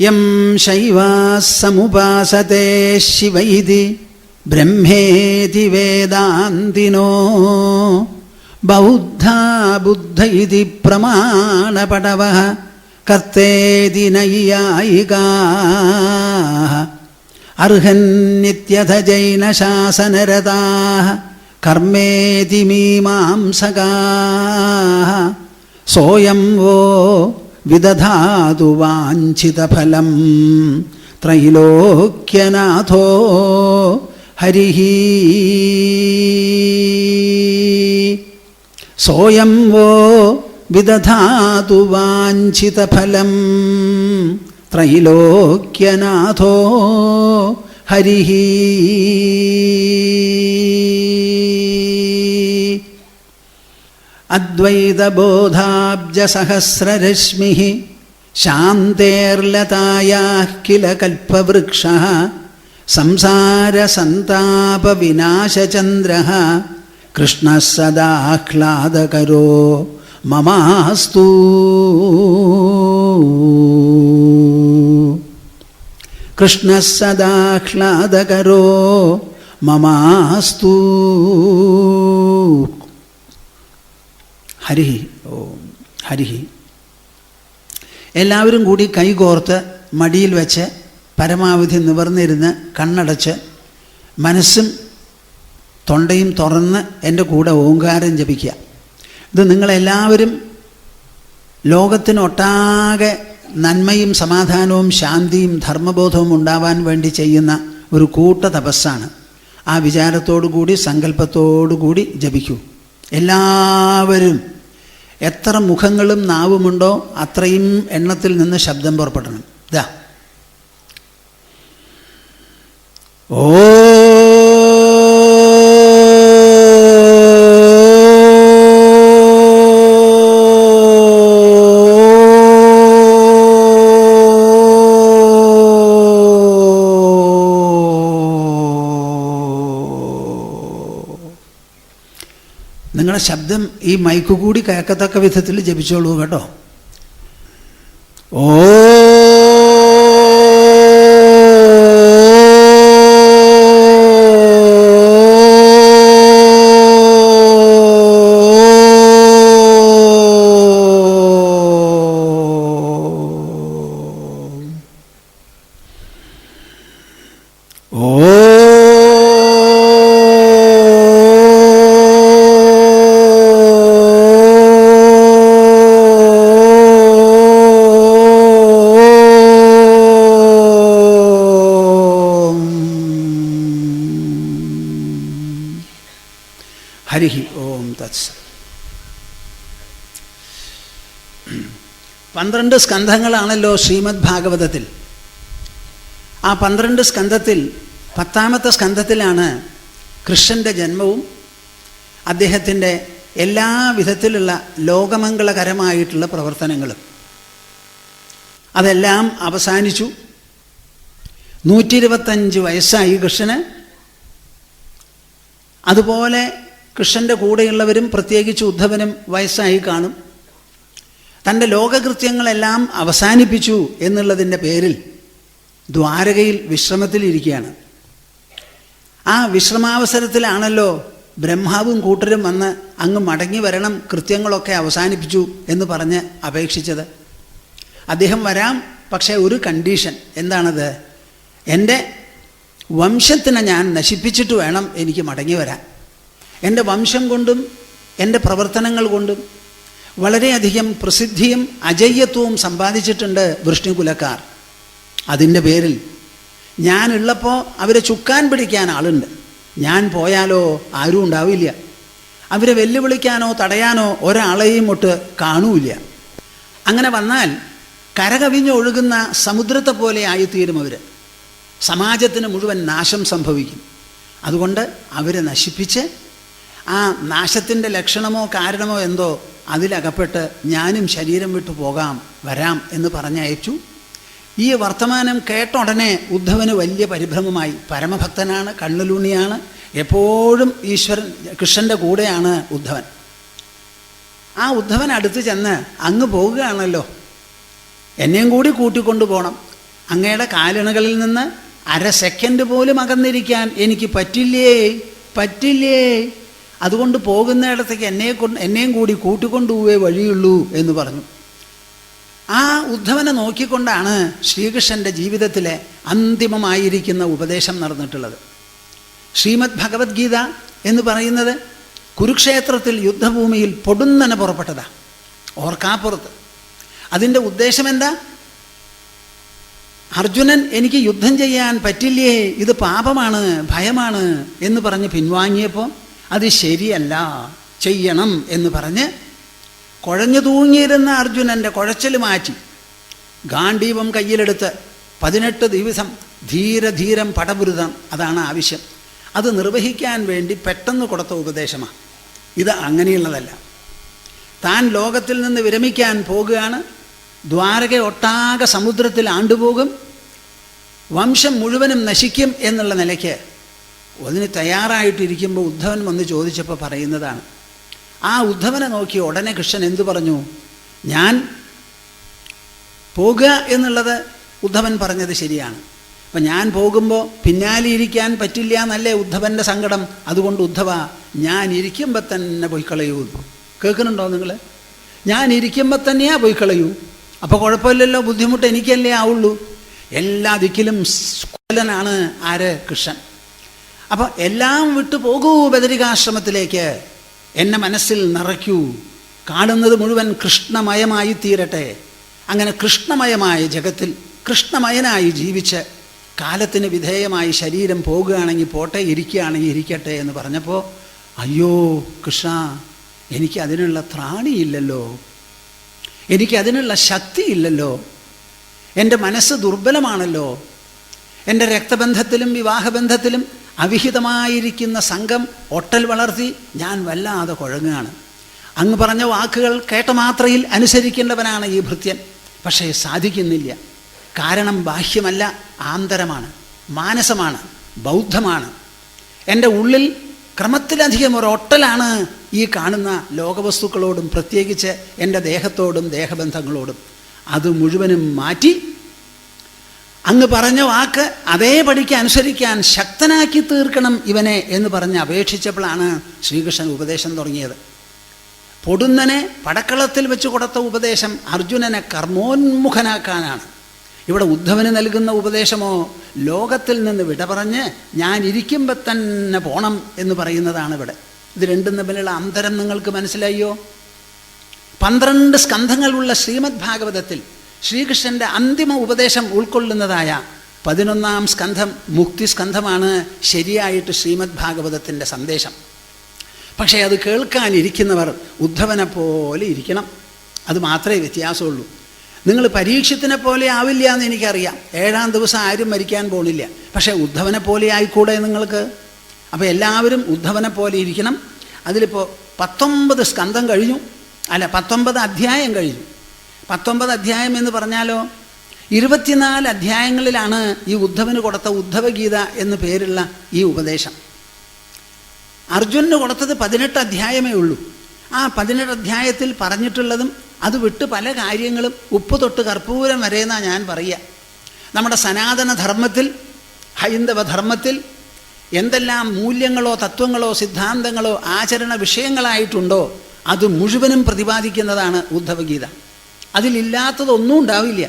യം ശൈവാഃ സമുപാസതേ ശിവ ഇതി ബ്രഹ്മേതി വേദാന്തിനോ ബൗദ്ധാ ബുദ്ധ ഇതി പ്രമാണപടവഃ കർത്തേതി നൈയായികാഃ അർഹന്നിത്യഥ ജൈനശാസനരതാഃ കർമ്മേതി മീമാംസകാഃ സോയം വോ വിദധാതു വാഞ്ചിതഫലം ത്രൈലോക്യനാഥോ ഹരിഃ സോയം വോ വിദധാതു വാഞ്ചിതഫലം ത്രൈലോക്യനാഥോ ഹരിഃ. അദ്വൈതബോധാബ്ജസഹസ്രരശ്മിഃ ശാന്തേർലതായാഃ കില കൽപവൃക്ഷഃ സംസാരസന്താപവിനാശചന്ദ്രഃ കൃഷ്ണഃ സദാഹ്ലാദകരോ മമാസ്തു. കൃഷ്ണഃ സദാഹ്ലാദകരോ മമാസ്തു. ഹരി ഓം ഹരി. എല്ലാവരും കൂടി കൈകോർത്ത് മടിയിൽ വെച്ച് പരമാവധി നിവർന്നിരുന്ന് കണ്ണടച്ച് മനസ്സും തൊണ്ടയും തുറന്ന് എൻ്റെ കൂടെ ഓങ്കാരം ജപിക്കുക. ഇത് നിങ്ങളെല്ലാവരും ലോകത്തിനൊട്ടാകെ നന്മയും സമാധാനവും ശാന്തിയും ധർമ്മബോധവും ഉണ്ടാവാൻ വേണ്ടി ചെയ്യുന്ന ഒരു കൂട്ട തപസ്സാണ്. ആ വിചാരത്തോടു കൂടി സങ്കല്പത്തോടു കൂടി ജപിക്കൂ. എല്ലാവരും എത്ര മുഖങ്ങളും നാവുമുണ്ടോ അത്രയും എണ്ണത്തിൽ നിന്ന് ശബ്ദം പുറപ്പെടണം. ഇതാ ഓ നിങ്ങളുടെ ശബ്ദം ഈ മൈക്ക് കൂടി കേൾക്കത്തക്ക വിധത്തിൽ ജപിച്ചോളൂ കേട്ടോ. ഓ ഹരി ഓം തത്സത്. 12 സ്കന്ധങ്ങളാണല്ലോ ശ്രീമദ് ഭാഗവതത്തിൽ. ആ 12 സ്കന്ധത്തിൽ 10ാമത്തെ സ്കന്ധത്തിലാണ് കൃഷ്ണൻ്റെ ജന്മവും അദ്ദേഹത്തിൻ്റെ എല്ലാ വിധത്തിലുള്ള ലോകമംഗളകരമായിട്ടുള്ള പ്രവർത്തനങ്ങളും. അതെല്ലാം അവസാനിച്ചു. 125 വയസ്സായി കൃഷ്ണന്. അതുപോലെ കൃഷ്ണൻ്റെ കൂടെയുള്ളവരും പ്രത്യേകിച്ച് ഉദ്ധവനും വയസ്സായി കാണും. തൻ്റെ ലോകകൃത്യങ്ങളെല്ലാം അവസാനിപ്പിച്ചു എന്നുള്ളതിൻ്റെ പേരിൽ ദ്വാരകയിൽ വിശ്രമത്തിലിരിക്കുകയാണ്. ആ വിശ്രമാവസരത്തിലാണല്ലോ ബ്രഹ്മാവും കൂട്ടരും വന്ന് അങ്ങ് മടങ്ങി വരണം, കൃത്യങ്ങളൊക്കെ അവസാനിപ്പിച്ചു എന്ന് പറഞ്ഞ് അപേക്ഷിച്ചത്. അദ്ദേഹം വരാം, പക്ഷേ ഒരു കണ്ടീഷൻ. എന്താണത്? എൻ്റെ വംശത്തിനെ ഞാൻ നശിപ്പിച്ചിട്ട് വേണം എനിക്ക് മടങ്ങി വരാൻ. എൻ്റെ വംശം കൊണ്ടും എൻ്റെ പ്രവർത്തനങ്ങൾ കൊണ്ടും വളരെയധികം പ്രസിദ്ധിയും അജയ്യത്വവും സമ്പാദിച്ചിട്ടുണ്ട് വൃഷ്ണികുലക്കാർ. അതിൻ്റെ പേരിൽ ഞാനുള്ളപ്പോൾ അവരെ ചുക്കാൻ പിടിക്കാൻ ആളുണ്ട്. ഞാൻ പോയാലോ ആരും ഉണ്ടാവില്ല. അവരെ വെല്ലുവിളിക്കാനോ തടയാനോ ഒരാളെയും ഒട്ട് കാണൂല്ല. അങ്ങനെ വന്നാൽ കരകവിഞ്ഞൊഴുകുന്ന സമുദ്രത്തെ പോലെ ആയിത്തീരും അവർ. സമാജത്തിന് മുഴുവൻ നാശം സംഭവിക്കും. അതുകൊണ്ട് അവരെ നശിപ്പിച്ച് ആ നാശത്തിൻ്റെ ലക്ഷണമോ കാരണമോ എന്തോ അതിലകപ്പെട്ട് ഞാനും ശരീരം വിട്ടു വരാം എന്ന് പറഞ്ഞയച്ചു. ഈ വർത്തമാനം കേട്ട ഉടനെ ഉദ്ധവന് വലിയ പരിഭ്രമമായി. പരമഭക്തനാണ്, കണ്ണുലൂണിയാണ്, എപ്പോഴും ഈശ്വരൻ കൃഷ്ണൻ്റെ കൂടെയാണ് ഉദ്ധവൻ. ആ ഉദ്ധവൻ അടുത്ത് ചെന്ന് അങ്ങ് പോകുകയാണല്ലോ, എന്നെയും കൂടി കൂട്ടിക്കൊണ്ടു പോകണം, അങ്ങയുടെ കാലണകളിൽ നിന്ന് അര സെക്കൻഡ് പോലും അകന്നിരിക്കാൻ എനിക്ക് പറ്റില്ലേ. അതുകൊണ്ട് പോകുന്നിടത്തേക്ക് എന്നെയും കൂടി കൂട്ടിക്കൊണ്ടുപോവേ വഴിയുള്ളൂ എന്ന് പറഞ്ഞു. ആ ഉദ്ധവനെ നോക്കിക്കൊണ്ടാണ് ശ്രീകൃഷ്ണൻ്റെ ജീവിതത്തിലെ അന്തിമമായിരിക്കുന്ന ഉപദേശം നടന്നിട്ടുള്ളത്. ശ്രീമദ് ഭഗവത്ഗീത എന്ന് പറയുന്നത് കുരുക്ഷേത്രത്തിൽ യുദ്ധഭൂമിയിൽ പൊടുന്നനെ പുറപ്പെട്ടതാ, ഓർക്കാപ്പുറത്ത്. അതിൻ്റെ ഉദ്ദേശം എന്താ? അർജുനൻ എനിക്ക് യുദ്ധം ചെയ്യാൻ പറ്റില്ലേ, ഇത് പാപമാണ്, ഭയമാണ് എന്ന് പറഞ്ഞ് പിൻവാങ്ങിയപ്പോൾ അത് ശരിയല്ല, ചെയ്യണം എന്ന് പറഞ്ഞ് കുഴഞ്ഞു തൂങ്ങിയിരുന്ന അർജുനൻ്റെ കുഴച്ചൽ മാറ്റി ഗാണ്ഡീവം കയ്യിലെടുത്ത് 18 ദിവസം ധീരം പടപുരുതം, അതാണ് ആവശ്യം. അത് നിർവഹിക്കാൻ വേണ്ടി പെട്ടെന്ന് കൊടുത്ത ഉപദേശമാണ്. ഇത് അങ്ങനെയുള്ളതല്ല. താൻ ലോകത്തിൽ നിന്ന് വിരമിക്കാൻ പോകുകയാണ്. ദ്വാരക ഒട്ടാകെ സമുദ്രത്തിൽ ആണ്ടുപോകും, വംശം മുഴുവനും നശിക്കും എന്നുള്ള നിലയ്ക്ക് അതിന് തയ്യാറായിട്ടിരിക്കുമ്പോൾ ഉദ്ധവൻ വന്ന് ചോദിച്ചപ്പോൾ പറയുന്നതാണ്. ആ ഉദ്ധവനെ നോക്കി ഉടനെ കൃഷ്ണൻ എന്തു പറഞ്ഞു? ഞാൻ പോകുക എന്നുള്ളത് ഉദ്ധവൻ പറഞ്ഞത് ശരിയാണ്. അപ്പം ഞാൻ പോകുമ്പോൾ പിന്നാലെ ഇരിക്കാൻ പറ്റില്ല എന്നല്ലേ ഉദ്ധവൻ്റെ സങ്കടം. അതുകൊണ്ട് ഉദ്ധവ, ഞാൻ ഇരിക്കുമ്പോൾ തന്നെ പോയി കളയൂ. കേൾക്കുന്നുണ്ടോ നിങ്ങൾ? ഞാൻ ഇരിക്കുമ്പോൾ തന്നെയാ പോയി കളയൂ. അപ്പോൾ കുഴപ്പമില്ലല്ലോ, ബുദ്ധിമുട്ട് എനിക്കല്ലേ ആവുള്ളൂ. എല്ലാ ദിക്കിലും സ്കുലനാണ് ആര്? കൃഷ്ണൻ. അപ്പോൾ എല്ലാം വിട്ടു പോകൂ ബദരികാശ്രമത്തിലേക്ക്, എന്നെ മനസ്സിൽ നിറയ്ക്കൂ, കാണുന്നത് മുഴുവൻ കൃഷ്ണമയമായി തീരട്ടെ. അങ്ങനെ കൃഷ്ണമയമായ ജഗത്തിൽ കൃഷ്ണമയനായി ജീവിച്ച് കാലത്തിന് വിധേയമായി ശരീരം പോകുകയാണെങ്കിൽ പോട്ടെ, ഇരിക്കുകയാണെങ്കിൽ ഇരിക്കട്ടെ എന്ന് പറഞ്ഞപ്പോൾ, അയ്യോ കൃഷ്ണ, എനിക്കതിനുള്ള ത്രാണിയില്ലല്ലോ, എനിക്കതിനുള്ള ശക്തിയില്ലല്ലോ, എൻ്റെ മനസ്സ് ദുർബലമാണല്ലോ, എൻ്റെ രക്തബന്ധത്തിലും വിവാഹബന്ധത്തിലും അവിഹിതമായിരിക്കുന്ന സംഘം ഒട്ടൽ വളർത്തി ഞാൻ വല്ലാതെ കുഴങ്ങുകയാണ്. അങ്ങ് പറഞ്ഞ വാക്കുകൾ കേട്ട മാത്രയിൽ അനുസരിക്കേണ്ടവനാണ് ഈ ഭൃത്യൻ. പക്ഷേ സാധിക്കുന്നില്ല. കാരണം ബാഹ്യമല്ല, ആന്തരമാണ്, മാനസമാണ്, ബൗദ്ധമാണ്. എൻ്റെ ഉള്ളിൽ ക്രമത്തിലധികം ഒരു ഒട്ടലാണ് ഈ കാണുന്ന ലോകവസ്തുക്കളോടും, പ്രത്യേകിച്ച് എൻ്റെ ദേഹത്തോടും ദേഹബന്ധങ്ങളോടും. അത് മുഴുവനും മാറ്റി അങ്ങ് പറഞ്ഞ വാക്ക് അതേപടിക്ക് അനുസരിക്കാൻ ശക്തനാക്കി തീർക്കണം ഇവനെ എന്ന് പറഞ്ഞ് അപേക്ഷിച്ചപ്പോഴാണ് ശ്രീകൃഷ്ണൻ ഉപദേശം തുടങ്ങിയത്. പൊടുന്നനെ പടക്കളത്തിൽ വെച്ച് കൊടുത്ത ഉപദേശം അർജുനനെ കർമ്മോന്മുഖനാക്കാനാണ്. ഇവിടെ ഉദ്ധവന് നൽകുന്ന ഉപദേശമോ ലോകത്തിൽ നിന്ന് വിട പറഞ്ഞ് ഞാൻ ഇരിക്കുമ്പോൾ തന്നെ പോണം എന്ന് പറയുന്നതാണ് ഇവിടെ. ഇത് രണ്ടും തമ്മിലുള്ള അന്തരം നിങ്ങൾക്ക് മനസ്സിലായോ? 12 സ്കന്ധങ്ങളുള്ള ശ്രീമദ് ഭാഗവതത്തിൽ ശ്രീകൃഷ്ണൻ്റെ അന്തിമ ഉപദേശം ഉൾക്കൊള്ളുന്നതായ 11ാം സ്കന്ധം മുക്തി സ്കന്ധമാണ് ശരിയായിട്ട് ശ്രീമദ് ഭാഗവതത്തിൻ്റെ സന്ദേശം. പക്ഷേ അത് കേൾക്കാനിരിക്കുന്നവർ ഉദ്ധവനെ പോലെ ഇരിക്കണം. അത് മാത്രമേ വ്യത്യാസമുള്ളൂ. നിങ്ങൾ പരീക്ഷത്തിനെ പോലെ ആവില്ല എന്ന് എനിക്കറിയാം. 7ാം ദിവസം ആരും മരിക്കാൻ പോണില്ല. പക്ഷേ ഉദ്ധവനെ പോലെ ആയിക്കൂടെ നിങ്ങൾക്ക്? അപ്പോൾ എല്ലാവരും ഉദ്ധവനെ പോലെ ഇരിക്കണം. അതിലിപ്പോൾ 19 സ്കന്ധം കഴിഞ്ഞു, അല്ല 19 അധ്യായം കഴിഞ്ഞു. 19 അധ്യായം എന്ന് പറഞ്ഞാലോ 24 അധ്യായങ്ങളിലാണ് ഈ ഉദ്ധവന് കൊടുത്ത ഉദ്ധവഗീത എന്ന് പേരുള്ള ഈ ഉപദേശം. അർജുനന് കൊടുത്തത് 18 അധ്യായമേ ഉള്ളൂ. ആ 18 അധ്യായത്തിൽ പറഞ്ഞിട്ടുള്ളതും അത് വിട്ട് പല കാര്യങ്ങളും ഉപ്പ് തൊട്ട് കർപ്പൂരം വരെ എന്നാണ് ഞാൻ പറയുക. നമ്മുടെ സനാതനധർമ്മത്തിൽ, ഹൈന്ദവധർമ്മത്തിൽ എന്തെല്ലാം മൂല്യങ്ങളോ തത്വങ്ങളോ സിദ്ധാന്തങ്ങളോ ആചരണ വിഷയങ്ങളായിട്ടുണ്ടോ അത് മുഴുവനും പ്രതിപാദിക്കുന്നതാണ് ഉദ്ധവഗീത. അതിലില്ലാത്തതൊന്നും ഉണ്ടാവില്ല.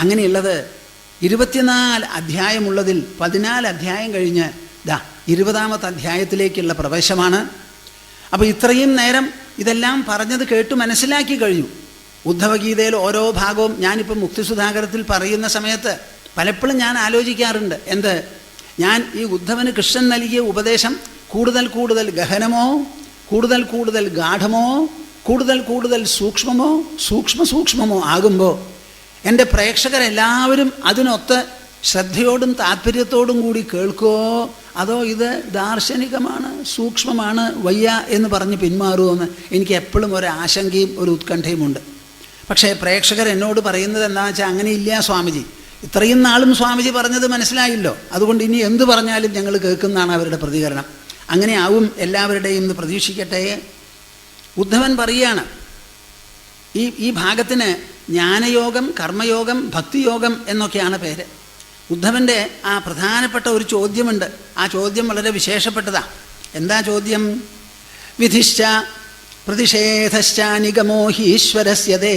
അങ്ങനെയുള്ളത് 24 അധ്യായമുള്ളതിൽ 14 അധ്യായം കഴിഞ്ഞ് 20ാമത്തെ അധ്യായത്തിലേക്കുള്ള പ്രവേശമാണ്. അപ്പോൾ ഇത്രയും നേരം ഇതെല്ലാം പറഞ്ഞത് കേട്ട് മനസ്സിലാക്കി കഴിഞ്ഞു. ഉദ്ധവഗീതയിൽ ഓരോ ഭാഗവും ഞാനിപ്പോൾ മുക്തിസുധാകരത്തിൽ പറയുന്ന സമയത്ത് പലപ്പോഴും ഞാൻ ആലോചിക്കാറുണ്ട്, എന്ത്, ഞാൻ ഈ ഉദ്ധവന് കൃഷ്ണൻ നൽകിയ ഉപദേശം കൂടുതൽ കൂടുതൽ ഗഹനമോ, കൂടുതൽ കൂടുതൽ ഗാഠമോ, കൂടുതൽ കൂടുതൽ സൂക്ഷ്മമോ ആകുമ്പോൾ എൻ്റെ പ്രേക്ഷകരെല്ലാവരും അതിനൊത്ത് ശ്രദ്ധയോടും താല്പര്യത്തോടും കൂടി കേൾക്കുമോ, അതോ ഇത് ദാർശനികമാണ്, സൂക്ഷ്മമാണ്, വയ്യ എന്ന് പറഞ്ഞ് പിന്മാറുമോ എനിക്ക് എപ്പോഴും ഒരു ആശങ്കയും ഒരു ഉത്കണ്ഠയുമുണ്ട്. പക്ഷേ പ്രേക്ഷകർ എന്നോട് പറയുന്നത് എന്താണെന്ന് വെച്ചാൽ, അങ്ങനെയില്ല സ്വാമിജി, ഇത്രയും നാളും സ്വാമിജി പറഞ്ഞത് മനസ്സിലായില്ലോ, അതുകൊണ്ട് ഇനി എന്തു പറഞ്ഞാലും ഞങ്ങൾ കേൾക്കുന്നതാണ് അവരുടെ പ്രതികരണം. അങ്ങനെ ആവും എല്ലാവരുടെയും എന്ന് പ്രതീക്ഷിക്കട്ടെ. ഉദ്ധവൻ പറയുകയാണ്, ഈ ഭാഗത്തിന് ജ്ഞാനയോഗം, കർമ്മയോഗം, ഭക്തിയോഗം എന്നൊക്കെയാണ് പേര്. ഉദ്ധവൻ്റെ ആ പ്രധാനപ്പെട്ട ഒരു ചോദ്യമുണ്ട്. ആ ചോദ്യം വളരെ വിശേഷപ്പെട്ടതാണ്. എന്താ ചോദ്യം? വിധിശ്ച പ്രതിഷേധശ്ച നിഗമോ ഹീശ്വരസ്യതേ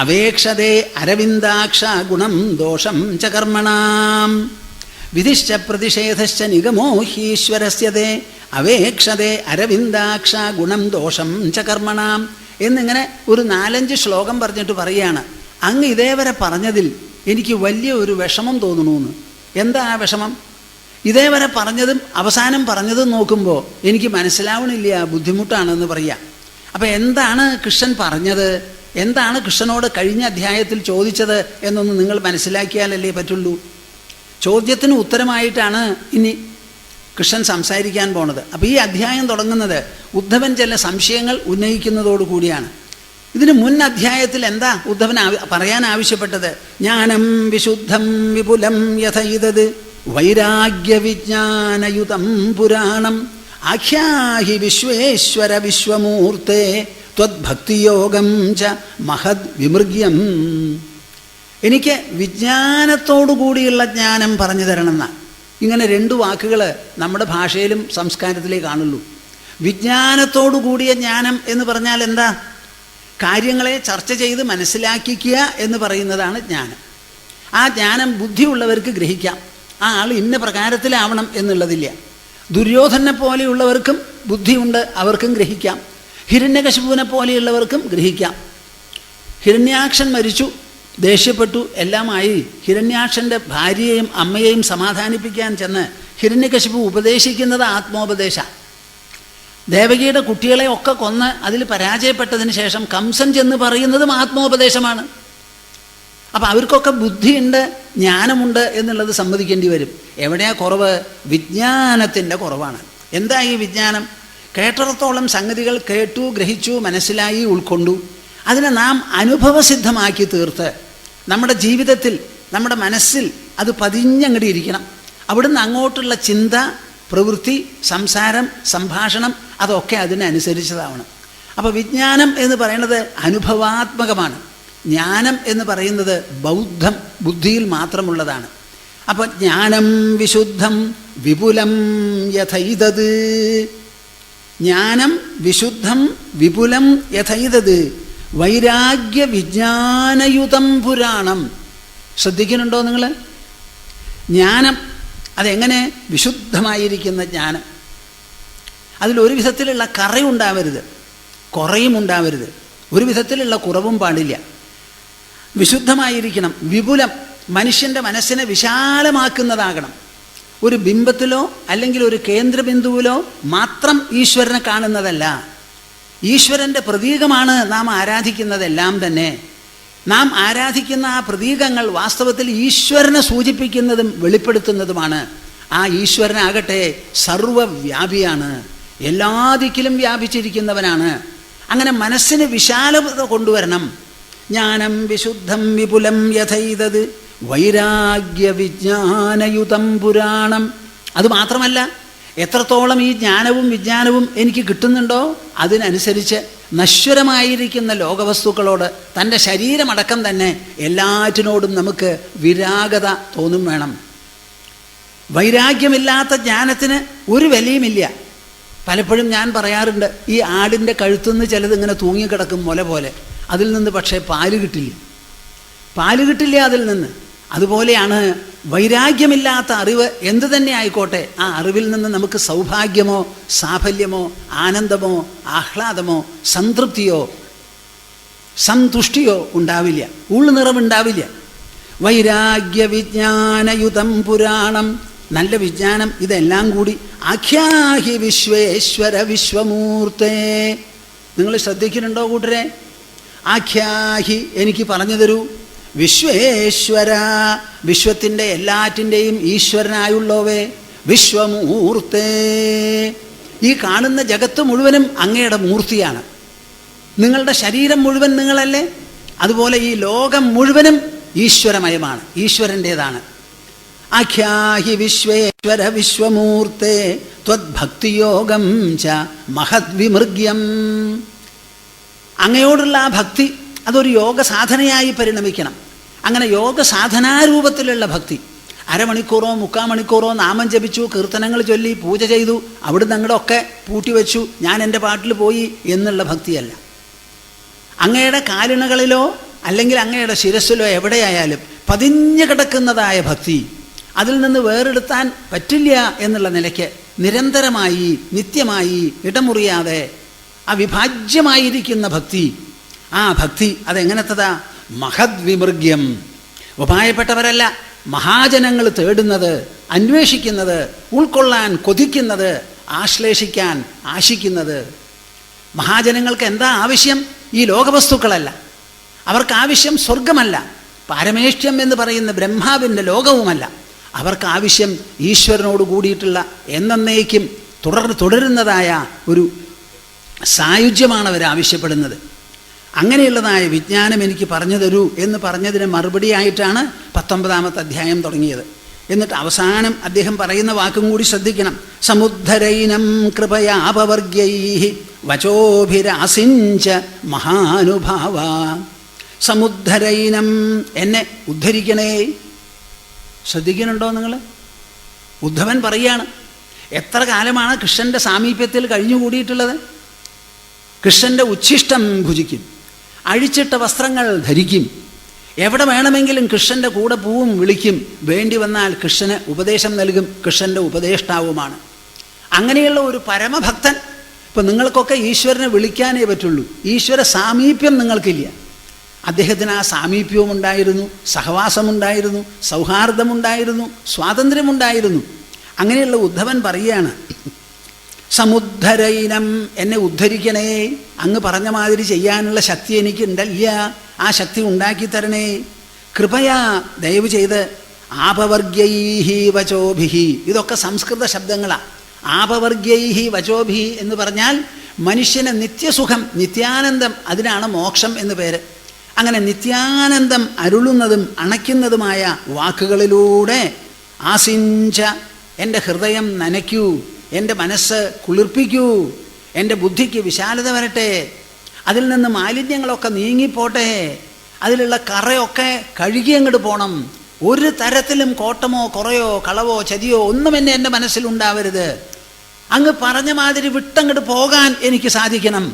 അവേക്ഷതേ അരവിന്ദാക്ഷ ഗുണം ദോഷം ച കർമ്മണാം. വിധിശ്ച പ്രതിഷേധശ്ച നിഗമോ ഹീശ്വരസ്യതേ അവേക്ഷതേ അരവിന്ദാക്ഷ ഗുണം ദോഷം ച കർമ്മണാം എന്നിങ്ങനെ ഒരു 4-5 ശ്ലോകം പറഞ്ഞിട്ട് പറയുകയാണ്, അങ്ങ് ഇതേവരെ പറഞ്ഞതിൽ എനിക്ക് വലിയ ഒരു വിഷമം തോന്നുന്നു. എന്താ ആ വിഷമം? ഇതേവരെ പറഞ്ഞതും അവസാനം പറഞ്ഞതും നോക്കുമ്പോൾ എനിക്ക് മനസ്സിലാവണില്ല, ബുദ്ധിമുട്ടാണെന്ന് പറയുക. അപ്പം എന്താണ് കൃഷ്ണൻ പറഞ്ഞത്, എന്താണ് കൃഷ്ണനോട് കഴിഞ്ഞ അധ്യായത്തിൽ ചോദിച്ചത് എന്നൊന്ന് നിങ്ങൾ മനസ്സിലാക്കിയാലല്ലേ പറ്റുള്ളൂ. ചോദ്യത്തിന് ഉത്തരമായിട്ടാണ് ഇനി കൃഷ്ണൻ സംസാരിക്കാൻ പോണത്. അപ്പോൾ ഈ അധ്യായം തുടങ്ങുന്നത് ഉദ്ധവൻ ചില സംശയങ്ങൾ ഉന്നയിക്കുന്നതോടുകൂടിയാണ്. ഇതിന് മുൻ അധ്യായത്തിൽ എന്താ ഉദ്ധവൻ പറയാൻ ആവശ്യപ്പെട്ടത്? ജ്ഞാനം വിശുദ്ധം വിപുലം യഥൈതത് വൈരാഗ്യവിജ്ഞാനയുതം പുരാണം ആഖ്യാഹി വിശ്വേശ്വര വിശ്വമൂർത്തേ ത്വദ്ഭക്തിയോഗം ച മഹദ് വിമൃഗ്യം. എനിക്ക് വിജ്ഞാനത്തോടുകൂടിയുള്ള ജ്ഞാനം പറഞ്ഞു തരണമെന്ന ഇങ്ങനെ 2 വാക്കുകൾ നമ്മുടെ ഭാഷയിലും സംസ്കാരത്തിലേ കാണുള്ളൂ. വിജ്ഞാനത്തോടു കൂടിയ ജ്ഞാനം എന്ന് പറഞ്ഞാൽ എന്താ? കാര്യങ്ങളെ ചർച്ച ചെയ്ത് മനസ്സിലാക്കിക്കുക എന്ന് പറയുന്നതാണ് ജ്ഞാനം. ആ ജ്ഞാനം ബുദ്ധിയുള്ളവർക്ക് ഗ്രഹിക്കാം. ആ ആൾ ഇന്ന പ്രകാരത്തിലാവണം എന്നുള്ളതില്ല. ദുര്യോധനെ പോലെയുള്ളവർക്കും ബുദ്ധിയുണ്ട്, അവർക്കും ഗ്രഹിക്കാം. ഹിരണ്യകശിപുവിനെ പോലെയുള്ളവർക്കും ഗ്രഹിക്കാം. ഹിരണ്യാക്ഷൻ മരിച്ചു, ദേഷ്യപ്പെട്ടു, എല്ലാമായി ഹിരണ്യാക്ഷൻ്റെ ഭാര്യയെയും അമ്മയെയും സമാധാനിപ്പിക്കാൻ ചെന്ന് ഹിരണ്യകശിപു ഉപദേശിക്കുന്നത് ആത്മോപദേശ. ദേവകിയുടെ കുട്ടികളെ ഒക്കെ കൊന്ന് അതിൽ പരാജയപ്പെട്ടതിന് ശേഷം കംസൻ ചെന്ന് പറയുന്നതും ആത്മോപദേശമാണ്. അപ്പം അവർക്കൊക്കെ ബുദ്ധിയുണ്ട്, ജ്ഞാനമുണ്ട് എന്നുള്ളത് സമ്മതിക്കേണ്ടി വരും. എവിടെയാ കുറവ്? വിജ്ഞാനത്തിൻ്റെ കുറവാണ്. എന്താ ഈ വിജ്ഞാനം? കേട്ടിടത്തോളം സംഗതികൾ കേട്ടു, ഗ്രഹിച്ചു, മനസ്സിലായി, ഉൾക്കൊണ്ടു. അതിനെ നാം അനുഭവസിദ്ധമാക്കി തീർത്ത് നമ്മുടെ ജീവിതത്തിൽ, നമ്മുടെ മനസ്സിൽ അത് പതിഞ്ഞങ്ങടി ഇരിക്കണം. അവിടുന്ന് അങ്ങോട്ടുള്ള ചിന്ത, പ്രവൃത്തി, സംസാരം, സംഭാഷണം അതൊക്കെ അതിനനുസരിച്ചതാവണം. അപ്പോൾ വിജ്ഞാനം എന്ന് പറയുന്നത് അനുഭവാത്മകമാണ്. ജ്ഞാനം എന്ന് പറയുന്നത് ബൗദ്ധം, ബുദ്ധിയിൽ മാത്രമുള്ളതാണ്. അപ്പോൾ ജ്ഞാനം വിശുദ്ധം വിപുലം യഥൈതത്. ജ്ഞാനം വിശുദ്ധം വിപുലം യഥൈതത് വൈരാഗ്യ വിജ്ഞാനയുതം പുരാണം. ശ്രദ്ധിക്കുന്നുണ്ടോ നിങ്ങൾ? ജ്ഞാനം അതെങ്ങനെ? വിശുദ്ധമായിരിക്കുന്ന ജ്ഞാനം. അതിലൊരു വിധത്തിലുള്ള കറയുണ്ടാവരുത്, കുറയും ഉണ്ടാവരുത്, ഒരു വിധത്തിലുള്ള കുറവും പാടില്ല. വിശുദ്ധമായിരിക്കണം. വിപുലം, മനുഷ്യൻ്റെ മനസ്സിനെ വിശാലമാക്കുന്നതാകണം. ഒരു ബിംബത്തിലോ അല്ലെങ്കിൽ ഒരു കേന്ദ്രബിന്ദുവിലോ മാത്രം ഈശ്വരനെ കാണുന്നതല്ല. ഈശ്വരൻ്റെ പ്രതീകമാണ് നാം ആരാധിക്കുന്നതെല്ലാം തന്നെ. നാം ആരാധിക്കുന്ന ആ പ്രതീകങ്ങൾ വാസ്തവത്തിൽ ഈശ്വരനെ സൂചിപ്പിക്കുന്നതും വെളിപ്പെടുത്തുന്നതുമാണ്. ആ ഈശ്വരനാകട്ടെ സർവവ്യാപിയാണ്, എല്ലാ ദിക്കിലും വ്യാപിച്ചിരിക്കുന്നവനാണ്. അങ്ങനെ മനസ്സിന് വിശാലത കൊണ്ടുവരണം. ജ്ഞാനം വിശുദ്ധം വിപുലം യഥൈതത് വൈരാഗ്യ വിജ്ഞാനയുതം പുരാണം. അതുമാത്രമല്ല, എത്രത്തോളം ഈ ജ്ഞാനവും വിജ്ഞാനവും എനിക്ക് കിട്ടുന്നുണ്ടോ അതിനനുസരിച്ച് നശ്വരമായിരിക്കുന്ന ലോകവസ്തുക്കളോട്, തൻ്റെ ശരീരമടക്കം തന്നെ എല്ലാറ്റിനോടും നമുക്ക് വിരാഗത തോന്നും വേണം. വൈരാഗ്യമില്ലാത്ത ജ്ഞാനത്തിന് ഒരു വിലയുമില്ല. പലപ്പോഴും ഞാൻ പറയാറുണ്ട്, ഈ ആടിൻ്റെ കഴുത്തുനിന്ന് ചിലതിങ്ങനെ തൂങ്ങിക്കിടക്കും മുല പോലെ, അതിൽ നിന്ന് പക്ഷേ പാല് കിട്ടില്ല അതിൽ നിന്ന്. അതുപോലെയാണ് വൈരാഗ്യമില്ലാത്ത അറിവ് എന്തു തന്നെ ആയിക്കോട്ടെ, ആ അറിവിൽ നിന്ന് നമുക്ക് സൗഭാഗ്യമോ സാഫല്യമോ ആനന്ദമോ ആഹ്ലാദമോ സംതൃപ്തിയോ സന്തുഷ്ടിയോ ഉണ്ടാവില്ല, ഉൾനിറവുണ്ടാവില്ല. വൈരാഗ്യ വിജ്ഞാനയുതം പുരാണം, നല്ല വിജ്ഞാനം, ഇതെല്ലാം കൂടി ആഖ്യാഹി വിശ്വേശ്വര വിശ്വമൂർത്തേ. നിങ്ങൾ ശ്രദ്ധിക്കുന്നുണ്ടോ കൂട്ടരെ? ആഖ്യാഹി, എനിക്ക് പറഞ്ഞു തരൂ. വിശ്വേശ്വര, വിശ്വത്തിൻ്റെ എല്ലാറ്റിൻ്റെയും ഈശ്വരനായുള്ളവേ. വിശ്വമൂർത്തേ, ഈ കാണുന്ന ജഗത്ത് മുഴുവനും അങ്ങയുടെ മൂർത്തിയാണ്. നിങ്ങളുടെ ശരീരം മുഴുവൻ നിങ്ങളല്ലേ? അതുപോലെ ഈ ലോകം മുഴുവനും ഈശ്വരമയമാണ്, ഈശ്വരൻ്റേതാണ്. ആഖ്യാഹി വിശ്വേശ്വര വിശ്വമൂർത്തേ ത്വദ്ഭക്തിയോഗം ച മഹദ് വിമൃഗ്യം. അങ്ങയോടുള്ള ആ ഭക്തി, അതൊരു യോഗ സാധനയായി പരിണമിക്കണം. അങ്ങനെ യോഗ സാധനാരൂപത്തിലുള്ള ഭക്തി. അരമണിക്കൂറോ 3/4 മണിക്കൂറോ നാമം ജപിച്ചു, കീർത്തനങ്ങൾ ചൊല്ലി, പൂജ ചെയ്തു, അവിടുന്ന് അങ്ങോട്ടൊക്കെ പൂട്ടിവെച്ചു, ഞാൻ എൻ്റെ പാട്ടിൽ പോയി എന്നുള്ള ഭക്തിയല്ല. അങ്ങയുടെ കാലിണകളിലോ അല്ലെങ്കിൽ അങ്ങയുടെ ശിരസ്സിലോ എവിടെയായാലും പതിഞ്ഞു കിടക്കുന്നതായ ഭക്തി, അതിൽ നിന്ന് വേറെടുത്താൻ പറ്റില്ല എന്നുള്ള നിലയ്ക്ക് നിരന്തരമായി നിത്യമായി ഇടമുറിയാതെ അവിഭാജ്യമായിരിക്കുന്ന ഭക്തി, ആ ഭക്തി അതെങ്ങനത്തതാ? മഹദ് വിമൃഗ്യം. ഉപായപ്പെട്ടവരല്ല, മഹാജനങ്ങൾ തേടുന്നത്, അന്വേഷിക്കുന്നത്, ഉൾക്കൊള്ളാൻ കൊതിക്കുന്നത്, ആശ്ലേഷിക്കാൻ ആശിക്കുന്നത്. മഹാജനങ്ങൾക്ക് എന്താ ആവശ്യം? ഈ ലോകവസ്തുക്കളല്ല. അവർക്ക് ആവശ്യം സ്വർഗമല്ല, പാരമേഷ്ട്യം എന്ന് പറയുന്ന ബ്രഹ്മാവിൻ്റെ ലോകവുമല്ല. അവർക്ക് ആവശ്യം ഈശ്വരനോട് കൂടിയിട്ടുള്ള എന്നേക്കും തുടരുന്നതായ ഒരു സായുജ്യമാണ് അവരാവശ്യപ്പെടുന്നത്. അങ്ങനെയുള്ളതായ വിജ്ഞാനം എനിക്ക് പറഞ്ഞു തരൂ എന്ന് പറഞ്ഞതിന് മറുപടിയായിട്ടാണ് 19ാമത്തെ അധ്യായം തുടങ്ങിയത്. എന്നിട്ട് അവസാനം അദ്ദേഹം പറയുന്ന വാക്കും കൂടി ശ്രദ്ധിക്കണം. സമുദ്ധരൈനം കൃപയാപവർഗ്യൈഃ വചോഭിരാസിഞ്ച മഹാനുഭാവ. സമുദ്ധരൈനം, എന്നെ ഉദ്ധരിക്കണേ. ശ്രദ്ധിക്കുന്നുണ്ടോ നിങ്ങൾ? ഉദ്ധവൻ പറയാണ്, എത്ര കാലമാണ് കൃഷ്ണൻ്റെ സാമീപ്യത്തിൽ കഴിഞ്ഞുകൂടിയിട്ടുള്ളത്? കൃഷ്ണൻ്റെ ഉച്ഛിഷ്ടം ഭുജിക്കും, അഴിച്ചിട്ട വസ്ത്രങ്ങൾ ധരിക്കും, എവിടെ വേണമെങ്കിലും കൃഷ്ണൻ്റെ കൂടെ പോവും, വിളിക്കും, വേണ്ടി വന്നാൽ കൃഷ്ണന് ഉപദേശം നൽകും, കൃഷ്ണൻ്റെ ഉപദേഷ്ടാവുമാണ്. അങ്ങനെയുള്ള ഒരു പരമഭക്തൻ. ഇപ്പം നിങ്ങൾക്കൊക്കെ ഈശ്വരനെ വിളിക്കാനേ പറ്റുള്ളൂ, ഈശ്വര സാമീപ്യം നിങ്ങൾക്കില്ല. അദ്ദേഹത്തിന് ആ സാമീപ്യവും ഉണ്ടായിരുന്നു, സഹവാസമുണ്ടായിരുന്നു, സൗഹാർദ്ദമുണ്ടായിരുന്നു, സ്വാതന്ത്ര്യമുണ്ടായിരുന്നു. അങ്ങനെയുള്ള ഉദ്ധവൻ പറയുകയാണ്, സമുദ്ധരൈനം, എന്നെ ഉദ്ധരിക്കണേ. അങ്ങ് പറഞ്ഞ മാതിരി ചെയ്യാനുള്ള ശക്തി എനിക്കുണ്ടല്ല, ആ ശക്തി ഉണ്ടാക്കി തരണേ. കൃപയാ, ദയവ് ചെയ്ത്. ആപവർഗ്യൈഹി വചോഭിഹി, ഇതൊക്കെ സംസ്കൃത ശബ്ദങ്ങളാണ്. ആപവർഗ്യൈഹി വചോഭിഹി എന്ന് പറഞ്ഞാൽ മനുഷ്യന് നിത്യസുഖം, നിത്യാനന്ദം, അതിനാണ് മോക്ഷം എന്ന് പേര്. അങ്ങനെ നിത്യാനന്ദം അരുളുന്നതും അണയ്ക്കുന്നതുമായ വാക്കുകളിലൂടെ ആസിഞ്ച, എൻ്റെ ഹൃദയം നനയ്ക്കൂ, എൻ്റെ മനസ്സ് കുളിർപ്പിക്കൂ, എൻ്റെ ബുദ്ധിക്ക് വിശാലത വരട്ടെ, അതിൽ നിന്ന് മാലിന്യങ്ങളൊക്കെ നീങ്ങിപ്പോട്ടെ, അതിലുള്ള കറയൊക്കെ കഴുകി അങ്ങോട്ട് പോകണം. ഒരു തരത്തിലും കോട്ടമോ കുറയോ കളവോ ചതിയോ ഒന്നും എൻ്റെ മനസ്സിലുണ്ടാവരുത്. അങ്ങ് പറഞ്ഞ മാതിരി വിട്ടങ്ങോട്ട് പോകാൻ എനിക്ക് സാധിക്കണം.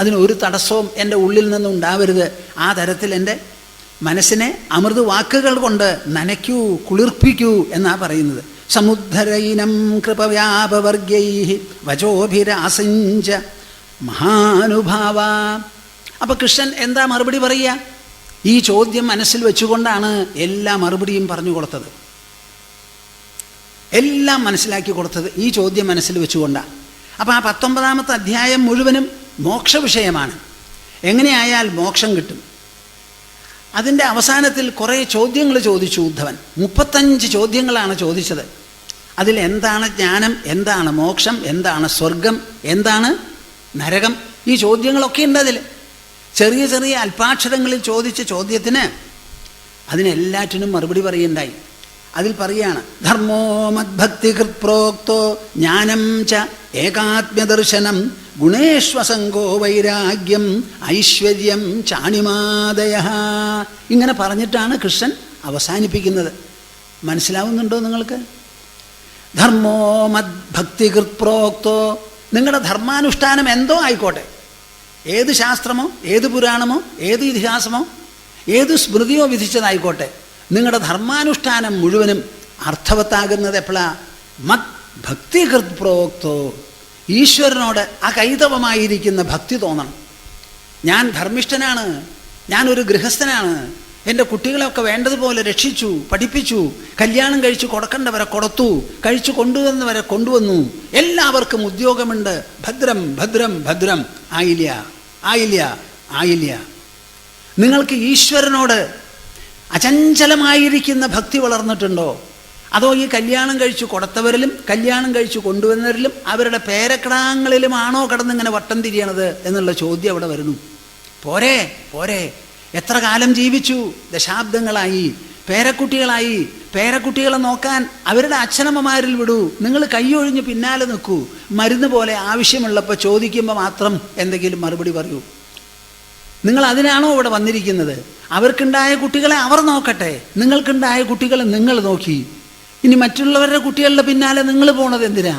അതിനൊരു തടസ്സവും എൻ്റെ ഉള്ളിൽ നിന്നുണ്ടാവരുത്. ആ തരത്തിൽ എൻ്റെ മനസ്സിനെ അമൃത് വാക്കുകൾ കൊണ്ട് നനയ്ക്കൂ, കുളിർപ്പിക്കൂ എന്നാ പറയുന്നത്. സമുദ്ധരൈനം കൃപവ്യാപവർഗ്യൈഃ വചോഭിരാസിഞ്ച മഹാനുഭാവ. അപ്പം കൃഷ്ണൻ എന്താ മറുപടി പറയുക? ഈ ചോദ്യം മനസ്സിൽ വെച്ചുകൊണ്ടാണ് എല്ലാ മറുപടിയും പറഞ്ഞു കൊടുത്തത്, എല്ലാം മനസ്സിലാക്കി കൊടുത്തത് ഈ ചോദ്യം മനസ്സിൽ വെച്ചുകൊണ്ടാണ്. അപ്പം ആ 19ാമത്തെ അധ്യായം മുഴുവനും മോക്ഷ വിഷയമാണ്. എങ്ങനെയായാൽ മോക്ഷം കിട്ടും. അതിൻ്റെ അവസാനത്തിൽ കുറേ ചോദ്യങ്ങൾ ചോദിച്ചു ഉദ്ധവൻ. 35 ചോദ്യങ്ങളാണ് ചോദിച്ചത്. അതിൽ എന്താണ് ജ്ഞാനം, എന്താണ് മോക്ഷം, എന്താണ് സ്വർഗം, എന്താണ് നരകം, ഈ ചോദ്യങ്ങളൊക്കെ ഉണ്ട് അതിൽ. ചെറിയ ചെറിയ അല്പാക്ഷരങ്ങളിൽ ചോദിച്ച ചോദ്യത്തിന് അതിനെല്ലാറ്റിനും മറുപടി പറയുണ്ടായി. അതിൽ പറയാണ്, ധർമ്മോ മദ്ഭക്തി കൃത്പ്രോക്തോ ജ്ഞാനം ച ഏകാത്മ്യദർശനം ഗുണേഷ്വസംഗോ വൈരാഗ്യം ഐശ്വര്യം ചാണിമാദയ. ഇങ്ങനെ പറഞ്ഞിട്ടാണ് കൃഷ്ണൻ അവസാനിപ്പിക്കുന്നത്. മനസ്സിലാവുന്നുണ്ടോ നിങ്ങൾക്ക്? ധർമ്മോ മദ്ഭക്തി കൃത്പ്രോക്തോ, നിങ്ങളുടെ ധർമാനുഷ്ഠാനം എന്തോ ആയിക്കോട്ടെ, ഏത് ശാസ്ത്രമോ ഏത് പുരാണമോ ഏത് ഇതിഹാസമോ ഏത് സ്മൃതിയോ വിധിച്ചതായിക്കോട്ടെ, നിങ്ങളുടെ ധർമാനുഷ്ഠാനം മുഴുവനും അർത്ഥവത്താകുന്നത് എപ്പോഴാണ്? മത് ഭക്തി കൃത്പ്രോക്തോ, ഈശ്വരനോട് അകൈതവമായിരിക്കുന്ന ഭക്തി തോന്നണം. ഞാൻ ധർമ്മിഷ്ഠനാണ്, ഞാനൊരു ഗൃഹസ്ഥനാണ്, എൻ്റെ കുട്ടികളെയൊക്കെ വേണ്ടതുപോലെ രക്ഷിച്ചു, പഠിപ്പിച്ചു, കല്യാണം കഴിച്ചു കൊടുക്കേണ്ടവരെ കൊടുത്തു, കഴിച്ചു കൊണ്ടുവന്നവരെ കൊണ്ടുവന്നു, എല്ലാവർക്കും ഉദ്യോഗമുണ്ട്, ഭദ്രം ഭദ്രം ഭദ്രം. ആയില്ല ആയില്ല ആയില്ല. നിങ്ങൾക്ക് ഈശ്വരനോട് അചഞ്ചലമായിരിക്കുന്ന ഭക്തി വളർന്നിട്ടുണ്ടോ? അതോ ഈ കല്യാണം കഴിച്ചു കൊടുത്തവരിലും കല്യാണം കഴിച്ചു കൊണ്ടുവന്നവരിലും അവരുടെ പേരക്കിടാങ്ങളിലുമാണോ കിടന്നിങ്ങനെ വട്ടം തിരിയണത് എന്നുള്ള ചോദ്യം അവിടെ വരുന്നു. പോരെ പോരെ, എത്ര കാലം ജീവിച്ചു? ദശാബ്ദങ്ങളായി, പേരക്കുട്ടികളായി. പേരക്കുട്ടികളെ നോക്കാൻ അവരുടെ അച്ഛനമ്മമാരിൽ വിടൂ. നിങ്ങൾ കൈയൊഴിഞ്ഞ് പിന്നാലെ നിൽക്കൂ. മരുന്ന് പോലെ ആവശ്യമുള്ളപ്പോൾ ചോദിക്കുമ്പോൾ മാത്രം എന്തെങ്കിലും മറുപടി പറയൂ. നിങ്ങൾ അതിനാണോ ഇവിടെ വന്നിരിക്കുന്നത്? അവർക്കുണ്ടായ കുട്ടികളെ അവർ നോക്കട്ടെ, നിങ്ങൾക്കുണ്ടായ കുട്ടികളെ നിങ്ങൾ നോക്കി. ഇനി മറ്റുള്ളവരുടെ കുട്ടികളുടെ പിന്നാലെ നിങ്ങൾ പോണത് എന്തിനാ?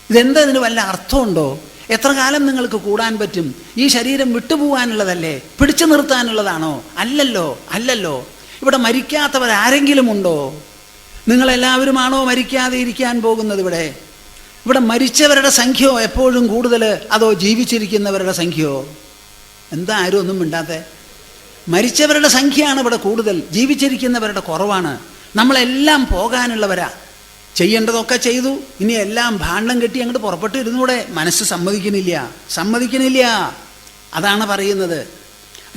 ഇതെന്താ? ഇതിന് വല്ല അർത്ഥമുണ്ടോ? എത്ര കാലം നിങ്ങൾക്ക് കൂടാൻ പറ്റും? ഈ ശരീരം വിട്ടുപോകാനുള്ളതല്ലേ? പിടിച്ചു നിർത്താനുള്ളതാണോ? അല്ലല്ലോ, അല്ലല്ലോ. ഇവിടെ മരിക്കാത്തവരാരെങ്കിലും ഉണ്ടോ? നിങ്ങളെല്ലാവരുമാണോ മരിക്കാതെ ഇരിക്കാൻ പോകുന്നത്? ഇവിടെ മരിച്ചവരുടെ സംഖ്യയോ എപ്പോഴും കൂടുതൽ, അതോ ജീവിച്ചിരിക്കുന്നവരുടെ സംഖ്യയോ? എന്താ ആരും ഒന്നും മിണ്ടാത്തെ? മരിച്ചവരുടെ സംഖ്യയാണ് ഇവിടെ കൂടുതൽ, ജീവിച്ചിരിക്കുന്നവരുടെ കുറവാണ്. നമ്മളെല്ലാം പോകാനുള്ളവരാ. ചെയ്യേണ്ടതൊക്കെ ചെയ്തു, ഇനി എല്ലാം ഭാണ്ഡം കെട്ടി അങ്ങോട്ട് പുറപ്പെട്ട് ഇരുന്നൂടെ? മനസ്സ് സമ്മതിക്കുന്നില്ല. അതാണ് പറയുന്നത്.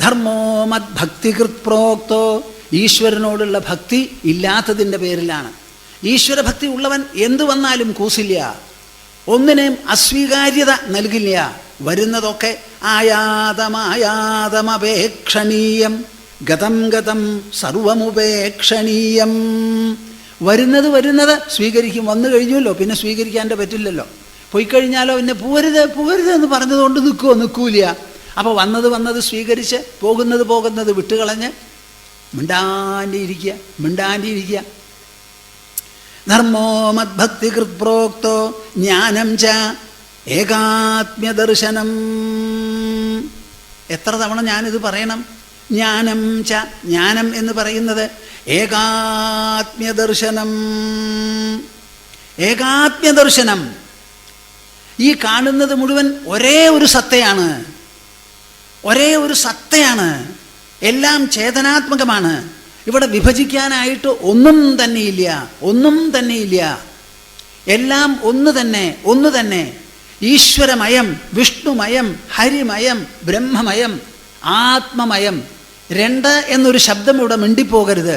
ധർമ്മോ മദ്ഭക്തികൃത് പ്രോക്തോ. ഈശ്വരനോടുള്ള ഭക്തി ഇല്ലാത്തതിൻ്റെ പേരിലാണ്. ഈശ്വരഭക്തി ഉള്ളവൻ എന്തു വന്നാലും കൂസില്ല, ഒന്നിനെയും അസ്വീകാര്യത നൽകില്ല. വരുന്നതൊക്കെ ആയാതമായാതമപേക്ഷണീയം, ഗതം ഗതം സർവമുപേക്ഷണീയം. വരുന്നത് സ്വീകരിക്കും. വന്നു കഴിഞ്ഞല്ലോ പിന്നെ സ്വീകരിക്കാൻ പറ്റില്ലല്ലോ. പോയി കഴിഞ്ഞാലോ പിന്നെ പോവരുത് എന്ന് പറഞ്ഞതുകൊണ്ട് നിൽക്കൂല. അപ്പോൾ വന്നത് സ്വീകരിച്ച് പോകുന്നത് വിട്ടുകളഞ്ഞ് മിണ്ടാണ്ടിരിക്കുക. ധർമ്മോ മദ്ഭക്തികൃത് പ്രോക്തോ ജ്ഞാനം ച ഏകാത്മ്യദർശനം. എത്ര തവണ ഞാനിത് പറയണം? ജ്ഞാനം ച, ജ്ഞാനം എന്ന് പറയുന്നത് ഏകാത്മ്യദർശനം. ഈ കാണുന്നത് മുഴുവൻ ഒരേ ഒരു സത്തയാണ്. എല്ലാം ചേതനാത്മകമാണ്. ഇവിടെ വിഭജിക്കാനായിട്ട് ഒന്നും തന്നെയില്ല. എല്ലാം ഒന്ന് തന്നെ. ഈശ്വരമയം, വിഷ്ണുമയം, ഹരിമയം, ബ്രഹ്മമയം, ആത്മമയം. രണ്ട് എന്നൊരു ശബ്ദം ഇവിടെ മിണ്ടിപ്പോകരുത്.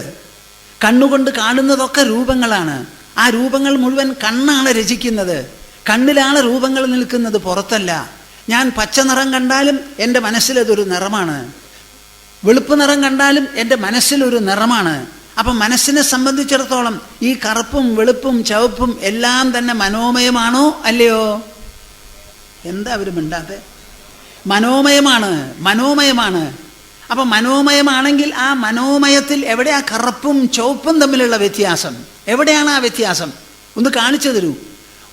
കണ്ണുകൊണ്ട് കാണുന്നതൊക്കെ രൂപങ്ങളാണ്. ആ രൂപങ്ങൾ മുഴുവൻ കണ്ണാണ് രചിക്കുന്നത്. കണ്ണിലാണ് രൂപങ്ങൾ നിൽക്കുന്നത്, പുറത്തല്ല. ഞാൻ പച്ച നിറം കണ്ടാലും എൻ്റെ മനസ്സിലതൊരു നിറമാണ്. വെളുപ്പ് നിറം കണ്ടാലും എൻ്റെ മനസ്സിലൊരു നിറമാണ്. അപ്പം മനസ്സിനെ സംബന്ധിച്ചിടത്തോളം ഈ കറുപ്പും വെളുപ്പും ചുവപ്പും എല്ലാം തന്നെ മനോമയമാണോ അല്ലയോ? എന്താ അവർ മിണ്ടാത്തെ? മനോമയമാണ്. അപ്പം മനോമയമാണെങ്കിൽ ആ മനോമയത്തിൽ എവിടെയാ കറുപ്പും ചുവപ്പും തമ്മിലുള്ള വ്യത്യാസം? എവിടെയാണ് ആ വ്യത്യാസം? ഒന്ന് കാണിച്ചു തരൂ.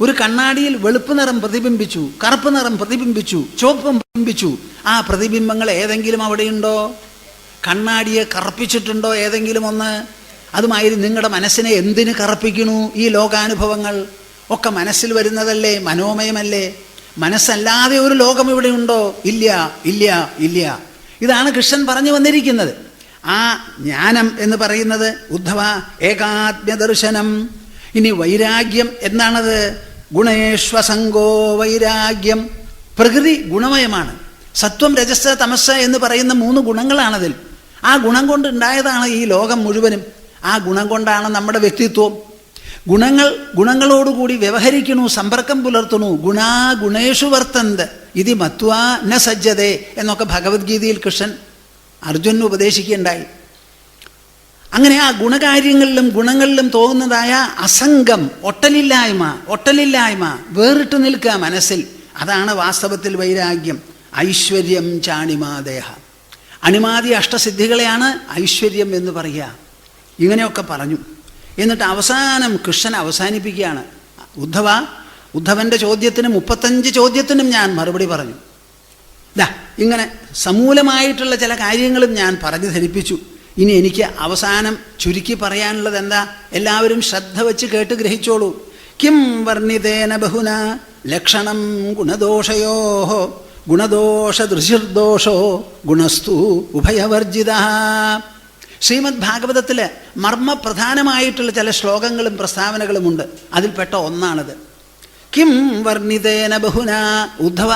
ഒരു കണ്ണാടിയിൽ വെളുപ്പ് നിറം പ്രതിബിംബിച്ചു, കറുപ്പ് നിറം പ്രതിബിംബിച്ചു, ചുവപ്പും പ്രതിബിംബിച്ചു. ആ പ്രതിബിംബങ്ങൾ ഏതെങ്കിലും അവിടെയുണ്ടോ? കണ്ണാടിയെ കറുപ്പിച്ചിട്ടുണ്ടോ ഏതെങ്കിലും ഒന്ന്? അതുമാതിരി നിങ്ങളുടെ മനസ്സിനെ എന്തിന് കറുപ്പിക്കണു? ഈ ലോകാനുഭവങ്ങൾ ഒക്കെ മനസ്സിൽ വരുന്നതല്ലേ, മനോമയമല്ലേ? മനസ്സല്ലാതെ ഒരു ലോകം ഇവിടെ ഉണ്ടോ? ഇല്ല. ഇതാണ് കൃഷ്ണൻ പറഞ്ഞു വന്നിരിക്കുന്നത്. ആ ജ്ഞാനം എന്ന് പറയുന്നത് ഉദ്ധവ ഏകാത്മ്യദർശനം. ഇനി വൈരാഗ്യം എന്താണത്? ഗുണേഷ്വസംഗോ വൈരാഗ്യം. പ്രകൃതി ഗുണമയമാണ്. സത്വം, രജസ്, തമസ് എന്ന് പറയുന്ന 3 ഗുണങ്ങളാണതിൽ. ആ ഗുണം കൊണ്ടുണ്ടായതാണ് ഈ ലോകം മുഴുവനും. ആ ഗുണം കൊണ്ടാണ് നമ്മുടെ വ്യക്തിത്വം. ഗുണങ്ങളോടുകൂടി വ്യവഹരിക്കണു, സമ്പർക്കം പുലർത്തുന്നു. ഗുണാ ഗുണേഷു വർത്തന്ത് ഇതി മത്വാ ന സജ്ജതേ എന്നൊക്കെ ഭഗവത്ഗീതയിൽ കൃഷ്ണൻ അർജുനന് ഉപദേശിക്കുകയുണ്ടായി. അങ്ങനെ ആ ഗുണങ്ങളിലും തോന്നുന്നതായ അസംഗം, ഒട്ടലില്ലായ്മ, വേറിട്ട് നിൽക്കുക മനസ്സിൽ. അതാണ് വാസ്തവത്തിൽ വൈരാഗ്യം. ഐശ്വര്യം ചാണിമാദേഹ. അണിമാതി അഷ്ടസിദ്ധികളെയാണ് ഐശ്വര്യം എന്ന് പറയുക. ഇങ്ങനെയൊക്കെ പറഞ്ഞു. എന്നിട്ട് അവസാനം കൃഷ്ണൻ അവസാനിപ്പിക്കുകയാണ്. ഉദ്ധവൻ്റെ ചോദ്യത്തിനും 35 ചോദ്യത്തിനും ഞാൻ മറുപടി പറഞ്ഞു. ഇങ്ങനെ സമൂലമായിട്ടുള്ള ചില കാര്യങ്ങളും ഞാൻ പറഞ്ഞു ധരിപ്പിച്ചു. ഇനി എനിക്ക് അവസാനം ചുരുക്കി പറയാനുള്ളത് എന്താ? എല്ലാവരും ശ്രദ്ധ വെച്ച് കേട്ട് ഗ്രഹിച്ചോളൂ. കിം വർണ്ണിതേന ബഹുന ലക്ഷണം ഗുണദോഷയോ ഗുണദോഷദൃശിർദോഷോ ഗുണസ്തു ഉഭയവർജിത. ശ്രീമദ് ഭാഗവതത്തിൽ മർമ്മപ്രധാനമായിട്ടുള്ള ചില ശ്ലോകങ്ങളും പ്രസ്താവനകളുമുണ്ട്. അതിൽപ്പെട്ട ഒന്നാണിത്. കിം വർണ്ണിതേന ബഹുന. ഉദ്ധവ,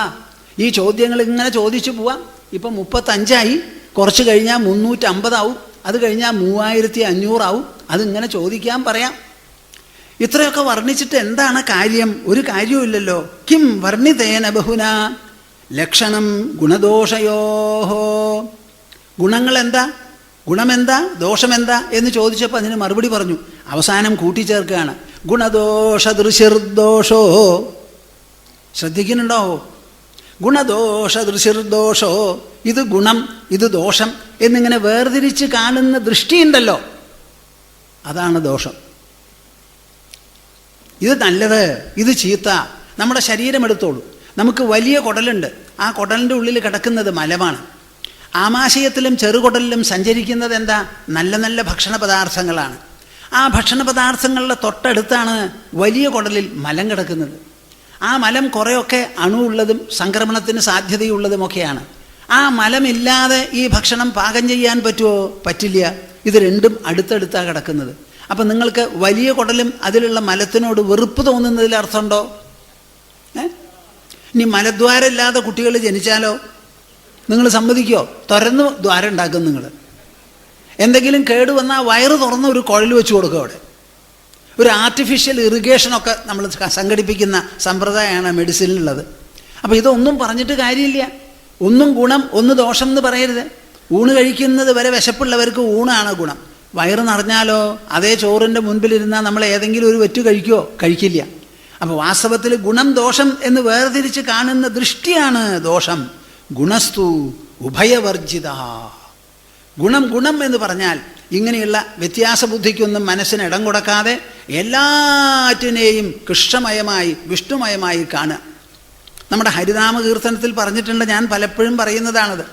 ഈ ചോദ്യങ്ങൾ ഇങ്ങനെ ചോദിച്ചു പോവാം. ഇപ്പം 35ആയി, കുറച്ച് കഴിഞ്ഞാൽ 350 ആവും, അത് കഴിഞ്ഞാൽ 3500 ആവും. അതിങ്ങനെ ചോദിക്കാൻ പറയാം. ഇത്രയൊക്കെ വർണ്ണിച്ചിട്ട് എന്താണ് കാര്യം? ഒരു കാര്യവുമില്ലല്ലോ. കിം വർണ്ണിതേന ബഹുന ലക്ഷണം ഗുണദോഷയോഹോ. ഗുണങ്ങളെന്താ, ഗുണമെന്താ, ദോഷമെന്താ എന്ന് ചോദിച്ചപ്പോൾ അതിന് മറുപടി പറഞ്ഞു. അവസാനം കൂട്ടിച്ചേർക്കുകയാണ്, ഗുണദോഷദൃശിർദോഷോ. ശ്രദ്ധിക്കുന്നുണ്ടോ? ഗുണദോഷ ദൃശിർദോഷോ, ഇത് ഗുണം ഇത് ദോഷം എന്നിങ്ങനെ വേർതിരിച്ച് കാണുന്ന ദൃഷ്ടിയുണ്ടല്ലോ, അതാണ് ദോഷം. ഇത് നല്ലത്, ഇത് ചീത്ത. നമ്മുടെ ശരീരം എടുത്തോളൂ. നമുക്ക് വലിയ കുടലുണ്ട്. ആ കുടലിൻ്റെ ഉള്ളിൽ കിടക്കുന്നത് മലമാണ്. ആമാശയത്തിലും ചെറുകുടലിലും സഞ്ചരിക്കുന്നത് എന്താ? നല്ല നല്ല ഭക്ഷണ പദാർത്ഥങ്ങളാണ്. ആ ഭക്ഷണ പദാർത്ഥങ്ങളുടെ തൊട്ടടുത്താണ് വലിയ കുടലിൽ മലം കിടക്കുന്നത്. ആ മലം കുറേയൊക്കെ അണുവുള്ളതും സംക്രമണത്തിന് സാധ്യതയുള്ളതുമൊക്കെയാണ്. ആ മലമില്ലാതെ ഈ ഭക്ഷണം പാകം ചെയ്യാൻ പറ്റുമോ? പറ്റില്ല. ഇത് രണ്ടും അടുത്തടുത്താണ് കിടക്കുന്നത്. അപ്പം നിങ്ങൾക്ക് വലിയ കുടലും അതിലുള്ള മലത്തിനോട് വെറുപ്പ് തോന്നുന്നതിൽ അർത്ഥമുണ്ടോ? ഇനി മലദ്വാരമില്ലാതെ കുട്ടികൾ ജനിച്ചാലോ? നിങ്ങൾ സമ്മതിക്കോ? തുറന്ന് ദ്വാരം ഉണ്ടാക്കും. നിങ്ങൾ എന്തെങ്കിലും കേട് വന്നാൽ വയറ് തുറന്ന് ഒരു കുഴൽ വെച്ച് കൊടുക്കും. അവിടെ ഒരു ആർട്ടിഫിഷ്യൽ ഇറിഗേഷനൊക്കെ നമ്മൾ സംഘടിപ്പിക്കുന്ന സമ്പ്രദായമാണ് മെഡിസിനിലുള്ളത്. അപ്പോൾ ഇതൊന്നും പറഞ്ഞിട്ട് കാര്യമില്ല. ഒന്നും ഗുണം ഒന്ന് ദോഷം എന്ന് പറയരുത്. ഊണ് കഴിക്കുന്നത് വരെ വിശപ്പുള്ളവർക്ക് ഊണാണ് ഗുണം. വയറ് നിറഞ്ഞാലോ അതേ ചോറിൻ്റെ മുൻപിലിരുന്നാൽ നമ്മൾ ഏതെങ്കിലും ഒരു വെറ്റ് കഴിക്കുമോ? കഴിക്കില്ല. അപ്പോൾ വാസ്തവത്തിൽ ഗുണം ദോഷം എന്ന് വേർതിരിച്ച് കാണുന്ന ദൃഷ്ടിയാണ് ദോഷം. ഗുണസ്തു ഉഭയവർജിത. ഗുണം ഗുണം എന്ന് പറഞ്ഞാൽ ഇങ്ങനെയുള്ള വ്യത്യാസ ബുദ്ധിക്കൊന്നും മനസ്സിന് ഇടം കൊടുക്കാതെ എല്ലാറ്റിനെയും കൃഷ്ണമയമായി വിഷ്ണുമയമായി കാണുക. നമ്മുടെ ഹരിനാമ കീർത്തനത്തിൽ പറഞ്ഞിട്ടുണ്ട്, ഞാൻ പലപ്പോഴും പറയുന്നതാണത്.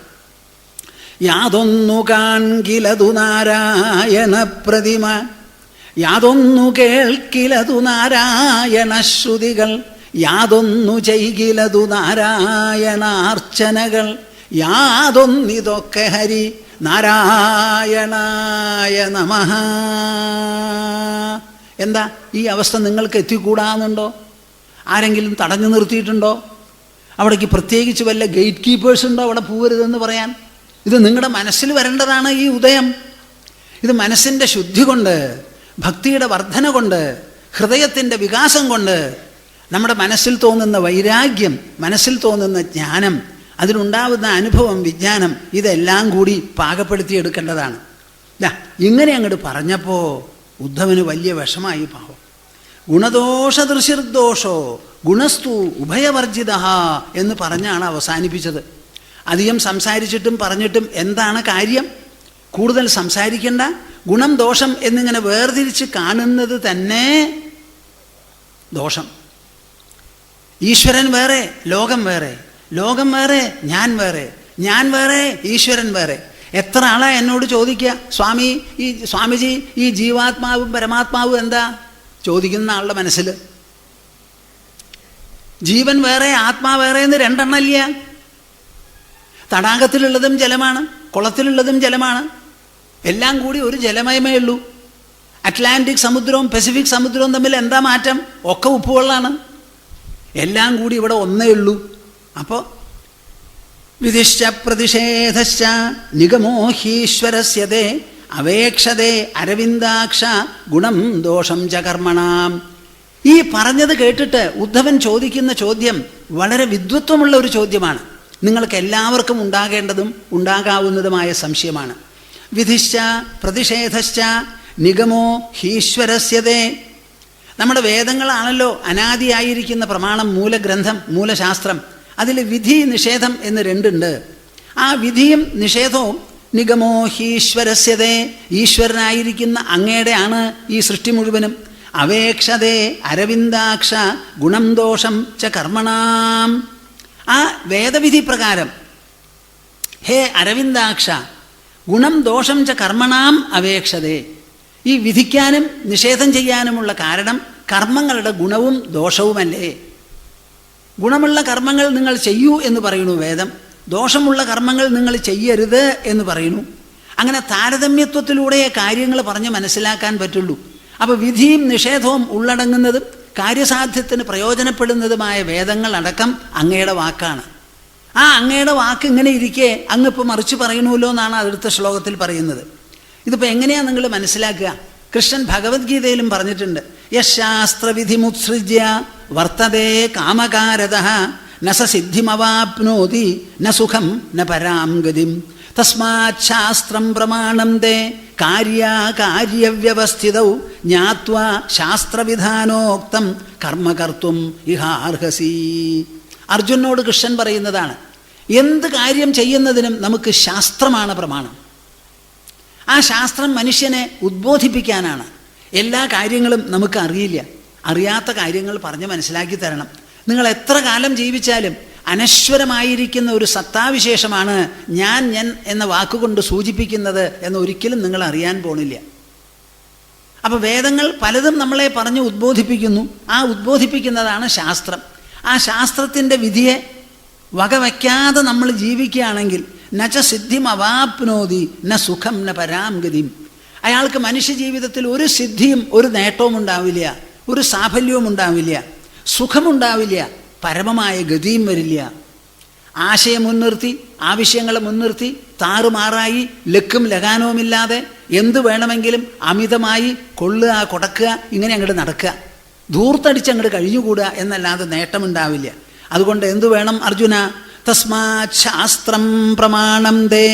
യാതൊന്നു കാൺകിലതു നാരായണ പ്രതിമ, യാതൊന്നു കേൾക്കിലതു നാരായണ ശ്രുതികൾ, യാതൊന്നു ചെയ്കിലതു നാരായണാർച്ചനകൾ, യാതൊന്നിതൊക്കെ ഹരി നാരായണായ നമഃ. എന്താ ഈ അവസ്ഥ നിങ്ങൾക്ക് എത്തിക്കൂടാന്നുണ്ടോ? ആരെങ്കിലും തടഞ്ഞു നിർത്തിയിട്ടുണ്ടോ? അവിടേക്ക് പ്രത്യേകിച്ച് വല്ല ഗേറ്റ് കീപ്പേഴ്സ് ഉണ്ടോ അവിടെ പോകരുതെന്ന് പറയാൻ? ഇത് നിങ്ങളുടെ മനസ്സിൽ വരേണ്ടതാണ് ഈ ഉദയം. ഇത് മനസ്സിൻ്റെ ശുദ്ധി കൊണ്ട്, ഭക്തിയുടെ വർധന കൊണ്ട്, ഹൃദയത്തിൻ്റെ വികാസം കൊണ്ട്, നമ്മുടെ മനസ്സിൽ തോന്നുന്ന വൈരാഗ്യം, മനസ്സിൽ തോന്നുന്ന ജ്ഞാനം, അതിനുണ്ടാവുന്ന അനുഭവം, വിജ്ഞാനം, ഇതെല്ലാം കൂടി പാകപ്പെടുത്തിയെടുക്കേണ്ടതാണ്. ഇങ്ങനെ അങ്ങോട്ട് പറഞ്ഞപ്പോൾ ഉദ്ധവന് വലിയ വിഷമായി. പാവം. ഗുണദോഷ ദൃശിർദോഷോ ഗുണസ്തു ഉഭയവർജിത എന്ന് പറഞ്ഞാണ് അവസാനിപ്പിച്ചത്. അധികം സംസാരിച്ചിട്ടും പറഞ്ഞിട്ടും എന്താണ് കാര്യം? കൂടുതൽ സംസാരിക്കേണ്ട. ഗുണം ദോഷം എന്നിങ്ങനെ വേർതിരിച്ച് കാണുന്നത് തന്നെ ദോഷം. ഈശ്വരൻ വേറെ, ലോകം വേറെ, ലോകം വേറെ, ഞാൻ വേറെ, ഞാൻ വേറെ, ഈശ്വരൻ വേറെ. എത്ര ആളാ എന്നോട് ചോദിക്കുക, സ്വാമിജി ഈ ജീവാത്മാവും പരമാത്മാവും എന്താ? ചോദിക്കുന്ന ആളുടെ മനസ്സിൽ ജീവൻ വേറെ ആത്മാ വേറെ എന്ന് രണ്ടെണ്ണമില്ല. തടാകത്തിലുള്ളതും ജലമാണ്, കുളത്തിലുള്ളതും ജലമാണ്, എല്ലാം കൂടി ഒരു ജലമയമേ ഉള്ളൂ. അറ്റ്ലാന്റിക് സമുദ്രവും പസഫിക് സമുദ്രവും തമ്മിൽ എന്താ മാറ്റം? ഒക്കെ ഉപ്പുവെള്ളമാണ്. എല്ലാം കൂടി ഇവിടെ ഒന്നേ ഉള്ളൂ. അപ്പോൾ വിധിശ്ച പ്രതിഷേധശ്ച നിഗമോ ഹീശ്വരസ്യതേ അവേക്ഷതേ അരവിന്ദാക്ഷ ഗുണം ദോഷം ച കർമ്മണാം. ഈ പറഞ്ഞത് കേട്ടിട്ട് ഉദ്ധവൻ ചോദിക്കുന്ന ചോദ്യം വളരെ വിദ്വത്വമുള്ള ഒരു ചോദ്യമാണ്. നിങ്ങൾക്ക് എല്ലാവർക്കും ഉണ്ടാകേണ്ടതും ഉണ്ടാകാവുന്നതുമായ സംശയമാണ്. വിധിശ്ച പ്രതിഷേധശ്ച നിഗമോ ഹീശ്വരസ്യതേ. നമ്മുടെ വേദങ്ങളാണല്ലോ അനാദിയായിരിക്കുന്ന പ്രമാണം, മൂലഗ്രന്ഥം, മൂലശാസ്ത്രം. അതിൽ വിധി നിഷേധം എന്ന് രണ്ടുണ്ട്. ആ വിധിയും നിഷേധവും നിഗമോ ഹീശ്വരസ്യതേ, ഈശ്വരനായിരിക്കുന്ന അങ്ങയുടെ ആണ് ഈ സൃഷ്ടി മുഴുവനും. അവേക്ഷതേ അരവിന്ദാക്ഷ ഗുണം ദോഷം ച കർമ്മണാം. ആ വേദവിധി പ്രകാരം ഹേ അരവിന്ദാക്ഷ ഗുണം ദോഷം ച കർമ്മണാം അവേക്ഷതേ. ഈ വിധിക്കാനും നിഷേധം ചെയ്യാനുമുള്ള കാരണം കർമ്മങ്ങളുടെ ഗുണവും ദോഷവുമല്ലേ. ഗുണമുള്ള കർമ്മങ്ങൾ നിങ്ങൾ ചെയ്യൂ എന്ന് പറയുന്നു വേദം, ദോഷമുള്ള കർമ്മങ്ങൾ നിങ്ങൾ ചെയ്യരുത് എന്ന് പറയുന്നു. അങ്ങനെ താരതമ്യത്വത്തിലൂടെ കാര്യങ്ങൾ പറഞ്ഞ് മനസ്സിലാക്കാൻ പറ്റുള്ളൂ. അപ്പോൾ വിധിയും നിഷേധവും ഉള്ളടങ്ങുന്നതും കാര്യസാധ്യത്തിന് പ്രയോജനപ്പെടുന്നതുമായ വേദങ്ങൾ അടക്കം അങ്ങയുടെ വാക്കാണ്. ആ അങ്ങയുടെ വാക്ക് ഇങ്ങനെ ഇരിക്കെ അങ്ങിപ്പോൾ മറിച്ച് പറയണമല്ലോ എന്നാണ് അടുത്ത ശ്ലോകത്തിൽ പറയുന്നത്. ഇതിപ്പോൾ എങ്ങനെയാണ് നിങ്ങൾ മനസ്സിലാക്കുക? കൃഷ്ണൻ ഭഗവത്ഗീതയിലും പറഞ്ഞിട്ടുണ്ട്, യശാസ്ത്രവിധിമുത്സൃജ്യ വർത്തതേ കാമകാരതഃ ന സ സിദ്ധിമവാപ്നോതി ന സുഖം ന പരാം ഗതിം തസ്മാത് ശാസ്ത്രം പ്രമാണം തേ കാര്യവ്യവസ്ഥിതൗ ജ്ഞാത്വാ ശാസ്ത്രവിധാനോക്തം കർമ്മ കർത്തും ഇഹാർഹസി. അർജുനോട് കൃഷ്ണൻ പറയുന്നതാണ്, എന്ത് കാര്യം ചെയ്യുന്നതിനും നമുക്ക് ശാസ്ത്രമാണ് പ്രമാണം. ആ ശാസ്ത്രം മനുഷ്യനെ ഉദ്ബോധിപ്പിക്കാനാണ്. എല്ലാ കാര്യങ്ങളും നമുക്ക് അറിയില്ല, അറിയാത്ത കാര്യങ്ങൾ പറഞ്ഞ് മനസ്സിലാക്കി തരണം. നിങ്ങൾ എത്ര കാലം ജീവിച്ചാലും അനശ്വരമായിരിക്കുന്ന ഒരു സത്താവിശേഷമാണ് ഞാൻ എന്ന വാക്കുകൊണ്ട് സൂചിപ്പിക്കുന്നത് എന്ന് ഒരിക്കലും നിങ്ങൾ അറിയാൻ പോണില്ല. അപ്പോൾ വേദങ്ങൾ പലതും നമ്മളെ പറഞ്ഞ് ഉദ്ബോധിപ്പിക്കുന്നു. ആ ഉദ്ബോധിപ്പിക്കുന്നതാണ് ശാസ്ത്രം. ആ ശാസ്ത്രത്തിൻ്റെ വിധിയെ വകവയ്ക്കാതെ നമ്മൾ ജീവിക്കുകയാണെങ്കിൽ നച സിദ്ധിം അവാപ്നോതി ന സുഖം ന പരാംഗതിം. അയാൾക്ക് മനുഷ്യ ജീവിതത്തിൽ ഒരു സിദ്ധിയും ഒരു നേട്ടവും ഉണ്ടാവില്ല, ഒരു സാഫല്യവും ഉണ്ടാവില്ല, സുഖമുണ്ടാവില്ല, പരമമായ ഗതിയും വരില്ല. ആശയം മുൻനിർത്തി, ആവശ്യങ്ങളെ മുൻനിർത്തി താറുമാറായി ലക്കും ലഗാനവുമില്ലാതെ എന്ത് വേണമെങ്കിലും അമിതമായി കൊള്ളുക, കൊടുക്കുക, ഇങ്ങനെ അങ്ങോട്ട് നടക്കുക, ധൂർത്തടിച്ച് അങ്ങോട്ട് കഴിഞ്ഞുകൂടുക എന്നല്ലാതെ നേട്ടമുണ്ടാവില്ല. അതുകൊണ്ട് എന്തു വേണം അർജുന? തസ്മാത് ശാസ്ത്രം പ്രമാണം ദേ.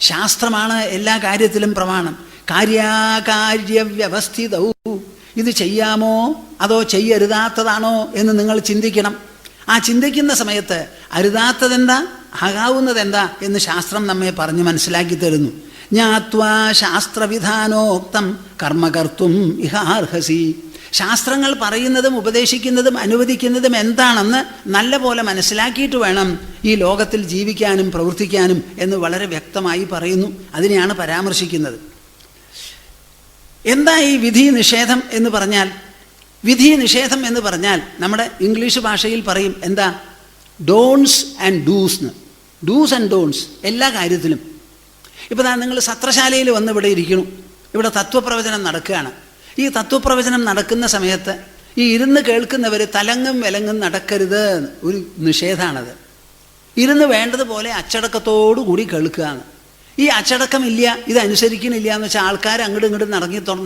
ശാസ്ത്രമാണ് എല്ലാ കാര്യത്തിലും പ്രമാണം. കാര്യവ്യവസ്ഥിതൗ. ഇത് ചെയ്യാമോ അതോ ചെയ്യരുതാത്തതാണോ എന്ന് നിങ്ങൾ ചിന്തിക്കണം. ആ ചിന്തിക്കുന്ന സമയത്ത് അരുതാത്തതെന്താ, ആകാവുന്നതെന്താ എന്ന് ശാസ്ത്രം നമ്മെ പറഞ്ഞ് മനസ്സിലാക്കി തരുന്നു. ജ്ഞാത്വാ ശാസ്ത്രവിധാനോക്തം കർമ്മകർത്തും ഇഹാർഹസി. ശാസ്ത്രങ്ങൾ പറയുന്നതും ഉപദേശിക്കുന്നതും അനുവദിക്കുന്നതും എന്താണെന്ന് നല്ല പോലെ മനസ്സിലാക്കിയിട്ട് വേണം ഈ ലോകത്തിൽ ജീവിക്കാനും പ്രവർത്തിക്കാനും എന്ന് വളരെ വ്യക്തമായി പറയുന്നു. അതിനെയാണ് പരാമർശിക്കുന്നത്. എന്താ ഈ വിധി നിഷേധം എന്ന് പറഞ്ഞാൽ? വിധി നിഷേധം എന്ന് പറഞ്ഞാൽ നമ്മുടെ ഇംഗ്ലീഷ് ഭാഷയിൽ പറയും എന്താ, dawns and dos. Dos and don'ts എല്ലാ കാര്യത്തിലും. ഇപ്പോൾ നിങ്ങൾ സത്രശാലയിൽ വന്ന് ഇവിടെ ഇരിക്കുന്നു, ഇവിടെ തത്വപ്രവചനം നടക്കുകയാണ്. ഈ തത്വപ്രവചനം നടക്കുന്ന സമയത്ത് ഈ ഇരുന്ന് കേൾക്കുന്നവർ തലങ്ങും വിലങ്ങും നടക്കരുത്, ഒരു നിഷേധമാണത്. ഇരുന്ന് വേണ്ടതുപോലെ അച്ചടക്കത്തോടു കൂടി കേൾക്കുകയാണ്. ഈ അച്ചടക്കമില്ല, ഇതനുസരിക്കണില്ല എന്ന് വെച്ചാൽ ആൾക്കാർ അങ്ങോട്ടും ഇങ്ങോട്ടും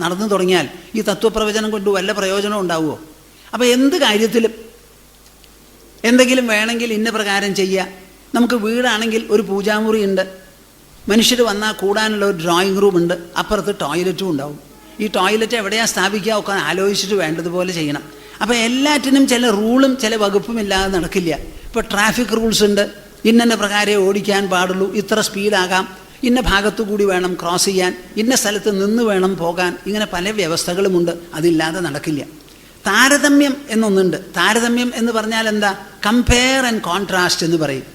നടന്നു തുടങ്ങിയാൽ ഈ തത്വപ്രവചനം കൊണ്ട് വല്ല പ്രയോജനം ഉണ്ടാവുമോ? അപ്പോൾ എന്ത് കാര്യത്തിലും എന്തെങ്കിലും വേണമെങ്കിൽ ഇന്ന പ്രകാരം ചെയ്യുക. നമുക്ക് വീടാണെങ്കിൽ ഒരു പൂജാമുറി ഉണ്ട്, മനുഷ്യർ വന്നാൽ കൂടാനുള്ള ഒരു ഡ്രോയിങ് റൂം ഉണ്ട്, അപ്പുറത്ത് ടോയ്ലറ്റും ഉണ്ടാവും. ഈ ടോയ്ലറ്റ് എവിടെയാണ് സ്ഥാപിക്കുക ഒക്കെ ആലോചിച്ചിട്ട് വേണ്ടതുപോലെ ചെയ്യണം. അപ്പോൾ എല്ലാറ്റിനും ചില റൂളും ചില വകുപ്പും ഇല്ലാതെ നടക്കില്ല. ഇപ്പോൾ ട്രാഫിക് റൂൾസ് ഉണ്ട്, ഇന്ന പ്രകാരമേ ഓടിക്കാൻ പാടുള്ളൂ, ഇത്ര സ്പീഡാകാം, ഇന്ന ഭാഗത്തു കൂടി വേണം ക്രോസ് ചെയ്യാൻ, ഇന്ന സ്ഥലത്ത് നിന്ന് വേണം പോകാൻ, ഇങ്ങനെ പല വ്യവസ്ഥകളുമുണ്ട്. അതില്ലാതെ നടക്കില്ല. താരതമ്യം എന്നൊന്നുണ്ട്. താരതമ്യം എന്ന് പറഞ്ഞാൽ എന്താ? കമ്പയർ ആൻഡ് കോൺട്രാസ്റ്റ് എന്ന് പറയും.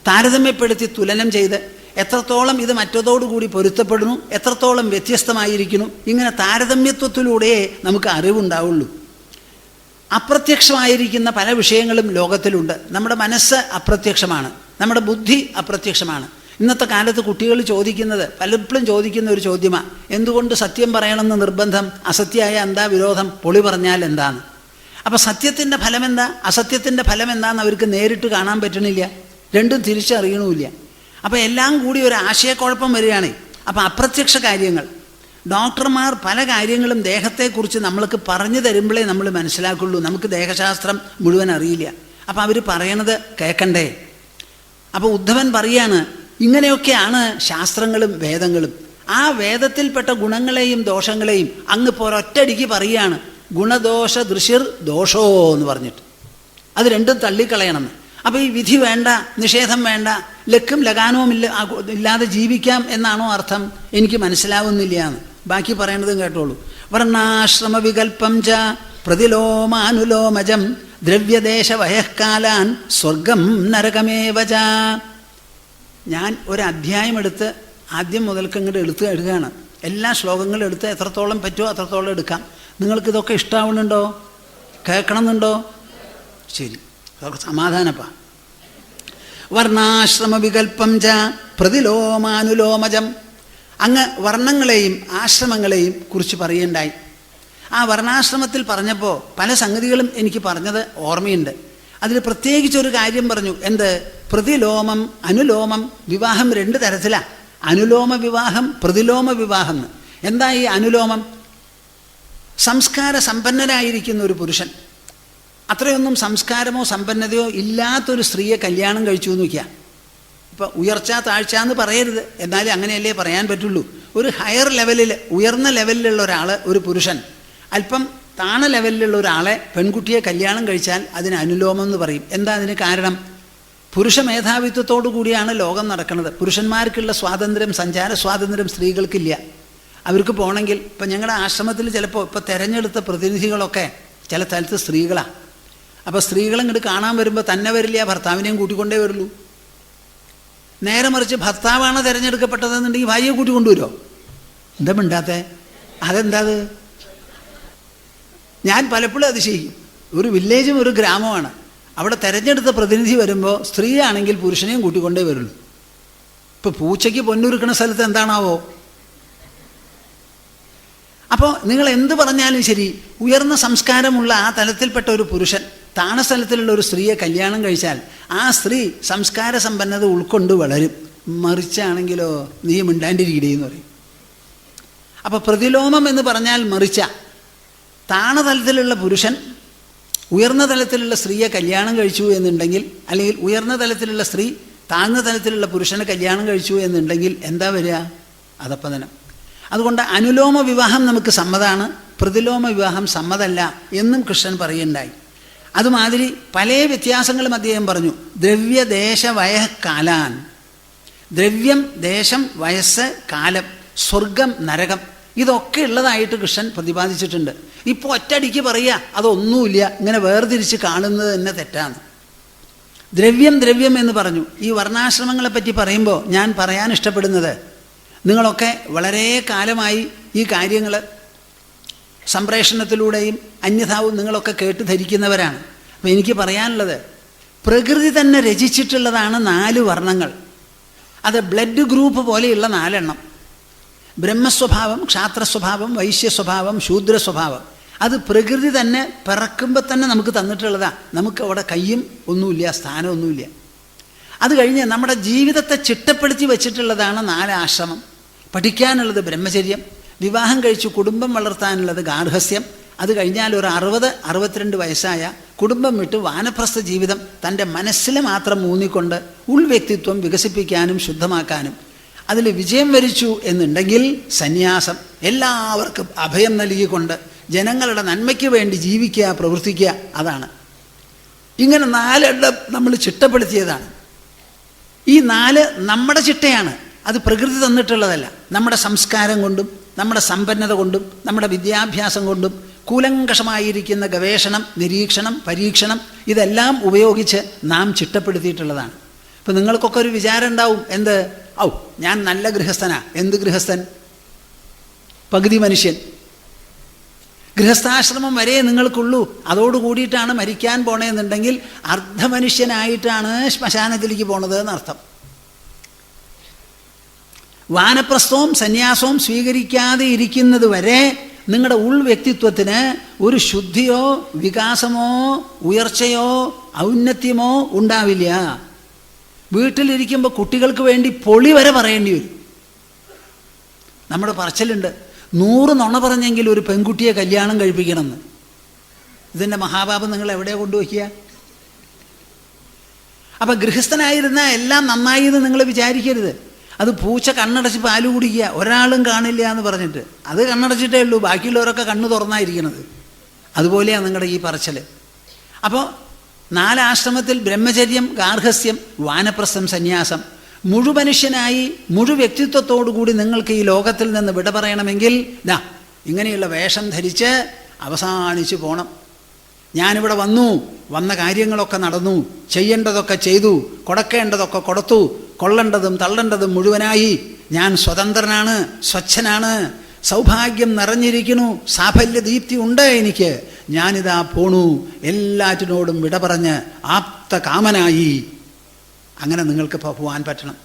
താരതമ്യപ്പെടുത്തി തുലനം ചെയ്ത് എത്രത്തോളം ഇത് മറ്റതോടുകൂടി പൊരുത്തപ്പെടുന്നു, എത്രത്തോളം വ്യത്യസ്തമായിരിക്കുന്നു, ഇങ്ങനെ താരതമ്യത്വത്തിലൂടെയേ നമുക്ക് അറിവുണ്ടാവുള്ളൂ. അപ്രത്യക്ഷമായിരിക്കുന്ന പല വിഷയങ്ങളും ലോകത്തിലുണ്ട്. നമ്മുടെ മനസ്സ് അപ്രത്യക്ഷമാണ്, നമ്മുടെ ബുദ്ധി അപ്രത്യക്ഷമാണ്. ഇന്നത്തെ കാലത്ത് കുട്ടികൾ ചോദിക്കുന്നത്, പലപ്പോഴും ചോദിക്കുന്ന ഒരു ചോദ്യമാണ്, എന്തുകൊണ്ട് സത്യം പറയണമെന്ന് നിർബന്ധം, അസത്യമായ എന്താ വിരോധം, പൊളി പറഞ്ഞാൽ എന്താണ്? അപ്പോൾ സത്യത്തിൻ്റെ ഫലം എന്താ, അസത്യത്തിൻ്റെ ഫലം എന്താണെന്ന് അവർക്ക് നേരിട്ട് കാണാൻ പറ്റണില്ല, രണ്ടും തിരിച്ചറിയണമില്ല. അപ്പോൾ എല്ലാം കൂടി ഒരു ആശയക്കുഴപ്പം വരികയാണ്. അപ്പോൾ അപ്രത്യക്ഷ കാര്യങ്ങൾ, ഡോക്ടർമാർ പല കാര്യങ്ങളും ദേഹത്തെക്കുറിച്ച് നമ്മൾക്ക് പറഞ്ഞു തരുമ്പോഴേ നമ്മൾ മനസ്സിലാക്കുള്ളൂ. നമുക്ക് ദേഹശാസ്ത്രം മുഴുവൻ അറിയില്ല. അപ്പോൾ അവർ പറയണത് കേൾക്കണ്ടേ? അപ്പോൾ ഉദ്ധവൻ പറയാണ്, ഇങ്ങനെയൊക്കെയാണ് ശാസ്ത്രങ്ങളും വേദങ്ങളും. ആ വേദത്തിൽപ്പെട്ട ഗുണങ്ങളെയും ദോഷങ്ങളെയും അങ്ങ് ഒരൊറ്റടിക്ക് പറയുകയാണ്, ഗുണദോഷ ദൃശ്യർ ദോഷോ എന്ന് പറഞ്ഞിട്ട്. അത് രണ്ടും തള്ളിക്കളയണമെന്ന്. അപ്പോൾ ഈ വിധി വേണ്ട, നിഷേധം വേണ്ട, ലക്കും ലഗാനവും ഇല്ലാതെ ജീവിക്കാം എന്നാണോ അർത്ഥം? എനിക്ക് മനസ്സിലാവുന്നില്ല എന്ന്. ബാക്കി പറയണതും കേട്ടോളൂ. വർണ്ണാശ്രമ വികൽപ്പം ച പ്രതിലോമാനുലോമജം ദ്രവ്യദേശ വയഃകാലാൻ സ്വർഗം നരകമേവ ച. ഞാൻ ഒരു അധ്യായം എടുത്ത് ആദ്യം മുതൽക്ക് ഇങ്ങോട്ട് എടുക്കുകയാണ്. എല്ലാ ശ്ലോകങ്ങളും എടുത്ത് എത്രത്തോളം പറ്റുമോ അത്രത്തോളം എടുക്കാം. നിങ്ങൾക്കിതൊക്കെ ഇഷ്ടാവുന്നുണ്ടോ? കേൾക്കണമെന്നുണ്ടോ? ശരി, അതൊക്കെ സമാധാനപ്പാ. വർണ്ണാശ്രമ വികൽപ്പം ച പ്രതിലോമാനുലോമജം. അങ്ങ് വർണ്ണങ്ങളെയും ആശ്രമങ്ങളെയും കുറിച്ച് പറയുണ്ടായി. ആ വർണ്ണാശ്രമത്തിൽ പറഞ്ഞപ്പോൾ പല സംഗതികളും എനിക്ക് പറഞ്ഞത് ഓർമ്മയുണ്ട്. അതിൽ പ്രത്യേകിച്ചൊരു കാര്യം പറഞ്ഞു. എന്ത്? പ്രതിലോമം അനുലോമം. വിവാഹം രണ്ട് തരത്തിലാണ്, അനുലോമ വിവാഹം, പ്രതിലോമ വിവാഹം എന്ന്. എന്താ ഈ അനുലോമം? സംസ്കാര സമ്പന്നരായിരിക്കുന്ന ഒരു പുരുഷൻ അത്രയൊന്നും സംസ്കാരമോ സമ്പന്നതയോ ഇല്ലാത്തൊരു സ്ത്രീയെ കല്യാണം കഴിച്ചു എന്ന് വയ്ക്കുക. ഇപ്പം ഉയർച്ച താഴ്ച എന്ന് പറയരുത്, എന്നാലും അങ്ങനെയല്ലേ പറയാൻ പറ്റുള്ളൂ. ഒരു ഹയർ ലെവലിൽ, ഉയർന്ന ലെവലിലുള്ള ഒരാൾ, ഒരു പുരുഷൻ അല്പം താണ ലെവലിലുള്ള ഒരാളെ പെൺകുട്ടിയെ കല്യാണം കഴിച്ചാൽ അതിന് അനുലോമം എന്ന് പറയും. എന്താ അതിന് കാരണം? പുരുഷ മേധാവിത്വത്തോടു കൂടിയാണ് ലോകം നടക്കുന്നത്. പുരുഷന്മാർക്കുള്ള സ്വാതന്ത്ര്യം, സഞ്ചാര സ്വാതന്ത്ര്യം സ്ത്രീകൾക്കില്ല. അവർക്ക് പോകണമെങ്കിൽ ഇപ്പം ഞങ്ങളുടെ ആശ്രമത്തിൽ ചിലപ്പോൾ ഇപ്പോൾ തിരഞ്ഞെടുത്ത പ്രതിനിധികളൊക്കെ ചില സ്ഥലത്ത് സ്ത്രീകളാണ്. അപ്പോൾ സ്ത്രീകളിങ്ങോട്ട് കാണാൻ വരുമ്പോൾ തന്നെ വരില്ല, ഭർത്താവിനെയും കൂട്ടിക്കൊണ്ടേ വരുള്ളൂ. നേരെ മറിച്ച് ഭർത്താവാണ് തിരഞ്ഞെടുക്കപ്പെട്ടതെന്നുണ്ടെങ്കിൽ ഭാര്യയെ കൂട്ടിക്കൊണ്ടുവരുമോ? എന്താ മിണ്ടാത്തേ? അതെന്താ? ഞാൻ പലപ്പോഴും അതിശയിക്കും. ഒരു വില്ലേജും ഒരു ഗ്രാമമാണ്, അവിടെ തിരഞ്ഞെടുത്ത പ്രതിനിധി വരുമ്പോൾ സ്ത്രീയാണെങ്കിൽ പുരുഷനെയും കൂട്ടിക്കൊണ്ടേ വരുള്ളൂ. ഇപ്പോൾ പൂച്ചയ്ക്ക് പൊന്നുരുക്കണ സ്ഥലത്ത് എന്താണാവോ? അപ്പോൾ നിങ്ങൾ എന്ത് പറഞ്ഞാലും ശരി, ഉയർന്ന സംസ്കാരമുള്ള ആ തലത്തിൽപ്പെട്ട ഒരു പുരുഷൻ താണ സ്ഥലത്തിലുള്ള ഒരു സ്ത്രീയെ കല്യാണം കഴിച്ചാൽ ആ സ്ത്രീ സംസ്കാര സമ്പന്നത ഉൾക്കൊണ്ട് വളരും. മറിച്ചാണെങ്കിലോ നീ മിണ്ടാണ്ടിരിക്കടേന്ന് പറയും. അപ്പോൾ പ്രതിലോമം എന്ന് പറഞ്ഞാൽ മറിച്ച. താണ തലത്തിലുള്ള പുരുഷൻ ഉയർന്ന തലത്തിലുള്ള സ്ത്രീയെ കല്യാണം കഴിച്ചു എന്നുണ്ടെങ്കിൽ, അല്ലെങ്കിൽ ഉയർന്ന തലത്തിലുള്ള സ്ത്രീ താഴ്ന്ന തലത്തിലുള്ള പുരുഷനെ കല്യാണം കഴിച്ചു എന്നുണ്ടെങ്കിൽ എന്താ വരിക? അധപ്പതനം. അതുകൊണ്ട് അനുലോമ വിവാഹം നമുക്ക് സമ്മതമാണ്, പ്രതിലോമ വിവാഹം സമ്മതമല്ല എന്നും കൃഷ്ണൻ പറയുണ്ടായി. അതുമാതിരി പല വ്യത്യാസങ്ങളും അദ്ദേഹം പറഞ്ഞു. ദ്രവ്യ ദേശ വയഃ കാലാൻ. ദ്രവ്യം, ദേശം, വയസ്സ്, കാലം, സ്വർഗം, നരകം, ഇതൊക്കെ ഉള്ളതായിട്ട് കൃഷ്ണൻ പ്രതിപാദിച്ചിട്ടുണ്ട്. ഇപ്പോൾ ഒറ്റയടിക്ക് പറയുക അതൊന്നുമില്ല, ഇങ്ങനെ വേർതിരിച്ച് കാണുന്നത് തന്നെ തെറ്റാണ്. ദ്രവ്യം ദ്രവ്യം എന്ന് പറഞ്ഞു. ഈ വർണ്ണാശ്രമങ്ങളെപ്പറ്റി പറയുമ്പോൾ ഞാൻ പറയാൻ ഇഷ്ടപ്പെടുന്നത്, നിങ്ങളൊക്കെ വളരെ കാലമായി ഈ കാര്യങ്ങൾ സംപ്രേഷണത്തിലൂടെയും അന്യഥാവും നിങ്ങളൊക്കെ കേട്ട് ധരിക്കുന്നവരാണ്. അപ്പോൾ എനിക്ക് പറയാനുള്ളത്, പ്രകൃതി തന്നെ രചിച്ചിട്ടുള്ളതാണ് 4 വർണ്ണങ്ങൾ. അത് ബ്ലഡ് ഗ്രൂപ്പ് പോലെയുള്ള 4 എണ്ണം. ബ്രഹ്മസ്വഭാവം, ക്ഷാത്രസ്വഭാവം, വൈശ്യസ്വഭാവം, ശൂദ്രസ്വഭാവം. അത് പ്രകൃതി തന്നെ പിറക്കുമ്പോൾ തന്നെ നമുക്ക് തന്നിട്ടുള്ളതാണ്. നമുക്ക് അവിടെ കയ്യും ഒന്നുമില്ല, സ്ഥാനമൊന്നുമില്ല. അത് കഴിഞ്ഞ് നമ്മുടെ ജീവിതത്തെ ചിട്ടപ്പെടുത്തി വച്ചിട്ടുള്ളതാണ് 4 ആശ്രമം. പഠിക്കാനുള്ളത് ബ്രഹ്മചര്യം, വിവാഹം കഴിച്ച് കുടുംബം വളർത്താനുള്ളത് ഗാർഹസ്ഥ്യം. അത് കഴിഞ്ഞാൽ ഒരു 60-62 വയസ്സായ കുടുംബം വിട്ട് വാനപ്രസ്ഥ ജീവിതം തൻ്റെ മനസ്സിൽ മാത്രം ഊന്നിക്കൊണ്ട് ഉൾവ്യക്തിത്വം വികസിപ്പിക്കാനും ശുദ്ധമാക്കാനും. അതിൽ വിജയം വരിച്ചു എന്നുണ്ടെങ്കിൽ സന്യാസം. എല്ലാവർക്കും അഭയം നൽകിക്കൊണ്ട് ജനങ്ങളുടെ നന്മയ്ക്ക് വേണ്ടി ജീവിക്കുക, പ്രവർത്തിക്കുക. അതാണ്. ഇങ്ങനെ 4 എണ്ണം നമ്മൾ ചിട്ടപ്പെടുത്തിയതാണ്. ഈ 4 നമ്മുടെ ചിട്ടയാണ്, അത് പ്രകൃതി തന്നിട്ടുള്ളതല്ല. നമ്മുടെ സംസ്കാരം കൊണ്ടും നമ്മുടെ സമ്പന്നത കൊണ്ടും നമ്മുടെ വിദ്യാഭ്യാസം കൊണ്ടും കൂലങ്കഷമായിരിക്കുന്ന ഗവേഷണം, നിരീക്ഷണം, പരീക്ഷണം ഇതെല്ലാം ഉപയോഗിച്ച് നാം ചിട്ടപ്പെടുത്തിയിട്ടുള്ളതാണ്. ഇപ്പം നിങ്ങൾക്കൊക്കെ ഒരു വിചാരം ഉണ്ടാവും, എന്ത്, ഞാൻ നല്ല ഗൃഹസ്ഥനാ. എന്ത് ഗൃഹസ്ഥൻ? പകുതി മനുഷ്യൻ. ഗൃഹസ്ഥാശ്രമം വരെ നിങ്ങൾക്കുള്ളൂ. അതോടുകൂടിയിട്ടാണ് മരിക്കാൻ പോണതെന്നുണ്ടെങ്കിൽ അർദ്ധമനുഷ്യനായിട്ടാണ് ശ്മശാനത്തിലേക്ക് പോണത് എന്നർത്ഥം. വാനപ്രസ്ഥവും സന്യാസവും സ്വീകരിക്കാതെ ഇരിക്കുന്നത് വരെ നിങ്ങളുടെ ഉൾവ്യക്തിത്വത്തിന് ഒരു ശുദ്ധിയോ വികാസമോ ഉയർച്ചയോ ഔന്നത്യമോ ഉണ്ടാവില്ല. വീട്ടിലിരിക്കുമ്പോൾ കുട്ടികൾക്ക് വേണ്ടി പൊളി വരെ പറയേണ്ടി വരും. നമ്മുടെ പറച്ചിലുണ്ട്, 100 നുണ പറഞ്ഞെങ്കിൽ ഒരു പെൺകുട്ടിയെ കല്യാണം കഴിപ്പിക്കണമെന്ന്. ഇതിൻ്റെ മഹാപാപം നിങ്ങൾ എവിടെ കൊണ്ടുവയ്ക്കുക? അപ്പം ഗൃഹസ്ഥനായിരുന്ന എല്ലാം നന്നായി എന്ന് നിങ്ങൾ വിചാരിക്കരുത്. അത് പൂച്ച കണ്ണടച്ച് പാല് കുടിക്കുക, ഒരാളും കാണില്ല എന്ന് പറഞ്ഞിട്ട് അത് കണ്ണടച്ചിട്ടേ ഉള്ളൂ, ബാക്കിയുള്ളവരൊക്കെ കണ്ണ് തുറന്നായിരിക്കണത്. അതുപോലെയാണ് നിങ്ങളുടെ ഈ പറച്ചിൽ. അപ്പോൾ 4 ആശ്രമത്തിൽ ബ്രഹ്മചര്യം, ഗാർഹസ്ഥ്യം, വാനപ്രസ്ഥം, സന്യാസം. മുഴുമനുഷ്യനായി മുഴുവ്യക്തിത്വത്തോടുകൂടി നിങ്ങൾക്ക് ഈ ലോകത്തിൽ നിന്ന് വിട പറയണമെങ്കിൽ ഇങ്ങനെയുള്ള വേഷം ധരിച്ച് അവസാനിച്ച് പോകണം. ഞാനിവിടെ വന്ന കാര്യങ്ങളൊക്കെ നടന്നു, ചെയ്യേണ്ടതൊക്കെ ചെയ്തു, കൊടുക്കേണ്ടതൊക്കെ കൊടുത്തു, കൊള്ളേണ്ടതും തള്ളേണ്ടതും മുഴുവനായി. ഞാൻ സ്വതന്ത്രനാണ്, സ്വച്ഛനാണ്, സൗഭാഗ്യം നിറഞ്ഞിരിക്കുന്നു, സാഫല്യദീപ്തി ഉണ്ട് എനിക്ക്. ഞാനിതാ പോണു, എല്ലാറ്റിനോടും വിട പറഞ്ഞ് ആപ്ത കാമനായി. അങ്ങനെ നിങ്ങൾക്ക് പോകാൻ പറ്റണം.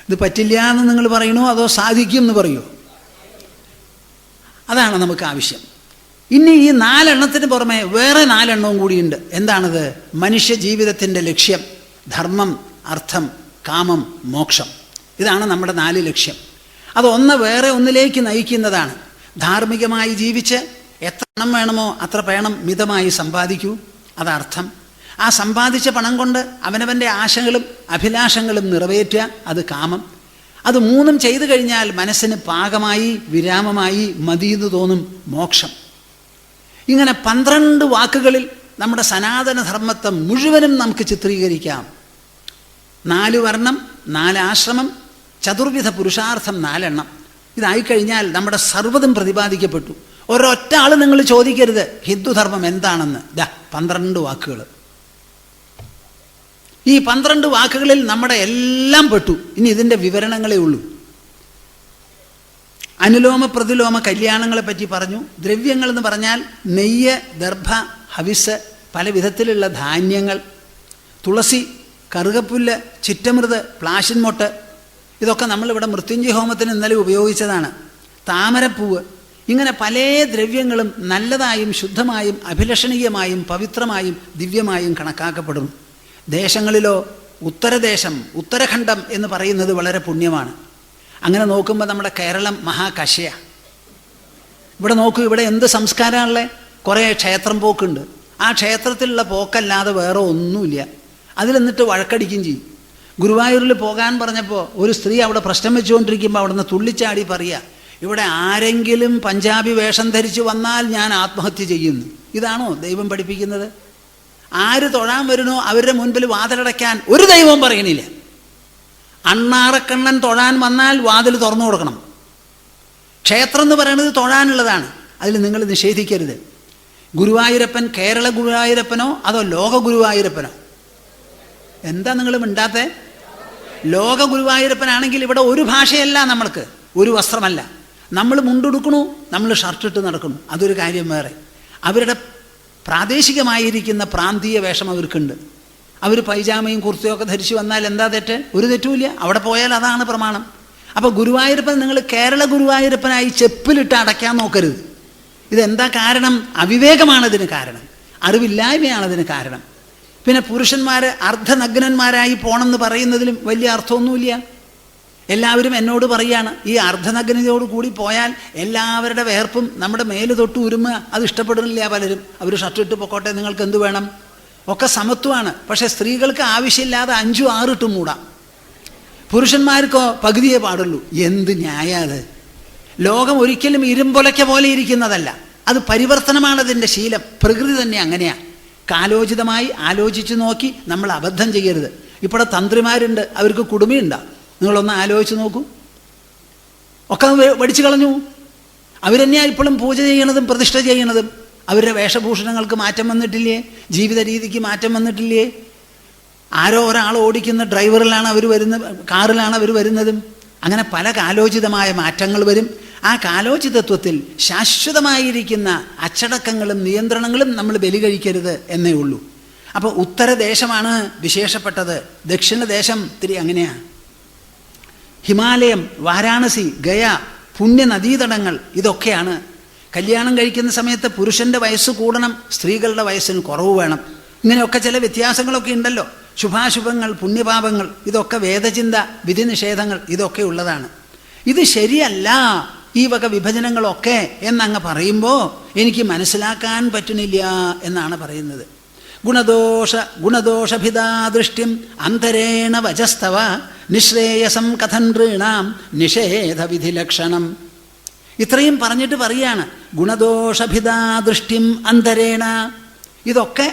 ഇത് പറ്റില്ല എന്ന് നിങ്ങൾ പറയണോ അതോ സാധിക്കും എന്ന് പറയുമോ? അതാണ് നമുക്ക് ആവശ്യം. ഇനി ഈ 4 എണ്ണത്തിന് പുറമെ വേറെ 4 എണ്ണവും കൂടിയുണ്ട്. എന്താണത്? മനുഷ്യ ജീവിതത്തിൻ്റെ ലക്ഷ്യം, ധർമ്മം, അർത്ഥം, കാമം, മോക്ഷം. ഇതാണ് നമ്മുടെ 4 ലക്ഷ്യം. അതൊന്ന് വേറെ ഒന്നിലേക്ക് നയിക്കുന്നതാണ്. ധാർമ്മികമായി ജീവിച്ച് എത്ര പണം വേണമോ അത്ര പണം മിതമായി സമ്പാദിക്കൂ, അതർത്ഥം. ആ സമ്പാദിച്ച പണം കൊണ്ട് അവനവൻ്റെ ആശകളും അഭിലാഷങ്ങളും നിറവേറ്റുക, അത് കാമം. അത് 3ഉം ചെയ്തു കഴിഞ്ഞാൽ മനസ്സിന് പാകമായി, വിരാമമായി, മതിയെന്ന് തോന്നും, മോക്ഷം. ഇങ്ങനെ 12 വാക്കുകളിൽ നമ്മുടെ സനാതനധർമ്മത്തെ മുഴുവനും നമുക്ക് ചിത്രീകരിക്കാം. 4 വർണ്ണം, 4 ആശ്രമം, ചതുർവിധ പുരുഷാർത്ഥം 4 എണ്ണം. ഇതായിക്കഴിഞ്ഞാൽ നമ്മുടെ സർവ്വതും പ്രതിപാദിക്കപ്പെട്ടു. ഒരൊറ്റ ആൾ നിങ്ങൾ ചോദിക്കരുത് ഹിന്ദുധർമ്മം എന്താണെന്ന്. 12 വാക്കുകൾ. ഈ 12 വാക്കുകളിൽ നമ്മുടെ എല്ലാം പെട്ടു. ഇനി ഇതിൻ്റെ വിവരണങ്ങളേ ഉള്ളൂ. അനുലോമ പ്രതിലോമ കല്യാണങ്ങളെ പറ്റി പറഞ്ഞു. ദ്രവ്യങ്ങൾ എന്ന് പറഞ്ഞാൽ നെയ്യ്, ദർഭ, ഹവിസ്, പല വിധത്തിലുള്ള ധാന്യങ്ങൾ, തുളസി, കറുകപ്പുല്ല്, ചിറ്റമൃത്, പ്ലാശിൻമൊട്ട്, ഇതൊക്കെ നമ്മളിവിടെ മൃത്യുഞ്ജയ ഹോമത്തിന് ഇന്നലെ ഉപയോഗിച്ചതാണ്. താമരപ്പൂവ്, ഇങ്ങനെ പല ദ്രവ്യങ്ങളും നല്ലതായും ശുദ്ധമായും അഭിലഷണീയമായും പവിത്രമായും ദിവ്യമായും കണക്കാക്കപ്പെടുന്നു. ദേശങ്ങളിലോ ഉത്തരദേശം, ഉത്തരഖണ്ഡം എന്ന് പറയുന്നത് വളരെ പുണ്യമാണ്. അങ്ങനെ നോക്കുമ്പോൾ നമ്മുടെ കേരളം മഹാകശയ. ഇവിടെ നോക്കൂ, ഇവിടെ എന്ത് സംസ്കാരമാണല്ലേ? കുറേ ക്ഷേത്രം പോക്കുണ്ട്. ആ ക്ഷേത്രത്തിലുള്ള പോക്കല്ലാതെ വേറെ ഒന്നുമില്ല. അതിലെന്നിട്ട് വഴക്കടിക്കുകയും ചെയ്യും. ഗുരുവായൂരിൽ പോകാൻ പറഞ്ഞപ്പോൾ ഒരു സ്ത്രീ അവിടെ പ്രശ്നം വെച്ചുകൊണ്ടിരിക്കുമ്പോൾ അവിടെ നിന്ന് തുള്ളിച്ചാടി പറയുക, ഇവിടെ ആരെങ്കിലും പഞ്ചാബി വേഷം ധരിച്ച് വന്നാൽ ഞാൻ ആത്മഹത്യ ചെയ്യുന്നു. ഇതാണോ ദൈവം പഠിപ്പിക്കുന്നത്? ആര് തൊഴാൻ വരുന്നോ അവരുടെ മുൻപിൽ വാതിലടയ്ക്കാൻ ഒരു ദൈവവും പറയണില്ല. അണ്ണാറക്കണ്ണൻ തൊഴാൻ വന്നാൽ വാതിൽ തുറന്നു കൊടുക്കണം. ക്ഷേത്രം എന്ന് പറയുന്നത് തൊഴാനുള്ളതാണ്. അതിൽ നിങ്ങൾ നിഷേധിക്കരുത്. ഗുരുവായൂരപ്പൻ കേരള ഗുരുവായൂരപ്പനോ അതോ ലോക ഗുരുവായൂരപ്പനോ? എന്താ നിങ്ങൾ മിണ്ടാത്തെ? ലോക ഗുരുവായൂരപ്പനാണെങ്കിൽ ഇവിടെ ഒരു ഭാഷയല്ല, നമ്മൾക്ക് ഒരു വസ്ത്രമല്ല. നമ്മൾ മുണ്ടുടുക്കണു, നമ്മൾ ഷർട്ടിട്ട് നടക്കണു, അതൊരു കാര്യം വേറെ. അവരുടെ പ്രാദേശികമായിരിക്കുന്ന പ്രാന്തീയ വേഷം അവർക്കുണ്ട്. അവർ പൈജാമയും കുർത്തയൊക്കെ ധരിച്ചു വന്നാൽ എന്താ തെറ്റ്? ഒരു തെറ്റുമില്ല. അവിടെ പോയാൽ അതാണ് പ്രമാണം. അപ്പോൾ ഗുരുവായൂരപ്പൻ നിങ്ങൾ കേരള ഗുരുവായൂരപ്പനായി ചെപ്പിലിട്ട് അടയ്ക്കാൻ നോക്കരുത്. ഇതെന്താ കാരണം? അവിവേകമാണതിന് കാരണം, അറിവില്ലായ്മയാണതിന് കാരണം. പിന്നെ പുരുഷന്മാർ അർദ്ധനഗ്നന്മാരായി പോകണമെന്ന് പറയുന്നതിലും വലിയ അർത്ഥമൊന്നുമില്ല. എല്ലാവരും എന്നോട് പറയുകയാണ്, ഈ അർദ്ധനഗ്നതയോട് കൂടി പോയാൽ എല്ലാവരുടെ വേർപ്പും നമ്മുടെ മേല് തൊട്ട് ഉരുമ, അത് ഇഷ്ടപ്പെടുന്നില്ല പലരും. അവർ ഷർട്ടിട്ട് പൊക്കോട്ടെ, നിങ്ങൾക്ക് എന്ത് വേണം, ഒക്കെ സമത്വമാണ്. പക്ഷേ സ്ത്രീകൾക്ക് ആവശ്യമില്ലാതെ 5-6 ഇട്ട് മൂടാം. പുരുഷന്മാർക്കോ പകുതിയേ പാടുള്ളൂ. എന്ത് ന്യായം അത്? ലോകം ഒരിക്കലും ഇരുമ്പൊലയ്ക്ക പോലെ ഇരിക്കുന്നതല്ല. അത് പരിവർത്തനമാണ് അതിൻ്റെ ശീലം. പ്രകൃതി തന്നെ അങ്ങനെയാണ്. കാലോചിതമായി ആലോചിച്ച് നോക്കി നമ്മൾ അബദ്ധം ചെയ്യരുത്. ഇപ്പോൾ തന്ത്രിമാരുണ്ട്, അവർക്ക് കുടുംബമുണ്ടാ. നിങ്ങളൊന്ന് ആലോചിച്ച് നോക്കൂ. ഒക്കെ വടിച്ചു കളഞ്ഞു. അവരെന്നെയാണ് ഇപ്പോഴും പൂജ ചെയ്യണതും പ്രതിഷ്ഠ ചെയ്യണതും. അവരുടെ വേഷഭൂഷണങ്ങൾക്ക് മാറ്റം വന്നിട്ടില്ലേ? ജീവിത രീതിക്ക് മാറ്റം വന്നിട്ടില്ലേ? ആരോ ഒരാൾ ഓടിക്കുന്ന ഡ്രൈവറിലാണ് അവർ വരുന്നത്, കാറിലാണ് അവർ വരുന്നതും. അങ്ങനെ പല കാലോചിതമായ മാറ്റങ്ങൾ വരും. ആ കാലോചിതത്വത്തിൽ ശാശ്വതമായിരിക്കുന്ന അച്ചടക്കങ്ങളും നിയന്ത്രണങ്ങളും നമ്മൾ ബലി കഴിക്കരുത് എന്നേ ഉള്ളൂ. അപ്പോൾ ഉത്തരദേശമാണ് വിശേഷപ്പെട്ടത്. ദക്ഷിണദേശം ഇത്തിരി അങ്ങനെയാണ്. ഹിമാലയം, വാരാണസി, ഗയ, പുണ്യ നദീതടങ്ങൾ, ഇതൊക്കെയാണ്. കല്യാണം കഴിക്കുന്ന സമയത്ത് പുരുഷൻ്റെ വയസ്സ് കൂടണം, സ്ത്രീകളുടെ വയസ്സിന് കുറവ് വേണം. ഇങ്ങനെയൊക്കെ ചില വ്യത്യാസങ്ങളൊക്കെ ഉണ്ടല്ലോ. ശുഭാശുഭങ്ങൾ, പുണ്യപാപങ്ങൾ, ഇതൊക്കെ വേദചിന്ത, വിധി നിഷേധങ്ങൾ, ഇതൊക്കെ ഉള്ളതാണ്. ഇത് ശരിയല്ല ഈ വക വിഭജനങ്ങളൊക്കെ എന്നങ്ങ് പറയുമ്പോൾ എനിക്ക് മനസ്സിലാക്കാൻ പറ്റുന്നില്ല എന്നാണ് പറയുന്നത്. ഗുണദോഷഭിതാദൃഷ്ട്യം അന്തരേണ വചസ്തവ നിശ്രേയസം കഥനൃണാം നിഷേധവിധിലക്ഷണം. ഇത്രയും പറഞ്ഞിട്ട് പറയാണ് ഗുണദോഷഭിതാദൃഷ്ട്യം അന്തരേണ. ഇതൊക്കെ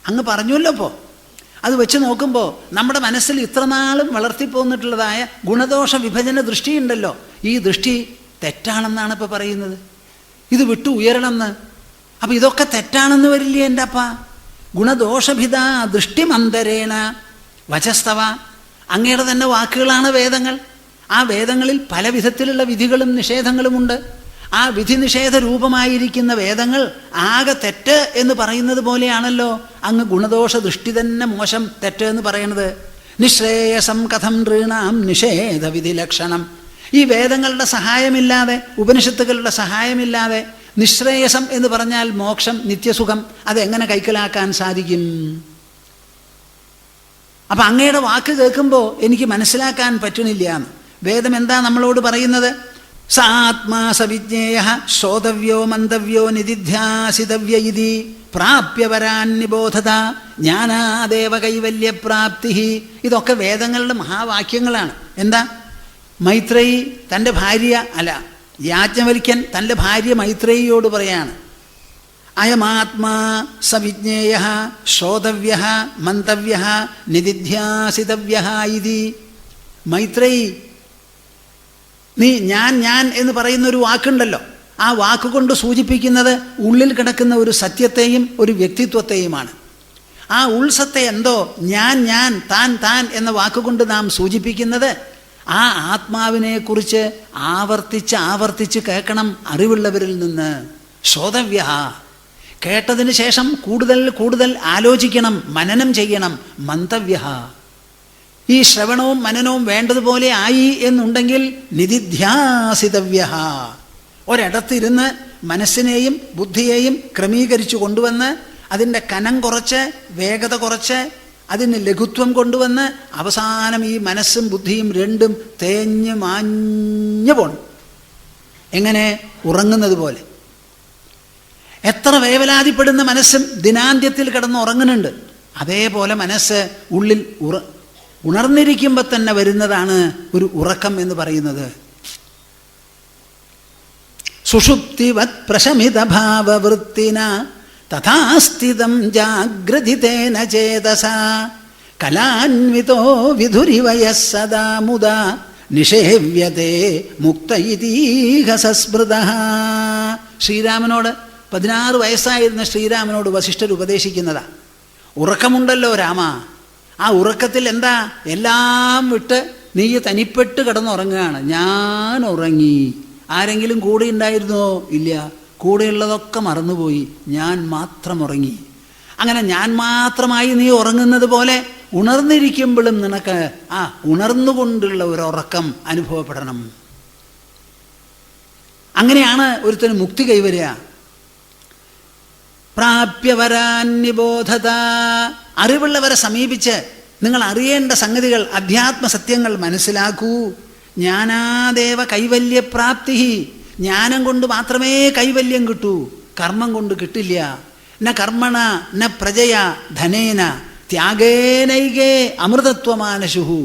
അങ്ങ് പറഞ്ഞല്ലോ. ഇപ്പോൾ അത് വെച്ച് നോക്കുമ്പോൾ നമ്മുടെ മനസ്സിൽ ഇത്രനാളും വളർത്തിപ്പോന്നിട്ടുള്ളതായ ഗുണദോഷ വിഭജന ദൃഷ്ടിയുണ്ടല്ലോ, ഈ ദൃഷ്ടി തെറ്റാണെന്നാണ് ഇപ്പോൾ പറയുന്നത്. ഇത് വിട്ടു ഉയരണമെന്ന്. അപ്പം ഇതൊക്കെ തെറ്റാണെന്ന് വരില്ലേ എൻ്റെ അപ്പ? ഗുണദോഷഭിത ദൃഷ്ടിമന്തരേണ വചസ്തവ. അങ്ങയുടെ തന്നെ വാക്കുകളാണ് വേദങ്ങൾ. ആ വേദങ്ങളിൽ പല വിധത്തിലുള്ള വിധികളും നിഷേധങ്ങളുമുണ്ട്. ആ വിധി നിഷേധ രൂപമായിരിക്കുന്ന വേദങ്ങൾ ആകെ തെറ്റ് എന്ന് പറയുന്നത് പോലെയാണല്ലോ അങ്ങ് ഗുണദോഷ ദൃഷ്ടി തന്നെ മോശം, തെറ്റ് എന്ന് പറയുന്നത്. നിശ്രേയസം കഥം നൃണാം നിഷേധ വിധി ലക്ഷണം. ഈ വേദങ്ങളുടെ സഹായമില്ലാതെ, ഉപനിഷത്തുകളുടെ സഹായമില്ലാതെ നിശ്രേയസം എന്ന് പറഞ്ഞാൽ മോക്ഷം, നിത്യസുഖം, അതെങ്ങനെ കൈക്കലാക്കാൻ സാധിക്കും? അപ്പം അങ്ങയുടെ വാക്ക് കേൾക്കുമ്പോൾ എനിക്ക് മനസ്സിലാക്കാൻ പറ്റുന്നില്ല എന്ന്. വേദം എന്താ നമ്മളോട് പറയുന്നത്? സാത്മാ സവിജ്ഞേയ ശ്രോതവ്യോ മന്തവ്യോ നിധിധ്യാസിതവ്യ ഇതി പ്രാപ്യപരാൻ നിബോധത ജ്ഞാനാദേവ കൈവല്യപ്രാപ്തി. ഇതൊക്കെ വേദങ്ങളുടെ മഹാവാക്യങ്ങളാണ്. എന്താ? മൈത്രേയി തൻ്റെ ഭാര്യ, യാജ്ഞവൽക്യൻ തൻ്റെ ഭാര്യ മൈത്രേയിയോട് പറയാണ്, അയമാത്മാ സവിജ്ഞേയഃ ശ്രോതവ്യഃ മന്തവ്യഃ നിദിധ്യാസിതവ്യഃ ഇതി. മൈത്രേയി, നീ ഞാൻ എന്ന് പറയുന്നൊരു വാക്കുണ്ടല്ലോ, ആ വാക്കുകൊണ്ട് സൂചിപ്പിക്കുന്നത് ഉള്ളിൽ കിടക്കുന്ന ഒരു സത്യത്തെയും ഒരു വ്യക്തിത്വത്തെയുമാണ്. ആ ഉൾസത്തെ എന്തോ ഞാൻ താൻ എന്ന വാക്കുകൊണ്ട് നാം സൂചിപ്പിക്കുന്നത് ആ ആത്മാവിനെക്കുറിച്ച് ആവർത്തിച്ച് കേൾക്കണം അറിവുള്ളവരിൽ നിന്ന്. ശ്രോതവ്യ, കേട്ടതിന് ശേഷം കൂടുതൽ ആലോചിക്കണം, മനനം ചെയ്യണം. മന്തവ്യ, ഈ ശ്രവണവും മനനവും വേണ്ടതുപോലെ ആയി എന്നുണ്ടെങ്കിൽ നിദിധ്യാസിതവ്യ, ഒരിടത്തിരുന്ന് മനസ്സിനെയും ബുദ്ധിയെയും ക്രമീകരിച്ചു കൊണ്ടുവന്ന് അതിൻ്റെ കനം കുറച്ച് വേഗത കുറച്ച് അതിന് ലഘുത്വം കൊണ്ടുവന്ന് അവസാനം ഈ മനസ്സും ബുദ്ധിയും രണ്ടും തേഞ്ഞ് മാഞ്ഞു പോണം. എങ്ങനെ? ഉറങ്ങുന്നത് പോലെ. എത്ര വേവലാതിപ്പെടുന്ന മനസ്സും ദിനാന്ത്യത്തിൽ കിടന്ന് ഉറങ്ങുന്നുണ്ട്. അതേപോലെ മനസ്സ് ഉള്ളിൽ ഉണർന്നിരിക്കുമ്പോൾ തന്നെ വരുന്നതാണ് ഒരു ഉറക്കം എന്ന് പറയുന്നത്. സുഷുപ്തിവത് പ്രശമിതഭാവവൃത്തിന തഥാസ്ഥിതം ജാഗ്രതിതേന ചേതസാ കലാന്വിതോ വിധുരിവയഃ സദാ മുദാ നിഷേവ്യതേ മുക്ത ഇതീഹസസ്മൃതഃ. ശ്രീരാമനോട് 16 വയസ്സായിരുന്ന ശ്രീരാമനോട് വസിഷ്ഠർ ഉപദേശിക്കുന്നതാ. ഉറക്കമുണ്ടല്ലോ രാമ, ആ ഉറക്കത്തിൽ എന്താ? എല്ലാം വിട്ട് നീ തനിപ്പെട്ട് കിടന്നുറങ്ങുകയാണ്. ഞാൻ ഉറങ്ങി. ആരെങ്കിലും കൂടെ ഉണ്ടായിരുന്നോ? ഇല്ല. കൂടെയുള്ളതൊക്കെ മറന്നുപോയി, ഞാൻ മാത്രം ഉറങ്ങി. അങ്ങനെ ഞാൻ മാത്രമായി നീ ഉറങ്ങുന്നത് പോലെ ഉണർന്നിരിക്കുമ്പോഴും നിനക്ക് ആ ഉണർന്നുകൊണ്ടുള്ള ഒരു ഉറക്കം അനുഭവപ്പെടണം. അങ്ങനെയാണ് ഒരുത്തന് മുക്തി കൈവരിക. പ്രാപ്യവരാന്യബോധത, അറിവുള്ളവരെ സമീപിച്ച് നിങ്ങൾ അറിയേണ്ട സംഗതികൾ, അധ്യാത്മ സത്യങ്ങൾ മനസ്സിലാക്കൂ. ജ്ഞാനാദേവ കൈവല്യപ്രാപ്തി, ജ്ഞാനം കൊണ്ട് മാത്രമേ കൈവല്യം കിട്ടൂ, കർമ്മം കൊണ്ട് കിട്ടില്ല. ന കർമ്മണ ന പ്രജയ ധനേന ത്യാഗേനൈകേ അമൃതത്വമാനശുഹു.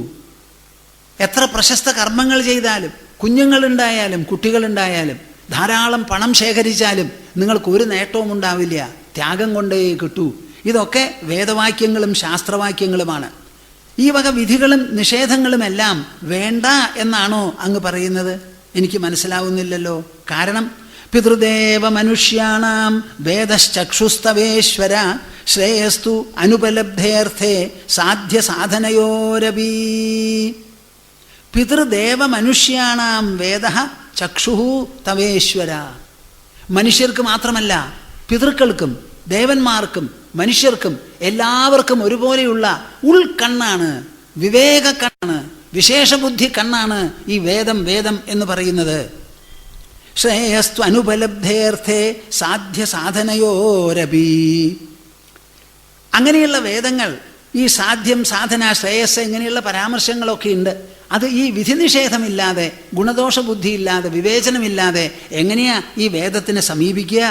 എത്ര പ്രശസ്ത കർമ്മങ്ങൾ ചെയ്താലും, കുഞ്ഞുങ്ങളുണ്ടായാലും കുട്ടികളുണ്ടായാലും ധാരാളം പണം ശേഖരിച്ചാലും നിങ്ങൾക്കൊരു നേട്ടവും ഉണ്ടാവില്ല. ത്യാഗം കൊണ്ടേ കിട്ടൂ. ഇതൊക്കെ വേദവാക്യങ്ങളും ശാസ്ത്രവാക്യങ്ങളുമാണ്. ഈ വക വിധികളും നിഷേധങ്ങളുമെല്ലാം വേണ്ട എന്നാണോ അങ്ങ് പറയുന്നത്? എനിക്ക് മനസ്സിലാവുന്നില്ലല്ലോ. കാരണം പിതൃദേവ മനുഷ്യാണാം വേദശ്ചക്ഷുസ്തവേശ്വര ശ്രേയസ്തു അനുപലബ്ധേർത്ഥേ സാധ്യ സാധനയോരപി. പിതൃദേവ മനുഷ്യാണാം വേദ ചക്ഷു തവേശ്വര. മനുഷ്യർക്ക് മാത്രമല്ല, പിതൃക്കൾക്കും ദേവന്മാർക്കും മനുഷ്യർക്കും എല്ലാവർക്കും ഒരുപോലെയുള്ള ഉൾക്കണ്ണാണ്, വിവേക കണ്ണാണ്, വിശേഷബുദ്ധി കണ്ണാണ് ഈ വേദം എന്ന് പറയുന്നത്. ശ്രേയസ്തു അനുപലബ്ധേർത്ഥേ സാധ്യ സാധനയോരപി. അങ്ങനെയുള്ള വേദങ്ങൾ, ഈ സാധ്യം സാധന ശ്രേയസ് ഇങ്ങനെയുള്ള പരാമർശങ്ങളൊക്കെ ഉണ്ട്. അത് ഈ വിധിനിഷേധമില്ലാതെ, ഗുണദോഷ ബുദ്ധിയില്ലാതെ, വിവേചനമില്ലാതെ എങ്ങനെയാ ഈ വേദത്തിനെ സമീപിക്കുക?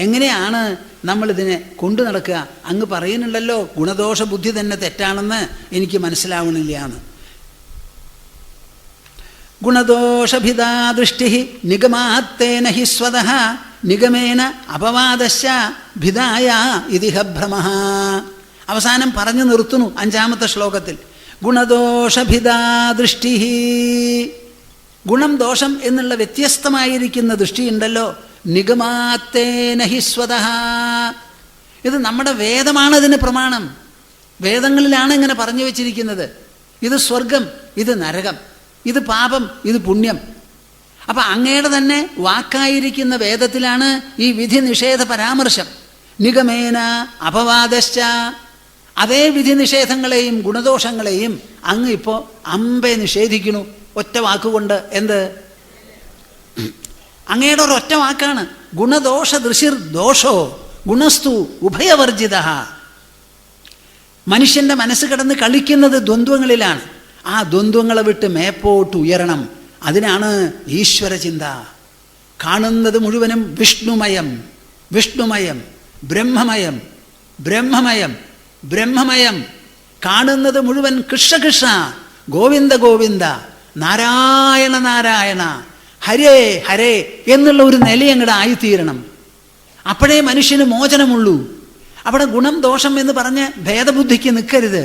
എങ്ങനെയാണ് നമ്മളിതിനെ കൊണ്ടു നടക്കുക? അങ്ങ് പറയുന്നുണ്ടല്ലോ ഗുണദോഷ ബുദ്ധി തന്നെ തെറ്റാണെന്ന്. എനിക്ക് മനസ്സിലാവണില്ല എന്ന്. ഗുണദോഷഭിദാ ദൃഷ്ടി നിഗമാത്തേന ഹി സ്വതഃ നിഗമേന അപവാദശ്ച ഭിദായ ഇതിഹ ഭ്രമഃ. അവസാനം പറഞ്ഞു നിർത്തുന്നു 5-ാമത്തെ ശ്ലോകത്തിൽ. ഗുണദോഷഭിദാ ദൃഷ്ടി, ഗുണം ദോഷം എന്നുള്ള വ്യത്യസ്തമായിരിക്കുന്ന ദൃഷ്ടിയുണ്ടല്ലോ. നിഗമാത്തേന ഹി സ്വതഃ, ഇത് നമ്മുടെ വേദമാണ് അതിന് പ്രമാണം. വേദങ്ങളിലാണ് ഇങ്ങനെ പറഞ്ഞു വച്ചിരിക്കുന്നത്. ഇത് സ്വർഗം, ഇത് നരകം, ഇത് പാപം, ഇത് പുണ്യം. അപ്പം അങ്ങയുടെ തന്നെ വാക്കായിരിക്കുന്ന വേദത്തിലാണ് ഈ വിധി നിഷേധ പരാമർശം. നിഗമേന അപവാദശ്ച, അതേ വിധി നിഷേധങ്ങളെയും ഗുണദോഷങ്ങളെയും അങ്ങ് ഇപ്പോൾ അമ്പെ നിഷേധിക്കുന്നു ഒറ്റ വാക്കുകൊണ്ട്. എന്ത്? അങ്ങയുടെ ഒരൊറ്റ വാക്കാണ്. ഗുണദോഷ ദൃശിർ ദോഷോ ഗുണസ്തു ഉഭയവർജിത. മനുഷ്യൻ്റെ മനസ്സ് കിടന്ന് കളിക്കുന്നത് ദ്വന്ദ്വങ്ങളിലാണ്. ആ ദ്വന്ദ്വങ്ങളെ വിട്ട് മേപ്പോട്ട് ഉയരണം. അതിനാണ് ഈശ്വരചിന്ത. കാണുന്നത് മുഴുവനും വിഷ്ണുമയം, വിഷ്ണുമയം, ബ്രഹ്മമയം, ബ്രഹ്മമയം, ബ്രഹ്മമയം. കാണുന്നത് മുഴുവൻ കൃഷ്ണ കൃഷ്ണ, ഗോവിന്ദ ഗോവിന്ദ, നാരായണ നാരായണ, ഹരേ ഹരേ എന്നുള്ള ഒരു നില അങ്ങോട്ട് ആയിത്തീരണം. അപ്പോഴേ മനുഷ്യന് മോചനമുള്ളൂ. അവിടെ ഗുണം ദോഷം എന്ന് പറഞ്ഞ് ഭേദബുദ്ധിക്ക് നിൽക്കരുത്.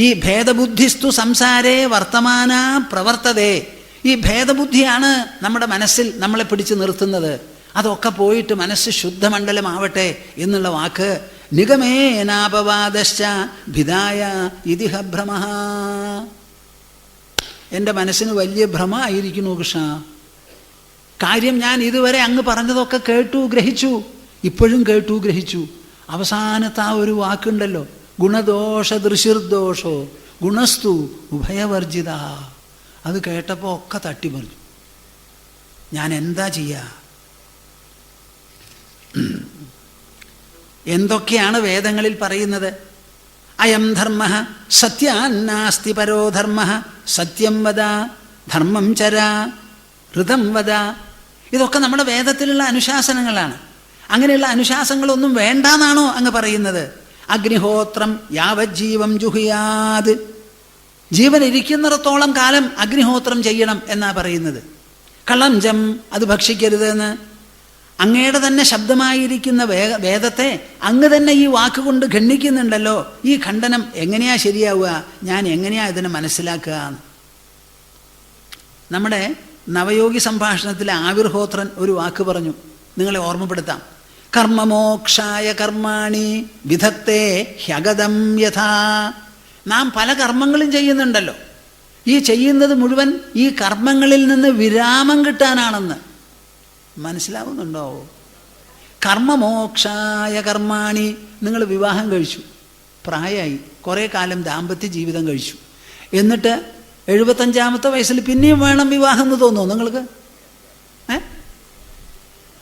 ഈ ഭേദബുദ്ധിസ്തു സംസാരേ വർത്തമാന പ്രവർത്തതേ. ഈ ഭേദബുദ്ധിയാണ് നമ്മുടെ മനസ്സിൽ നമ്മളെ പിടിച്ചു നിർത്തുന്നത്. അതൊക്കെ പോയിട്ട് മനസ്സ് ശുദ്ധമണ്ഡലമാവട്ടെ എന്നുള്ള വാക്ക് നിഗമേനാപവാദശ്ച ഭിദായ ഇതിഹ ഭ്രമഃ. എൻ്റെ മനസ്സിന് വലിയ ഭ്രമമായിരിക്കുന്നു കൃഷ്ണ. കാര്യം ഞാൻ ഇതുവരെ അങ്ങ് പറഞ്ഞതൊക്കെ കേട്ടു ഗ്രഹിച്ചു, ഇപ്പോഴും കേട്ടു ഗ്രഹിച്ചു. അവസാനത്തെ ആ ഒരു വാക്കുണ്ടല്ലോ, ഗുണദോഷ ദൃശിർദോഷോ ഗുണസ്തു ഉഭയവർജിത. അത് കേട്ടപ്പോൾ ഒക്കെ തട്ടിമറിഞ്ഞു. ഞാൻ എന്താ ചെയ്യുക? എന്തൊക്കെയാണ് വേദങ്ങളിൽ പറയുന്നത്? അയം ധർമ്മ സത്യാന്നാസ്തി പരോ ധർമ്മ സത്യം വദ ധർമ്മം ചര ഋതം വദ. ഇതൊക്കെ നമ്മുടെ വേദത്തിലുള്ള അനുശാസനങ്ങളാണ്. അങ്ങനെയുള്ള അനുശാസനങ്ങളൊന്നും വേണ്ടാന്നാണോ അങ്ങ് പറയുന്നത്? അഗ്നിഹോത്രം യാവജ്ജീവം ജുഹുയാത്. ജീവൻ ഇരിക്കുന്നിടത്തോളം കാലം അഗ്നിഹോത്രം ചെയ്യണം എന്നാ പറയുന്നത്. കളഞ്ചം അത് ഭക്ഷിക്കരുത് എന്ന്. അങ്ങയുടെ തന്നെ ശബ്ദമായിരിക്കുന്ന വേദത്തെ അങ്ങ് തന്നെ ഈ വാക്കുകൊണ്ട് ഖണ്ഡിക്കുന്നുണ്ടല്ലോ. ഈ ഖണ്ഡനം എങ്ങനെയാ ശരിയാവുക? ഞാൻ എങ്ങനെയാ ഇതിനെ മനസ്സിലാക്കുക? നമ്മുടെ നവയോഗി സംഭാഷണത്തിലെ ആവിർഹോത്രൻ ഒരു വാക്ക് പറഞ്ഞു, നിങ്ങളെ ഓർമ്മപ്പെടുത്താം. കർമ്മമോക്ഷായ കർമാണി വിധത്തെ ഹ്യഗതം യഥാ. നാം പല കർമ്മങ്ങളും ചെയ്യുന്നുണ്ടല്ലോ. ഈ ചെയ്യുന്നത് മുഴുവൻ ഈ കർമ്മങ്ങളിൽ നിന്ന് വിരാമം കിട്ടാനാണെന്ന് മനസ്സിലാവുന്നുണ്ടോ? കർമ്മമോക്ഷായ കർമാണി. നിങ്ങൾ വിവാഹം കഴിച്ചു, പ്രായമായി, കുറേ കാലം ദാമ്പത്യ ജീവിതം കഴിച്ചു. എന്നിട്ട് 75-ാമത്തെ വയസ്സിൽ പിന്നെയും വേണം വിവാഹം എന്ന് തോന്നുമോ നിങ്ങൾക്ക്?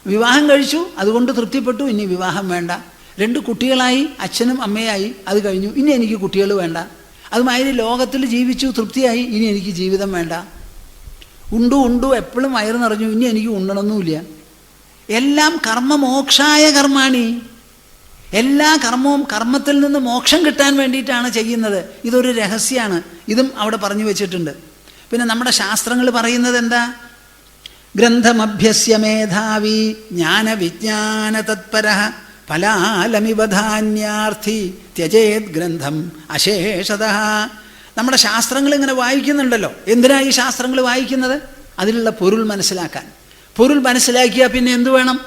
വിവാഹം കഴിച്ചു, അതുകൊണ്ട് തൃപ്തിപ്പെട്ടു, ഇനി വിവാഹം വേണ്ട. 2 കുട്ടികളായി, അച്ഛനും അമ്മയായി, അത് കഴിഞ്ഞു, ഇനി എനിക്ക് കുട്ടികൾ വേണ്ട. അതുമാതിരി ലോകത്തിൽ ജീവിച്ചു, തൃപ്തിയായി, ഇനി എനിക്ക് ജീവിതം വേണ്ട. ഉണ്ടു എപ്പോഴും വയറ് നിറഞ്ഞു, ഇനി എനിക്ക് ഉണ്ണണമെന്നുമില്ല. എല്ലാം കർമ്മമോക്ഷായ കർമാണി. എല്ലാ കർമ്മവും കർമ്മത്തിൽ നിന്ന് മോക്ഷം കിട്ടാൻ വേണ്ടിയിട്ടാണ് ചെയ്യുന്നത്. ഇതൊരു രഹസ്യമാണ്. ഇതും അവിടെ പറഞ്ഞു വെച്ചിട്ടുണ്ട്. പിന്നെ നമ്മുടെ ശാസ്ത്രങ്ങൾ പറയുന്നത് എന്താ? ഗ്രന്ഥമഭ്യസ്യ മേധാവി ജ്ഞാനവിജ്ഞാന തത്പരഃ ഫലാലമിവ ധാന്യാർത്ഥി ത്യജേത് ഗ്രന്ഥം അശേഷതഃ. നമ്മുടെ ശാസ്ത്രങ്ങൾ ഇങ്ങനെ വായിക്കുന്നുണ്ടല്ലോ. എന്തിനാ ഈ ശാസ്ത്രങ്ങൾ വായിക്കുന്നത്? അതിലുള്ള പൊരുൾ മനസ്സിലാക്കാൻ. പൊരുൾ മനസ്സിലാക്കിയാൽ പിന്നെ എന്തു വേണം?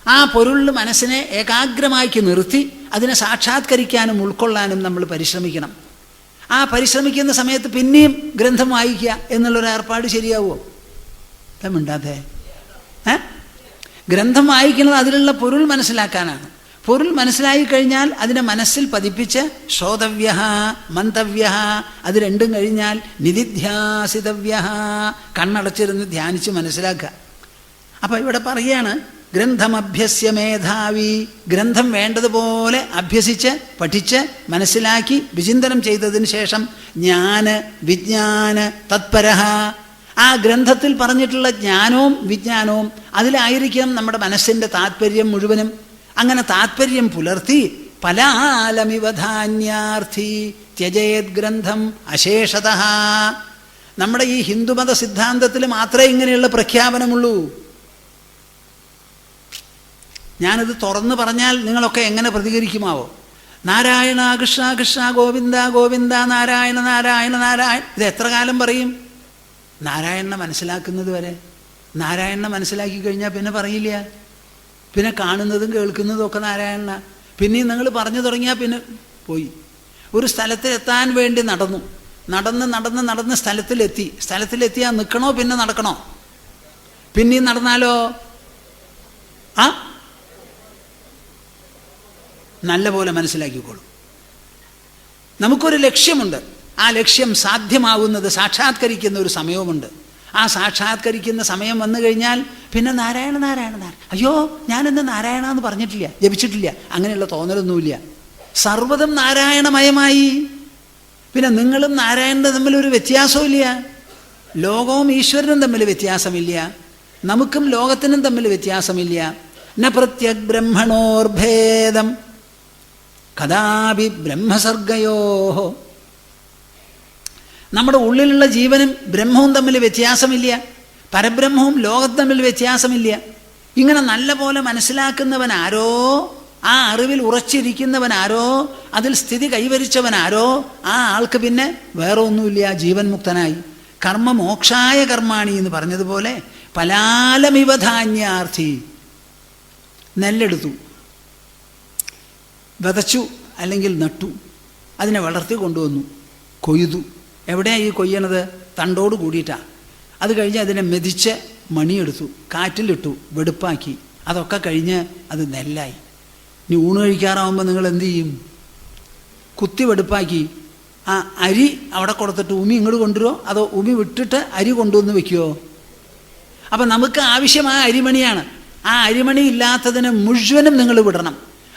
ആ പൊരുളിൽ മനസ്സിനെ ഏകാഗ്രമാക്കി നിർത്തി അതിനെ സാക്ഷാത്കരിക്കാനും ഉൾക്കൊള്ളാനും നമ്മൾ പരിശ്രമിക്കണം. ആ പരിശ്രമിക്കുന്ന സമയത്ത് പിന്നെയും ഗ്രന്ഥം വായിക്കുക എന്നുള്ളൊരു ഏർപ്പാട് ശരിയാവുമോ? മിണ്ടാതെ ഗ്രന്ഥം വായിക്കുന്നത് അതിലുള്ള പൊരുൾ മനസ്സിലാക്കാനാണ്. പൊരുൾ മനസ്സിലാക്കി കഴിഞ്ഞാൽ അതിനെ മനസ്സിൽ പതിപ്പിച്ച് ശ്രോതവ്യ മന്തവ്യ, അത് രണ്ടും കഴിഞ്ഞാൽ നിധിധ്യാസിതവ്യ, കണ്ണടച്ചിരുന്ന് ധ്യാനിച്ച് മനസ്സിലാക്കുക. അപ്പോൾ ഇവിടെ പറയുകയാണ്, ഗ്രന്ഥമഭ്യസ്യ മേധാവി. ഗ്രന്ഥം വേണ്ടതുപോലെ അഭ്യസിച്ച് പഠിച്ച് മനസ്സിലാക്കി വിചിന്തനം ചെയ്തതിന് ശേഷം ജ്ഞാന വിജ്ഞാന തത്പരഃ. ആ ഗ്രന്ഥത്തിൽ പറഞ്ഞിട്ടുള്ള ജ്ഞാനവും വിജ്ഞാനവും അതിലായിരിക്കണം നമ്മുടെ മനസ്സിൻ്റെ താത്പര്യം മുഴുവനും. അങ്ങനെ താത്പര്യം പുലർത്തി ഫലാലമിവ ധാന്യാർത്ഥി ത്യജേത് ഗ്രന്ഥം അശേഷതഃ. നമ്മുടെ ഈ ഹിന്ദുമത സിദ്ധാന്തത്തിൽ മാത്രമേ ഇങ്ങനെയുള്ള പ്രഖ്യാപനമുള്ളൂ. ഞാനിത് തുറന്നു പറഞ്ഞാൽ നിങ്ങളൊക്കെ എങ്ങനെ പ്രതികരിക്കുമാവോ? നാരായണ കൃഷ്ണ കൃഷ്ണ ഗോവിന്ദ ഗോവിന്ദ നാരായണ നാരായണ നാരായണ. ഇത് എത്ര കാലം പറയും? നാരായണനെ മനസ്സിലാക്കുന്നത് വരെ. നാരായണനെ മനസ്സിലാക്കി കഴിഞ്ഞാൽ പിന്നെ പറയില്ല. പിന്നെ കാണുന്നതും കേൾക്കുന്നതും ഒക്കെ നാരായണ. പിന്നെയും നിങ്ങൾ പറഞ്ഞു തുടങ്ങിയാൽ പിന്നെ പോയി. ഒരു സ്ഥലത്തിലെത്താൻ വേണ്ടി നടന്നു, നടന്ന് സ്ഥലത്തിലെത്തിയാൽ നിൽക്കണോ പിന്നെ നടക്കണോ? പിന്നെയും നടന്നാലോ? നല്ല പോലെ മനസ്സിലാക്കിക്കോളൂ. നമുക്കൊരു ലക്ഷ്യമുണ്ട്. ആ ലക്ഷ്യം സാധ്യമാവുന്നത് സാക്ഷാത്കരിക്കുന്ന ഒരു സമയവുമുണ്ട്. ആ സാക്ഷാത്കരിക്കുന്ന സമയം വന്നു കഴിഞ്ഞാൽ പിന്നെ നാരായണ നാരായണ നാരായണ, അയ്യോ ഞാനിന്ന് നാരായണ എന്ന് പറഞ്ഞിട്ടില്ല, ജപിച്ചിട്ടില്ല, അങ്ങനെയുള്ള തോന്നലൊന്നുമില്ല. സർവ്വതും നാരായണമയമായി. പിന്നെ നിങ്ങളും നാരായണനും തമ്മിലൊരു വ്യത്യാസമില്ല. ലോകവും ഈശ്വരനും തമ്മിൽ വ്യത്യാസമില്ല. നമുക്കും ലോകത്തിനും തമ്മിൽ വ്യത്യാസമില്ല. ന പ്രത്യഗ് ബ്രഹ്മണോർഭേദം കഥാപി ബ്രഹ്മസർഗയോ. നമ്മുടെ ഉള്ളിലുള്ള ജീവനും ബ്രഹ്മവും തമ്മിൽ വ്യത്യാസമില്ല. പരബ്രഹ്മവും ലോകവും തമ്മിൽ വ്യത്യാസമില്ല. ഇങ്ങനെ നല്ല പോലെ മനസ്സിലാക്കുന്നവനാരോ, ആ അറിവിൽ ഉറച്ചിരിക്കുന്നവനാരോ, അതിൽ സ്ഥിതി കൈവരിച്ചവനാരോ, ആ ആൾക്ക് പിന്നെ വേറെ ഒന്നുമില്ല, ജീവൻ മുക്തനായി. കർമ്മ മോക്ഷായ കർമാണി എന്ന് പറഞ്ഞതുപോലെ പലാലമിവ ധാന്യാർത്ഥി. നെല്ലെടുത്തു, വിതച്ചു, അല്ലെങ്കിൽ നട്ടു, അതിനെ വളർത്തി കൊണ്ടുവന്നു, കൊയ്തു. എവിടെയാണ് ഈ കൊയ്യണത്? തണ്ടോട് കൂടിയിട്ടാണ്. അത് കഴിഞ്ഞ് അതിനെ മെതിച്ച് മണിയെടുത്തു, കാറ്റിലിട്ടു, വെടുപ്പാക്കി. അതൊക്കെ കഴിഞ്ഞ് അത് നെല്ലായി. ഇനി ഊണ് കഴിക്കാറാവുമ്പോൾ നിങ്ങൾ എന്തു ചെയ്യും? കുത്തി വെടുപ്പാക്കി ആ അരി അവിടെ കൊടുത്തിട്ട് ഉമി ഇങ്ങോട്ട് കൊണ്ടുവരുമോ, അതോ ഉമി വിട്ടിട്ട് അരി കൊണ്ടുവന്ന് വെക്കുമോ? അപ്പം നമുക്ക് ആവശ്യമായ അരിമണിയാണ്. ആ അരിമണി ഇല്ലാത്തതിന് മുഴുവനും നിങ്ങൾ വിടണം.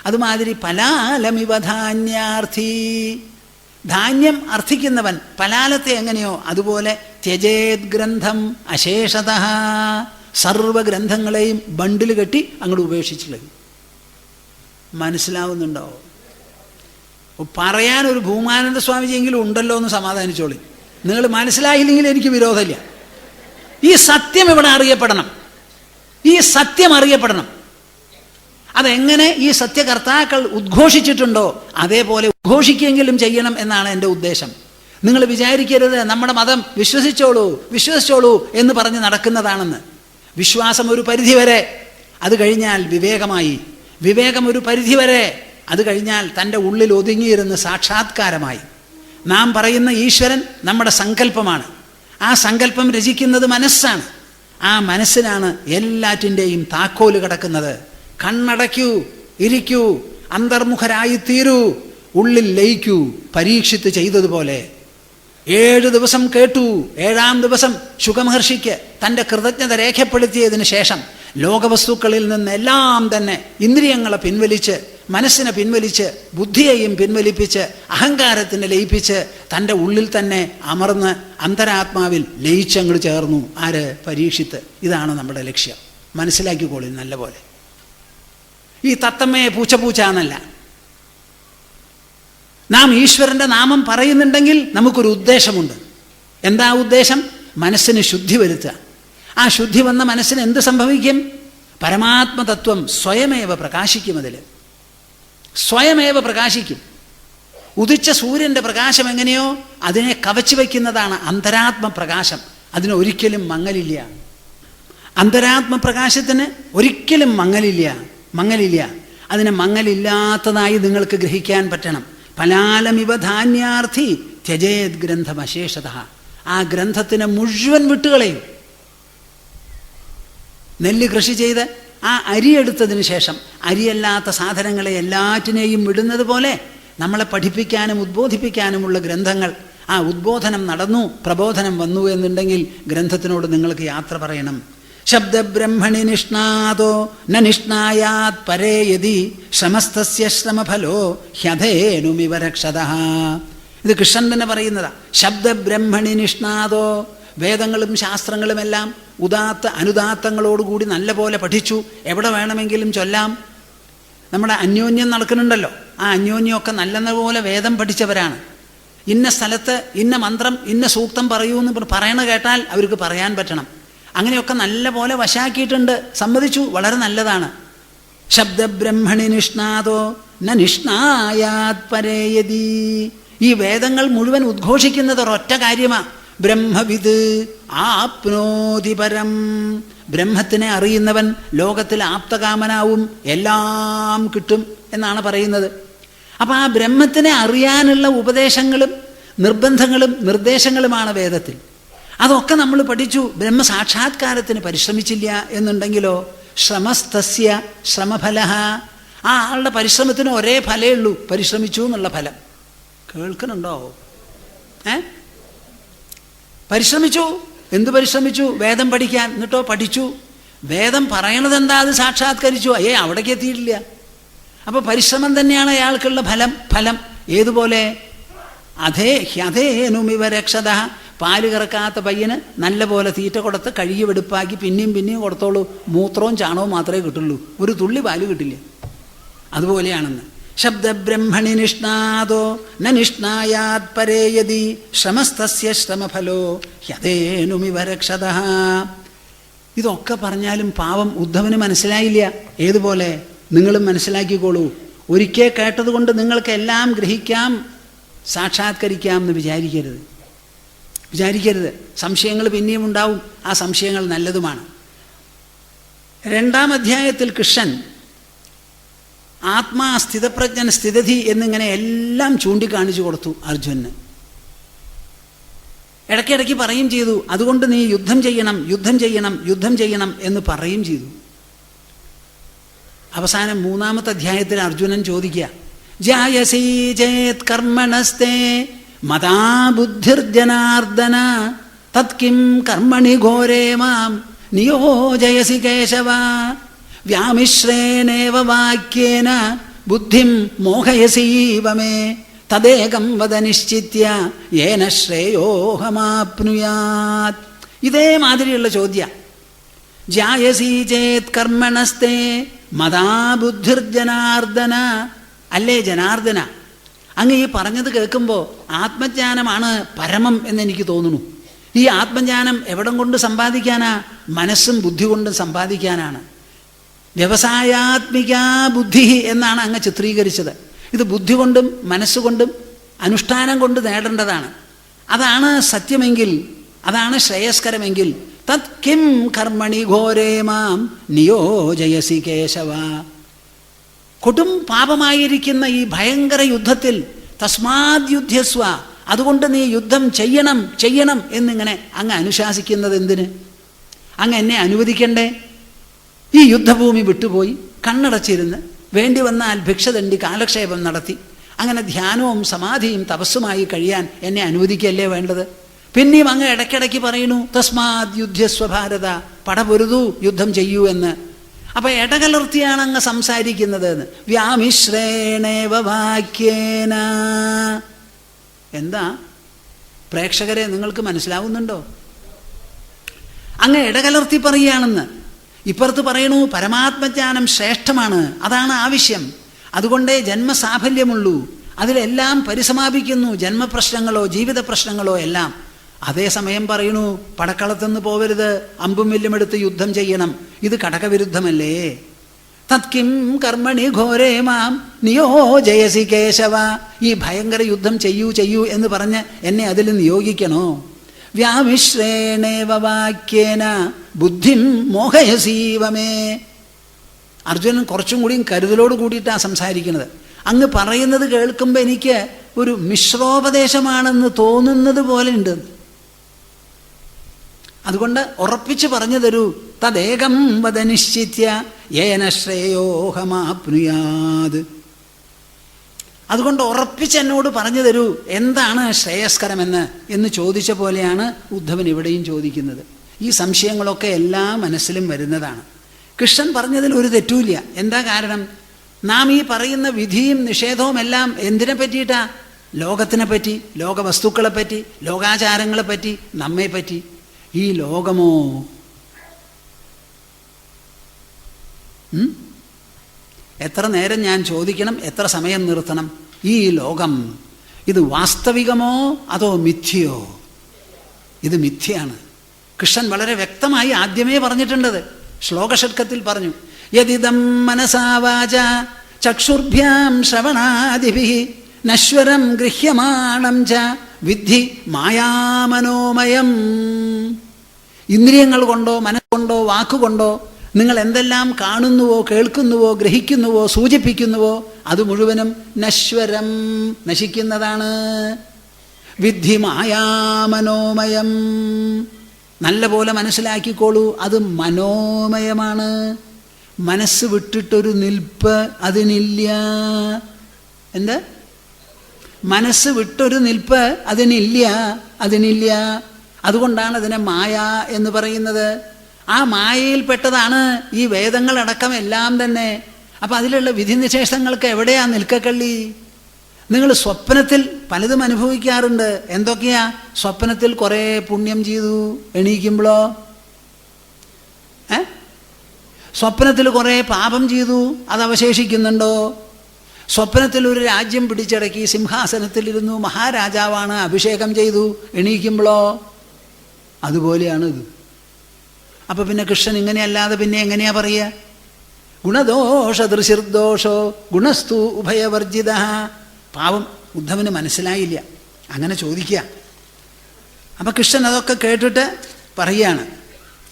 അതുമാതിരി പലാലമിവ ധാന്യാർത്ഥി, ധാന്യം അർത്ഥിക്കുന്നവൻ പലാലത്തെ എങ്ങനെയോ അതുപോലെ ത്യജേത് ഗ്രന്ഥം അശേഷത, സർവഗ്രന്ഥങ്ങളെയും ബണ്ടിൽ കെട്ടി അങ്ങോട്ട് ഉപേക്ഷിച്ചുള്ളത്. മനസ്സിലാവുന്നുണ്ടോ? പറയാനൊരു ഭൂമാനന്ദ സ്വാമിജിയെങ്കിലും ഉണ്ടല്ലോ എന്ന് സമാധാനിച്ചോളി. നിങ്ങൾ മനസ്സിലായില്ലെങ്കിൽ എനിക്ക് വിരോധമില്ല. ഈ സത്യം ഇവിടെ അറിയപ്പെടണം, ഈ സത്യം അറിയപ്പെടണം. അതെങ്ങനെ ഈ സത്യകർത്താക്കൾ ഉദ്ഘോഷിച്ചിട്ടുണ്ടോ അതേപോലെ ഉദ്ഘോഷിക്കെങ്കിലും ചെയ്യണം എന്നാണ് എൻ്റെ ഉദ്ദേശം. നിങ്ങൾ വിചാരിക്കരുത് നമ്മുടെ മതം വിശ്വസിച്ചോളൂ എന്ന് പറഞ്ഞ് നടക്കുന്നതാണെന്ന്. വിശ്വാസം ഒരു പരിധിവരെ, അത് കഴിഞ്ഞാൽ വിവേകമായി. വിവേകം ഒരു പരിധിവരെ, അത് കഴിഞ്ഞാൽ തൻ്റെ ഉള്ളിൽ ഒതുങ്ങിയിരുന്ന് സാക്ഷാത്കാരമായി. നാം പറയുന്ന ഈശ്വരൻ നമ്മുടെ സങ്കല്പമാണ്. ആ സങ്കല്പം രചിക്കുന്നത് മനസ്സാണ്. ആ മനസ്സിനാണ് എല്ലാറ്റിൻ്റെയും താക്കോല് കിടക്കുന്നത്. കണ്ണടയ്ക്കൂ, ഇരിക്കൂ, അന്തർമുഖരായിത്തീരൂ, ഉള്ളിൽ ലയിക്കൂ. പരീക്ഷിത്ത് ചെയ്തതുപോലെ 7 ദിവസം കേട്ടു, 7-ാം ദിവസം ശുകമഹർഷിക്ക് തൻ്റെ കൃതജ്ഞത രേഖപ്പെടുത്തിയതിന് ശേഷം ലോകവസ്തുക്കളിൽ നിന്നെല്ലാം തന്നെ ഇന്ദ്രിയങ്ങളെ പിൻവലിച്ച്, മനസ്സിനെ പിൻവലിച്ച്, ബുദ്ധിയെയും പിൻവലിപ്പിച്ച്, അഹങ്കാരത്തിനെ ലയിപ്പിച്ച് തൻ്റെ ഉള്ളിൽ തന്നെ അമർന്ന് അന്തരാത്മാവിൽ ലയിച്ചങ്ങോട്ട് ചേർന്നു. ആര്? പരീക്ഷിത്ത്. ഇതാണ് നമ്മുടെ ലക്ഷ്യം. മനസ്സിലാക്കിക്കോളി നല്ല പോലെ. ഈ തത്തമ്മയെ പൂച്ച എന്നല്ല. നാം ഈശ്വരൻ്റെ നാമം പറയുന്നുണ്ടെങ്കിൽ നമുക്കൊരു ഉദ്ദേശമുണ്ട്. എന്താ ഉദ്ദേശം? മനസ്സിന് ശുദ്ധി വരുത്തുക. ആ ശുദ്ധി വന്ന മനസ്സിന് എന്ത് സംഭവിക്കും? പരമാത്മതത്വം സ്വയമേവ പ്രകാശിക്കും. അതിൽ സ്വയമേവ പ്രകാശിക്കും. ഉദിച്ച സൂര്യൻ്റെ പ്രകാശം എങ്ങനെയോ അതിനെ കവച്ചു വയ്ക്കുന്നതാണ് അന്തരാത്മപ്രകാശം. അതിനൊരിക്കലും മങ്ങലില്ല. അന്തരാത്മപ്രകാശത്തിന് ഒരിക്കലും മങ്ങലില്ല. അതിന് മങ്ങലില്ലാത്തതായി നിങ്ങൾക്ക് ഗ്രഹിക്കാൻ പറ്റണം. പലാലമിവ ധാന്യാർത്ഥി ത്യജേത് ഗ്രന്ഥം അശേഷത. ആ ഗ്രന്ഥത്തിനെ മുഴുവൻ വിട്ടുകളയും. നെല്ല് കൃഷി ചെയ്ത് ആ അരി എടുത്തതിന് ശേഷം അരിയല്ലാത്ത സാധനങ്ങളെ എല്ലാറ്റിനെയും വിടുന്നത് പോലെ നമ്മളെ പഠിപ്പിക്കാനും ഉദ്ബോധിപ്പിക്കാനുമുള്ള ഗ്രന്ഥങ്ങൾ, ആ ഉദ്ബോധനം നടന്നു, പ്രബോധനം വന്നു എന്നുണ്ടെങ്കിൽ ഗ്രന്ഥത്തിനോട് നിങ്ങൾക്ക് യാത്ര പറയണം. ശബ്ദബ്രഹ്മണി നിഷ്ണാതോ ന നിഷ്ണായാത് പരേ യതി ശ്രമസ്തസ്യ ശ്രമഫലോ ഹ്യധേനുമിവ രക്ഷതഃ. ഇത് കൃഷ്ണൻ തന്നെ പറയുന്നതാ. ശബ്ദബ്രഹ്മണി നിഷ്ണാതോ, വേദങ്ങളും ശാസ്ത്രങ്ങളുമെല്ലാം ഉദാത്ത അനുദാത്തങ്ങളോടുകൂടി നല്ല പോലെ പഠിച്ചു. എവിടെ വേണമെങ്കിലും ചൊല്ലാം. നമ്മുടെ അന്യോന്യം നടക്കുന്നുണ്ടല്ലോ, ആ അന്യോന്യമൊക്കെ നല്ലപോലെ വേദം പഠിച്ചവരാണ്. ഇന്ന സ്ഥലത്ത് ഇന്ന മന്ത്രം ഇന്ന സൂക്തം പറയൂ എന്ന് പറയണ കേട്ടാൽ അവർക്ക് പറയാൻ പറ്റണം. അങ്ങനെയൊക്കെ നല്ല പോലെ വശാക്കിയിട്ടുണ്ട്. സമ്മതിച്ചു, വളരെ നല്ലതാണ്. ശബ്ദബ്രഹ്മണി നിഷ്ണാതോ ന നിഷ്ണായാത് പരേയതി. ഈ വേദങ്ങൾ മുഴുവൻ ഉദ്ഘോഷിക്കുന്നത് ഒരൊറ്റ കാര്യമാണ്. ബ്രഹ്മവിദ് ആപ്നോതി പരം. ബ്രഹ്മത്തിനെ അറിയുന്നവൻ ലോകത്തിൽ ആപ്തകാമനാവും, എല്ലാം കിട്ടും എന്നാണ് പറയുന്നത്. അപ്പം ആ ബ്രഹ്മത്തിനെ അറിയാനുള്ള ഉപദേശങ്ങളും നിർബന്ധങ്ങളും നിർദ്ദേശങ്ങളുമാണ് വേദത്തിൽ. അതൊക്കെ നമ്മൾ പഠിച്ചു. ബ്രഹ്മസാക്ഷാത്കാരത്തിന് പരിശ്രമിച്ചില്ല എന്നുണ്ടെങ്കിലോ ശ്രമസ്തസ്യ ശ്രമഫല. ആ ആളുടെ പരിശ്രമത്തിന് ഒരേ ഫലേ ഉള്ളൂ, പരിശ്രമിച്ചു എന്നുള്ള ഫലം. കേൾക്കുന്നുണ്ടോ? പരിശ്രമിച്ചു. എന്ത് പരിശ്രമിച്ചു? വേദം പഠിക്കാൻ. എന്നിട്ടോ പഠിച്ചു. വേദം പറയണത് എന്താ? അത് സാക്ഷാത്കരിച്ചു. അവിടേക്ക് എത്തിയിട്ടില്ല. അപ്പോൾ പരിശ്രമം തന്നെയാണ് അയാൾക്കുള്ള ഫലം. ഏതുപോലെ? ഹ്യധേനുമിവ രക്ഷത. പാല് കറക്കാത്ത പയ്യന് നല്ല പോലെ തീറ്റ കൊടുത്ത് കഴുകി വെടുപ്പാക്കി പിന്നെയും കൊടുത്തോളൂ. മൂത്രവും ചാണവും മാത്രമേ കിട്ടുള്ളൂ, ഒരു തുള്ളി പാല് കിട്ടില്ല. അതുപോലെയാണെന്ന്. ശബ്ദബ്രഹ്മണി നിഷ്ണാതോ ന നിഷ്ണായാത് പരേയതി ശ്രമസ്തസ്യ ശ്രമഫലോ ഹ്യധേനുമിവ രക്ഷതഃ. ഇതൊക്കെ പറഞ്ഞാലും പാവം ഉദ്ധവന് മനസ്സിലായില്ല. ഏതുപോലെ? നിങ്ങളും മനസ്സിലാക്കിക്കോളൂ. ഒരിക്കൽ കേട്ടതുകൊണ്ട് നിങ്ങൾക്ക് എല്ലാം ഗ്രഹിക്കാം, സാക്ഷാത്കരിക്കാം എന്ന് വിചാരിക്കരുത്. സംശയങ്ങൾ പിന്നെയും ഉണ്ടാവും. ആ സംശയങ്ങൾ നല്ലതുമാണ്. 2-ാം അധ്യായത്തിൽ കൃഷ്ണൻ ആത്മാ, സ്ഥിതപ്രജ്ഞൻ, സ്ഥിതധി എന്നിങ്ങനെ എല്ലാം ചൂണ്ടിക്കാണിച്ചു കൊടുത്തു അർജുനന്. ഇടയ്ക്കിടയ്ക്ക് പറയും ചെയ്തു, അതുകൊണ്ട് നീ യുദ്ധം ചെയ്യണം എന്ന് പറയും ചെയ്തു. അവസാനം 3-ാമത്തെ അധ്യായത്തിൽ അർജുനൻ ചോദിക്കുക, ജായസീ ചേത് കർമ്മണസ്തേ മതാ ബുദ്ധിർജനാർദ്ദന തത്കിം കർമ്മണി ഘോരേ മാം നിയോജയസി കേശവ വ്യാമിശ്രേണേവ വാക്യേന ബുദ്ധിം മോഹയസീവ മേ തദേകം വദ നിശ്ചിത്യ യേന ശ്രേയോഹമാപ്നുയാത്. ഇതേമാതിരിയുള്ള ചോദ്യ. ജായസീ ചേത് കർമ്മണസ്തേ മതാ ബുദ്ധിർജനാർദ്ദന. അല്ലേ ജനാർദ്ദന, അങ്ങ് ഈ പറഞ്ഞത് കേൾക്കുമ്പോൾ ആത്മജ്ഞാനമാണ് പരമം എന്നെനിക്ക് തോന്നുന്നു. ഈ ആത്മജ്ഞാനം എവിടം കൊണ്ട് സമ്പാദിക്കാനാ? മനസ്സും ബുദ്ധി കൊണ്ടും സമ്പാദിക്കാനാണ്. വ്യവസായാത്മിക ബുദ്ധി എന്നാണ് അങ്ങ് ചിത്രീകരിച്ചത്. ഇത് ബുദ്ധി കൊണ്ടും മനസ്സുകൊണ്ടും അനുഷ്ഠാനം കൊണ്ട് നേടേണ്ടതാണ്. അതാണ് സത്യമെങ്കിൽ, അതാണ് ശ്രേയസ്കരമെങ്കിൽ തത് കിം കർമ്മണി ഘോരേ മാം നിയോജയസി കേശവ. കൊടും പാപമായിരിക്കുന്ന ഈ ഭയങ്കര യുദ്ധത്തിൽ തസ്മാദ് യുദ്ധ്യസ്വ, അതുകൊണ്ട് നീ യുദ്ധം ചെയ്യണം എന്നിങ്ങനെ അങ്ങ് അനുശാസിക്കുന്നത് എന്തിന്? അങ്ങ് എന്നെ അനുവദിക്കണ്ടേ? ഈ യുദ്ധഭൂമി വിട്ടുപോയി കണ്ണടച്ചിരുന്ന് വേണ്ടി വന്നാൽ ഭിക്ഷ തണ്ടി കാലക്ഷേപം നടത്തി അങ്ങനെ ധ്യാനവും സമാധിയും തപസ്സുമായി കഴിയാൻ എന്നെ അനുവദിക്കല്ലേ വേണ്ടത്? പിന്നെയും അങ്ങ് ഇടയ്ക്കിടയ്ക്ക് പറയുന്നു തസ്മാദ് യുദ്ധ്യസ്വ ഭാരത, പടപൊരുതൂ, യുദ്ധം ചെയ്യൂ എന്ന്. അപ്പൊ ഇടകലർത്തിയാണ് അങ്ങ് സംസാരിക്കുന്നത് എന്ന്. വ്യാമിശ്രേണേവ വാക്യേന. എന്താ പ്രേക്ഷകരെ, നിങ്ങൾക്ക് മനസ്സിലാവുന്നുണ്ടോ? അങ്ങ് ഇടകലർത്തി പറയുകയാണെന്ന്. ഇപ്പുറത്ത് പറയണു പരമാത്മജ്ഞാനം ശ്രേഷ്ഠമാണ്, അതാണ് ആവശ്യം, അതുകൊണ്ടേ ജന്മസാഫല്യമുള്ളൂ, അതിലെല്ലാം പരിസമാപിക്കുന്നു, ജന്മപ്രശ്നങ്ങളോ ജീവിത പ്രശ്നങ്ങളോ എല്ലാം. അതേസമയം പറയണു പടക്കളത്തുനിന്ന് പോവരുത്, അമ്പും വില്ലുമെടുത്ത് യുദ്ധം ചെയ്യണം. ഇത് കടകവിരുദ്ധമല്ലേ? തത്കിം കർമ്മണി ഘോരേ മാം നിയോജയസി കേശവ. ഈ ഭയങ്കര യുദ്ധം ചെയ്യൂ എന്ന് പറഞ്ഞ് എന്നെ അതിൽ നിയോഗിക്കണോ? വ്യാമിശ്രേണേവ വാക്യേന ബുദ്ധിം മോഹയസീവ മേ. അർജുനൻ കുറച്ചും കൂടിയും കരുതലോട് കൂടിയിട്ടാണ് സംസാരിക്കുന്നത്. അങ്ങ് പറയുന്നത് കേൾക്കുമ്പോൾ എനിക്ക് ഒരു മിശ്രോപദേശമാണെന്ന് തോന്നുന്നത് പോലെ ഉണ്ട്. അതുകൊണ്ട് ഉറപ്പിച്ച് പറഞ്ഞു തരൂ. തദേകം വദ നിശ്ചിത്യ യേന ശ്രേയോഹമാപ്നുയാത്. അതുകൊണ്ട് ഉറപ്പിച്ച് എന്നോട് പറഞ്ഞു തരൂ, എന്താണ് ശ്രേയസ്കരമെന്ന് എന്ന് ചോദിച്ച പോലെയാണ് ഉദ്ധവൻ ഇവിടെയും ചോദിക്കുന്നത്. ഈ സംശയങ്ങളൊക്കെ എല്ലാ മനസ്സിലും വരുന്നതാണ്. കൃഷ്ണൻ പറഞ്ഞതിൽ ഒരു തെറ്റുമില്ല. എന്താ കാരണം? നാം ഈ പറയുന്ന വിധിയും നിഷേധവും എല്ലാം എന്തിനെ പറ്റിയിട്ടാ? ലോകത്തിനെ പറ്റി, ലോകവസ്തുക്കളെ പറ്റി, ലോകാചാരങ്ങളെ പറ്റി, നമ്മെ പറ്റി. ഈ ലോകമോ എത്ര നേരം ഞാൻ ചോദിക്കണം, എത്ര സമയം നിർത്തണം? ഈ ലോകം ഇത് വാസ്തവികമോ അതോ മിഥ്യയോ? ഇത് മിഥ്യയാണ്. കൃഷ്ണൻ വളരെ വ്യക്തമായി ആദ്യമേ പറഞ്ഞിട്ടുണ്ടത്. ശ്ലോകഷഡ്കത്തിൽ പറഞ്ഞു, യദിദം മനസാ വാചാ ചക്ഷുർഭ്യാം ശ്രവണാദിഭിഃ നശ്വരം ഗൃഹ്യമാണം ച വിദ്ധി മായാമനോമയം. ഇന്ദ്രിയങ്ങൾ കൊണ്ടോ മനസ്സുകൊണ്ടോ വാക്കുകൊണ്ടോ നിങ്ങൾ എന്തെല്ലാം കാണുന്നുവോ കേൾക്കുന്നുവോ ഗ്രഹിക്കുന്നുവോ സൂചിപ്പിക്കുന്നുവോ അത് മുഴുവനും നശ്വരം, നശിക്കുന്നതാണ്. വിദ്ധി മായാമനോമയം. നല്ല പോലെ മനസ്സിലാക്കിക്കോളൂ, അത് മനോമയമാണ്. മനസ്സ് വിട്ടിട്ടൊരു നിൽപ്പ് അതിനില്ല. എന്ത്? മനസ്സ് വിട്ടൊരു നിൽപ്പ് അതിനില്ല. അതുകൊണ്ടാണ് അതിനെ മായ എന്ന് പറയുന്നത്. ആ മായയിൽപ്പെട്ടതാണ് ഈ വേദങ്ങളടക്കം എല്ലാം തന്നെ. അപ്പം അതിലുള്ള വിധിനിഷേധങ്ങൾക്ക് എവിടെയാ നിൽക്കക്കള്ളി? നിങ്ങൾ സ്വപ്നത്തിൽ പലതും അനുഭവിക്കാറുണ്ട്. എന്തൊക്കെയാ? സ്വപ്നത്തിൽ കുറേ പുണ്യം ചെയ്തു, എണീക്കുമ്പോഴോ സ്വപ്നത്തിൽ കുറേ പാപം ചെയ്തു, അത് അവശേഷിക്കുന്നുണ്ടോ? സ്വപ്നത്തിൽ ഒരു രാജ്യം പിടിച്ചടക്കി സിംഹാസനത്തിലിരുന്നു, മഹാരാജാവാണ്, അഭിഷേകം ചെയ്തു, എണീക്കുമ്പോഴോ അതുപോലെയാണ് ഇത്. അപ്പം പിന്നെ കൃഷ്ണൻ ഇങ്ങനെയല്ലാതെ പിന്നെ എങ്ങനെയാ പറയുക? ഗുണദോഷ ദൃശിർദോഷോ ഗുണസ്തു ഉഭയവർജിത. പാവം ഉദ്ധവന് മനസ്സിലായില്ല. അങ്ങനെ ചോദിക്കുക. അപ്പം കൃഷ്ണൻ അതൊക്കെ കേട്ടിട്ട് പറയുകയാണ്.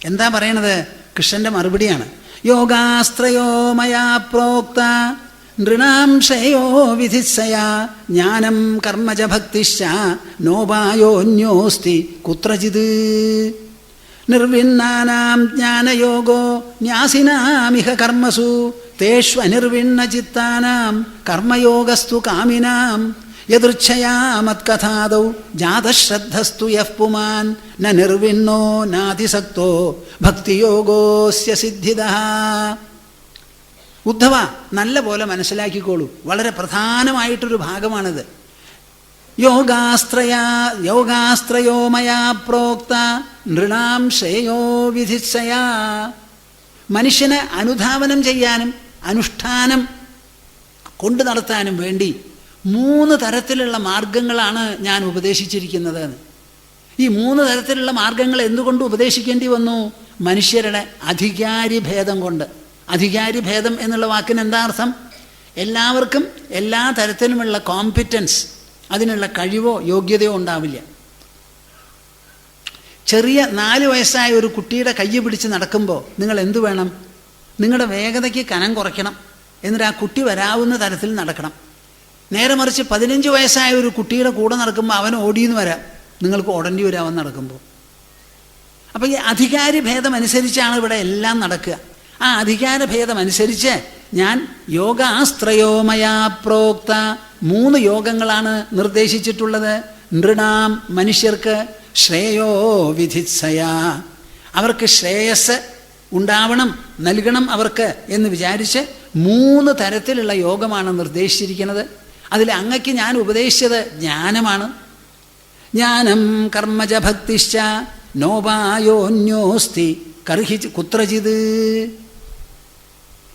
എന്താ പറയണത്? കൃഷ്ണൻ്റെ മറുപടിയാണ്. യോഗാസ്ത്രയോ മയാ പ്രോക്ത നൃണാം ശ്രേയോ വിധിസ്സയാ ജ്ഞാനം കർമ്മജ ഭക്തിശ്ച നോപായോന്യോസ്തി കുത്രചിത്. നിർവിണ്ണാനാം ജ്ഞാനയോഗോ ന്യാസിനാമിഹ കർമ്മസു തേഷ്വനിർവിണ്ണ ചിത്താനാം കർമ്മയോഗസ്തു കാമിനാം യദൃച്ഛയാ മത്കഥാദൗ ജാതശ്രദ്ധസ്തു യഃ പുമാൻ ന നിർവിണ്ണോ നാതിസക്തോ ഭക്തിയോഗോസ്യ സിദ്ധിദഃ. ഉദ്ധവ, നല്ല പോലെ മനസ്സിലാക്കിക്കോളൂ. വളരെ പ്രധാനമായിട്ടൊരു ഭാഗമാണിത്. യോഗാസ്ത്രയോ മയാ പ്രോക്ത നൃണാം ശ്രേയോ വിധിസ്സയാ. മനുഷ്യനെ അനുധാവനം ചെയ്യാനും അനുഷ്ഠാനം കൊണ്ടു നടത്താനും വേണ്ടി 3 തരത്തിലുള്ള മാർഗങ്ങളാണ് ഞാൻ ഉപദേശിച്ചിരിക്കുന്നത്. ഈ 3 തരത്തിലുള്ള മാർഗങ്ങൾ എന്തുകൊണ്ട് ഉപദേശിക്കേണ്ടി വന്നു? മനുഷ്യരുടെ അധികാരി ഭേദം കൊണ്ട്. അധികാരി ഭേദം എന്നുള്ള വാക്കിന് എന്താ അർത്ഥം? എല്ലാവർക്കും എല്ലാ തരത്തിലുമുള്ള കോമ്പിറ്റൻസ്, അതിനുള്ള കഴിവോ യോഗ്യതയോ ഉണ്ടാവില്ല. ചെറിയ 4 വയസ്സായ ഒരു കുട്ടിയുടെ കൈ പിടിച്ച് നടക്കുമ്പോൾ നിങ്ങൾ എന്തു വേണം? നിങ്ങളുടെ വേഗതയ്ക്ക് കനം കുറയ്ക്കണം. എന്നിട്ട് ആ കുട്ടി വരാവുന്ന തരത്തിൽ നടക്കണം. നേരെ മറിച്ച് 15 വയസ്സായ ഒരു കുട്ടിയുടെ കൂടെ നടക്കുമ്പോൾ അവൻ ഓടിയെന്ന് വരാം, നിങ്ങൾക്ക് ഓടേണ്ടി വരാമെന്ന് നടക്കുമ്പോൾ. അപ്പോൾ ഈ അധികാരി ഭേദം അനുസരിച്ചാണ് ഇവിടെ എല്ലാം നടക്കുക. ആ അധികാര ഭേദമനുസരിച്ച് ഞാൻ യോഗാസ്ത്രയോ മയാ പ്രോക്ത 3 യോഗങ്ങളാണ് നിർദ്ദേശിച്ചിട്ടുള്ളത്. നൃണാം മനുഷ്യർക്ക് ശ്രേയോ വിധിസ്സയാ, അവർക്ക് ശ്രേയസ് ഉണ്ടാവണം, നൽകണം അവർക്ക് എന്ന് വിചാരിച്ച് 3 തരത്തിലുള്ള യോഗമാണ് നിർദ്ദേശിച്ചിരിക്കുന്നത്. അതിൽ അങ്ങക്ക് ഞാൻ ഉപദേശിച്ചത് ജ്ഞാനമാണ്. ജ്ഞാനം കർമ്മജ ഭക്തിശ്ച നോപായോന്യോസ്തി കുത്രചിത്.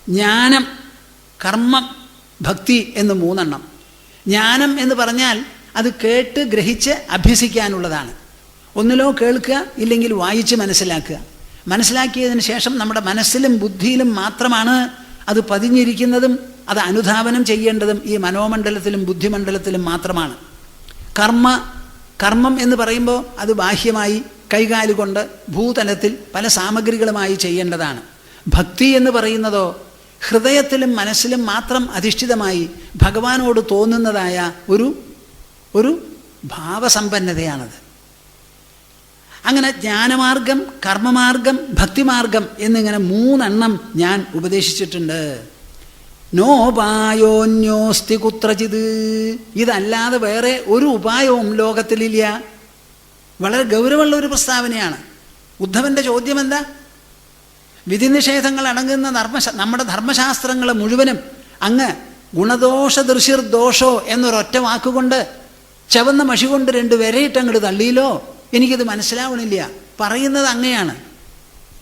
ജ്ഞാനം, കർമ്മം, ഭക്തി എന്ന് 3 എണ്ണം. ജ്ഞാനം എന്ന് പറഞ്ഞാൽ അത് കേട്ട് ഗ്രഹിച്ച് അഭ്യസിക്കാനുള്ളതാണ്. ഒന്നിലോ കേൾക്കുക, ഇല്ലെങ്കിൽ വായിച്ച് മനസ്സിലാക്കുക. മനസ്സിലാക്കിയതിന് ശേഷം നമ്മുടെ മനസ്സിലും ബുദ്ധിയിലും മാത്രമാണ് അത് പതിഞ്ഞിരിക്കുന്നതും അത് അനുധാവനം ചെയ്യേണ്ടതും ഈ മനോമണ്ഡലത്തിലും ബുദ്ധിമണ്ഡലത്തിലും മാത്രമാണ്. കർമ്മം എന്ന് പറയുമ്പോൾ അത് ബാഹ്യമായി കൈകാലുകൊണ്ട് ഭൂതലത്തിൽ പല സാമഗ്രികളുമായി ചെയ്യേണ്ടതാണ്. ഭക്തി എന്ന് പറയുന്നതോ ഹൃദയത്തിലും മനസ്സിലും മാത്രം അധിഷ്ഠിതമായി ഭഗവാനോട് തോന്നുന്നതായ ഒരു ഭാവസമ്പന്നതയാണത്. അങ്ങനെ ജ്ഞാനമാർഗം, കർമ്മമാർഗം, ഭക്തിമാർഗം എന്നിങ്ങനെ 3 എണ്ണം ഞാൻ ഉപദേശിച്ചിട്ടുണ്ട്. നോപായോന്യോസ്തി കുത്രചിത്. ഇതല്ലാതെ വേറെ ഒരു ഉപായവും ലോകത്തിലില്ല. വളരെ ഗൗരവമുള്ള ഒരു പ്രസ്താവനയാണ്. ഉദ്ധവൻ്റെ ചോദ്യം എന്താ? വിധിനിഷേധങ്ങൾ അടങ്ങുന്ന നമ്മുടെ ധർമ്മശാസ്ത്രങ്ങൾ മുഴുവനും അങ്ങ് ഗുണദോഷ ദൃശിർദോഷോ എന്നൊരൊറ്റ വാക്കുകൊണ്ട് ചവന്ന മഷി കൊണ്ട് 2 വിരയിട്ടങ്ങോട്ട് തള്ളിയില്ലോ. എനിക്കത് മനസ്സിലാവണില്ല. പറയുന്നത്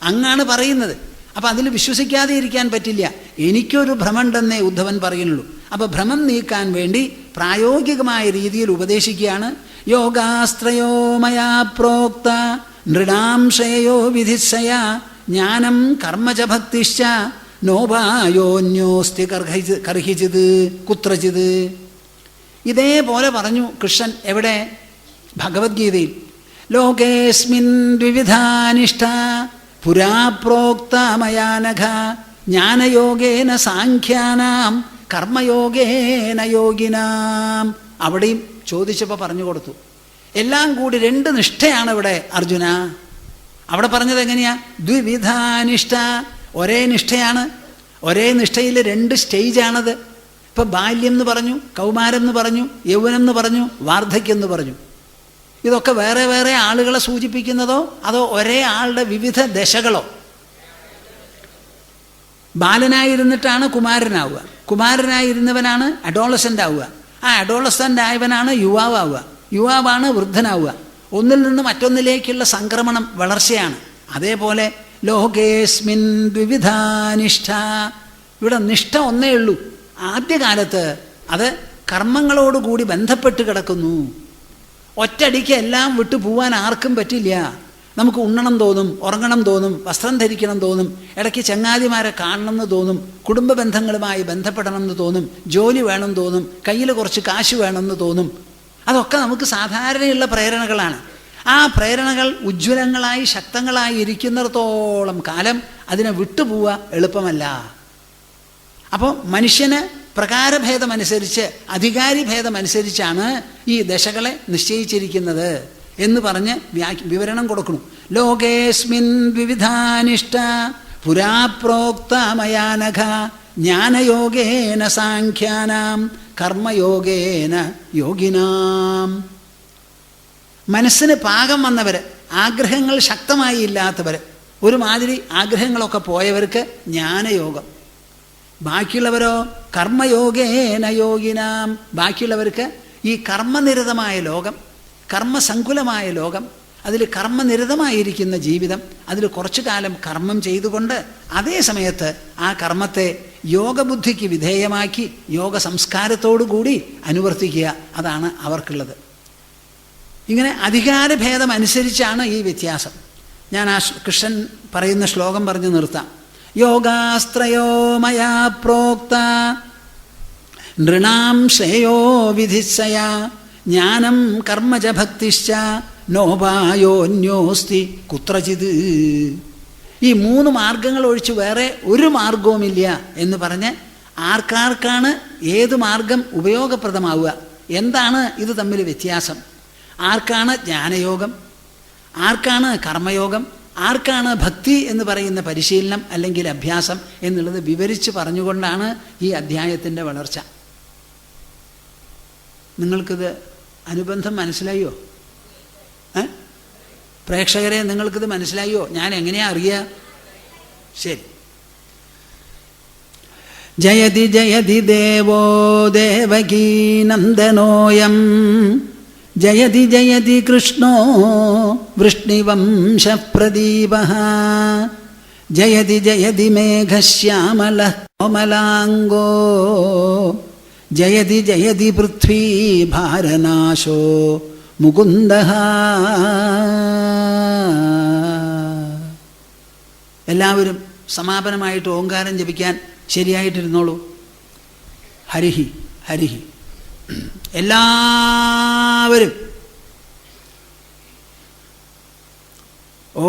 അങ്ങാണ് പറയുന്നത്. അപ്പം അതിൽ വിശ്വസിക്കാതെ ഇരിക്കാൻ പറ്റില്ല. എനിക്കൊരു ഭ്രമമുണ്ടെന്നേ ഉദ്ധവൻ പറയുന്നുള്ളൂ. അപ്പം ഭ്രമം നീക്കാൻ വേണ്ടി പ്രായോഗികമായ രീതിയിൽ ഉപദേശിക്കുകയാണ്. യോഗാസ്ത്രയോ മയാ പ്രോക്ത നൃണാം ശ്രേയോ വിധിസ്സയാ ജ്ഞാനം കർമ്മജ ഭക്തിശ്ച നോപായോന്യോസ്തി കർഹിച്ചിത് കുത്രചിത്. ഇതേപോലെ പറഞ്ഞു കൃഷ്ണൻ. എവിടെ? ഭഗവത്ഗീതയിൽ. ലോകേസ്മിൻ വിവിധാനിഷ്ഠ പുരാ പ്രോക്ത മയാ നഘ ജ്ഞാനയോഗേന സാഖ്യാനാം കർമ്മയോഗേന യോഗിനാം. അവിടെയും ചോദിച്ചപ്പോൾ പറഞ്ഞു കൊടുത്തു. എല്ലാം കൂടി 2 നിഷ്ഠയാണ് ഇവിടെ അർജുന. അവിടെ പറഞ്ഞത് എങ്ങനെയാ? ദ്വിവിധാനിഷ്ഠ. ഒരേ നിഷ്ഠയാണ്. ഒരേ നിഷ്ഠയിൽ 2 സ്റ്റേജാണത്. ഇപ്പം ബാല്യം എന്ന് പറഞ്ഞു, കൗമാരം എന്ന് പറഞ്ഞു, യൗവനം എന്ന് പറഞ്ഞു, വാർദ്ധക്യം എന്ന് പറഞ്ഞു. ഇതൊക്കെ വേറെ വേറെ ആളുകളെ സൂചിപ്പിക്കുന്നതോ അതോ ഒരേ ആളുടെ വിവിധ ദശകളോ? ബാലനായിരുന്നിട്ടാണ് കുമാരനാവുക, കുമാരനായിരുന്നവനാണ് അഡോളസൻ്റ് ആവുക, ആ അഡോളസൻ്റ് ആയവനാണ് യുവാവാവുക, യുവാവാണ് വൃദ്ധനാവുക. ഒന്നിൽ നിന്ന് മറ്റൊന്നിലേക്കുള്ള സംക്രമണം, വളർച്ചയാണ്. അതേപോലെ ലോകേസ്മിൻ ദ്വിവിധാനിഷ്ഠ. ഇവിടെ നിഷ്ഠ ഒന്നേ ഉള്ളൂ. ആദ്യകാലത്ത് അത് കർമ്മങ്ങളോടുകൂടി ബന്ധപ്പെട്ട് കിടക്കുന്നു. ഒറ്റയടിക്ക് എല്ലാം വിട്ടു പോവാൻ ആർക്കും പറ്റില്ല. നമുക്ക് ഉണ്ണണം തോന്നും, ഉറങ്ങണം തോന്നും, വസ്ത്രം ധരിക്കണം തോന്നും, ഇടയ്ക്ക് ചങ്ങാതിമാരെ കാണണം എന്ന് തോന്നും, കുടുംബ ബന്ധങ്ങളുമായി ബന്ധപ്പെടണം എന്ന് തോന്നും, ജോലി വേണം തോന്നും, കയ്യിൽ കുറച്ച് കാശ് വേണമെന്ന് തോന്നും. അതൊക്കെ നമുക്ക് സാധാരണയുള്ള പ്രേരണകളാണ്. ആ പ്രേരണകൾ ഉജ്ജ്വലങ്ങളായി ശക്തങ്ങളായി ഇരിക്കുന്നിടത്തോളം കാലം അതിനെ വിട്ടുപോവുക എളുപ്പമല്ല. അപ്പോൾ മനുഷ്യന് പ്രകാരഭേദമനുസരിച്ച്, അധികാരി ഭേദമനുസരിച്ചാണ് ഈ ദശകളെ നിശ്ചയിച്ചിരിക്കുന്നത് എന്ന് പറഞ്ഞ് വിവരണം കൊടുക്കണം. ലോകേസ്മിൻ വിവിധാനിഷ്ട പുരാപ്രോക്ത മയാനഘ ജ്ഞാനയോഗേന സാഖ്യാനാം കർമ്മയോഗേന യോഗിനാം. മനസ്സിന് പാകം വന്നവർ, ആഗ്രഹങ്ങൾ ശക്തമായി ഇല്ലാത്തവർ, ഒരുമാതിരി ആഗ്രഹങ്ങളൊക്കെ പോയവർക്ക് ജ്ഞാനയോഗം. ബാക്കിയുള്ളവരോ കർമ്മയോഗേന യോഗിനാം. ബാക്കിയുള്ളവർക്ക് ഈ കർമ്മനിരതമായ ലോകം, കർമ്മസങ്കുലമായ ലോകം, അതിൽ കർമ്മനിരതമായിരിക്കുന്ന ജീവിതം, അതിൽ കുറച്ചു കാലം കർമ്മം ചെയ്തുകൊണ്ട് അതേ സമയത്ത് ആ കർമ്മത്തെ യോഗബുദ്ധിക്ക് വിധേയമാക്കി യോഗ സംസ്കാരത്തോടു കൂടി അനുവർത്തിക്കുക. അതാണ് അവർക്കുള്ളത്. ഇങ്ങനെ അധികാരഭേദം അനുസരിച്ചാണ് ഈ വ്യത്യാസം. ഞാൻ ആ കൃഷ്ണൻ പറയുന്ന ശ്ലോകം പറഞ്ഞ് നിർത്താം. യോഗാസ്ത്രയോ മയാ പ്രോക്ത നൃണാം ശ്രേയോ വിധിസ്സയ ജ്ഞാനം കർമ്മച ഭക്തിശ്ച നോപായോന്യോസ്തി കുത്രചിത്. ഈ 3 മാർഗങ്ങൾ ഒഴിച്ച് വേറെ ഒരു മാർഗവുമില്ല എന്ന് പറഞ്ഞ് ആർക്കാർക്കാണ് ഏത് മാർഗം ഉപയോഗപ്രദമാവുക, എന്താണ് ഇത് തമ്മിൽ വ്യത്യാസം, ആർക്കാണ് ജ്ഞാനയോഗം, ആർക്കാണ് കർമ്മയോഗം, ആർക്കാണ് ഭക്തി എന്ന് പറയുന്ന പരിശീലനം അല്ലെങ്കിൽ അഭ്യാസം എന്നുള്ളത് വിവരിച്ച് പറഞ്ഞുകൊണ്ടാണ് ഈ അധ്യായത്തിൻ്റെ വളർച്ച. നിങ്ങൾക്കിത് അനുബന്ധം മനസ്സിലായോ? പ്രേക്ഷകരെ, നിങ്ങൾക്കിത് മനസ്സിലായോ? ഞാൻ എങ്ങനെയാ അറിയുക? ശരി. ജയതി ജയതി ദേവോ ദേവകീ നന്ദനോയം ജയതി ജയതി കൃഷ്ണോ വൃഷ്ണിവംശപ്രദീപഃ ജയതി ജയതി മേഘശ്യാമലഃ കോമലാംഗോ ജയതി ജയതി പൃഥ്വീഭാരനാശോ മുകുന്ദഃ. എല്ലാവരും സമാപനമായിട്ട് ഓങ്കാരം ജപിക്കാൻ ശരിയായിട്ടിരുന്നോളൂ. ഹരിഹി ഹരിഹി. എല്ലാവരും ഓ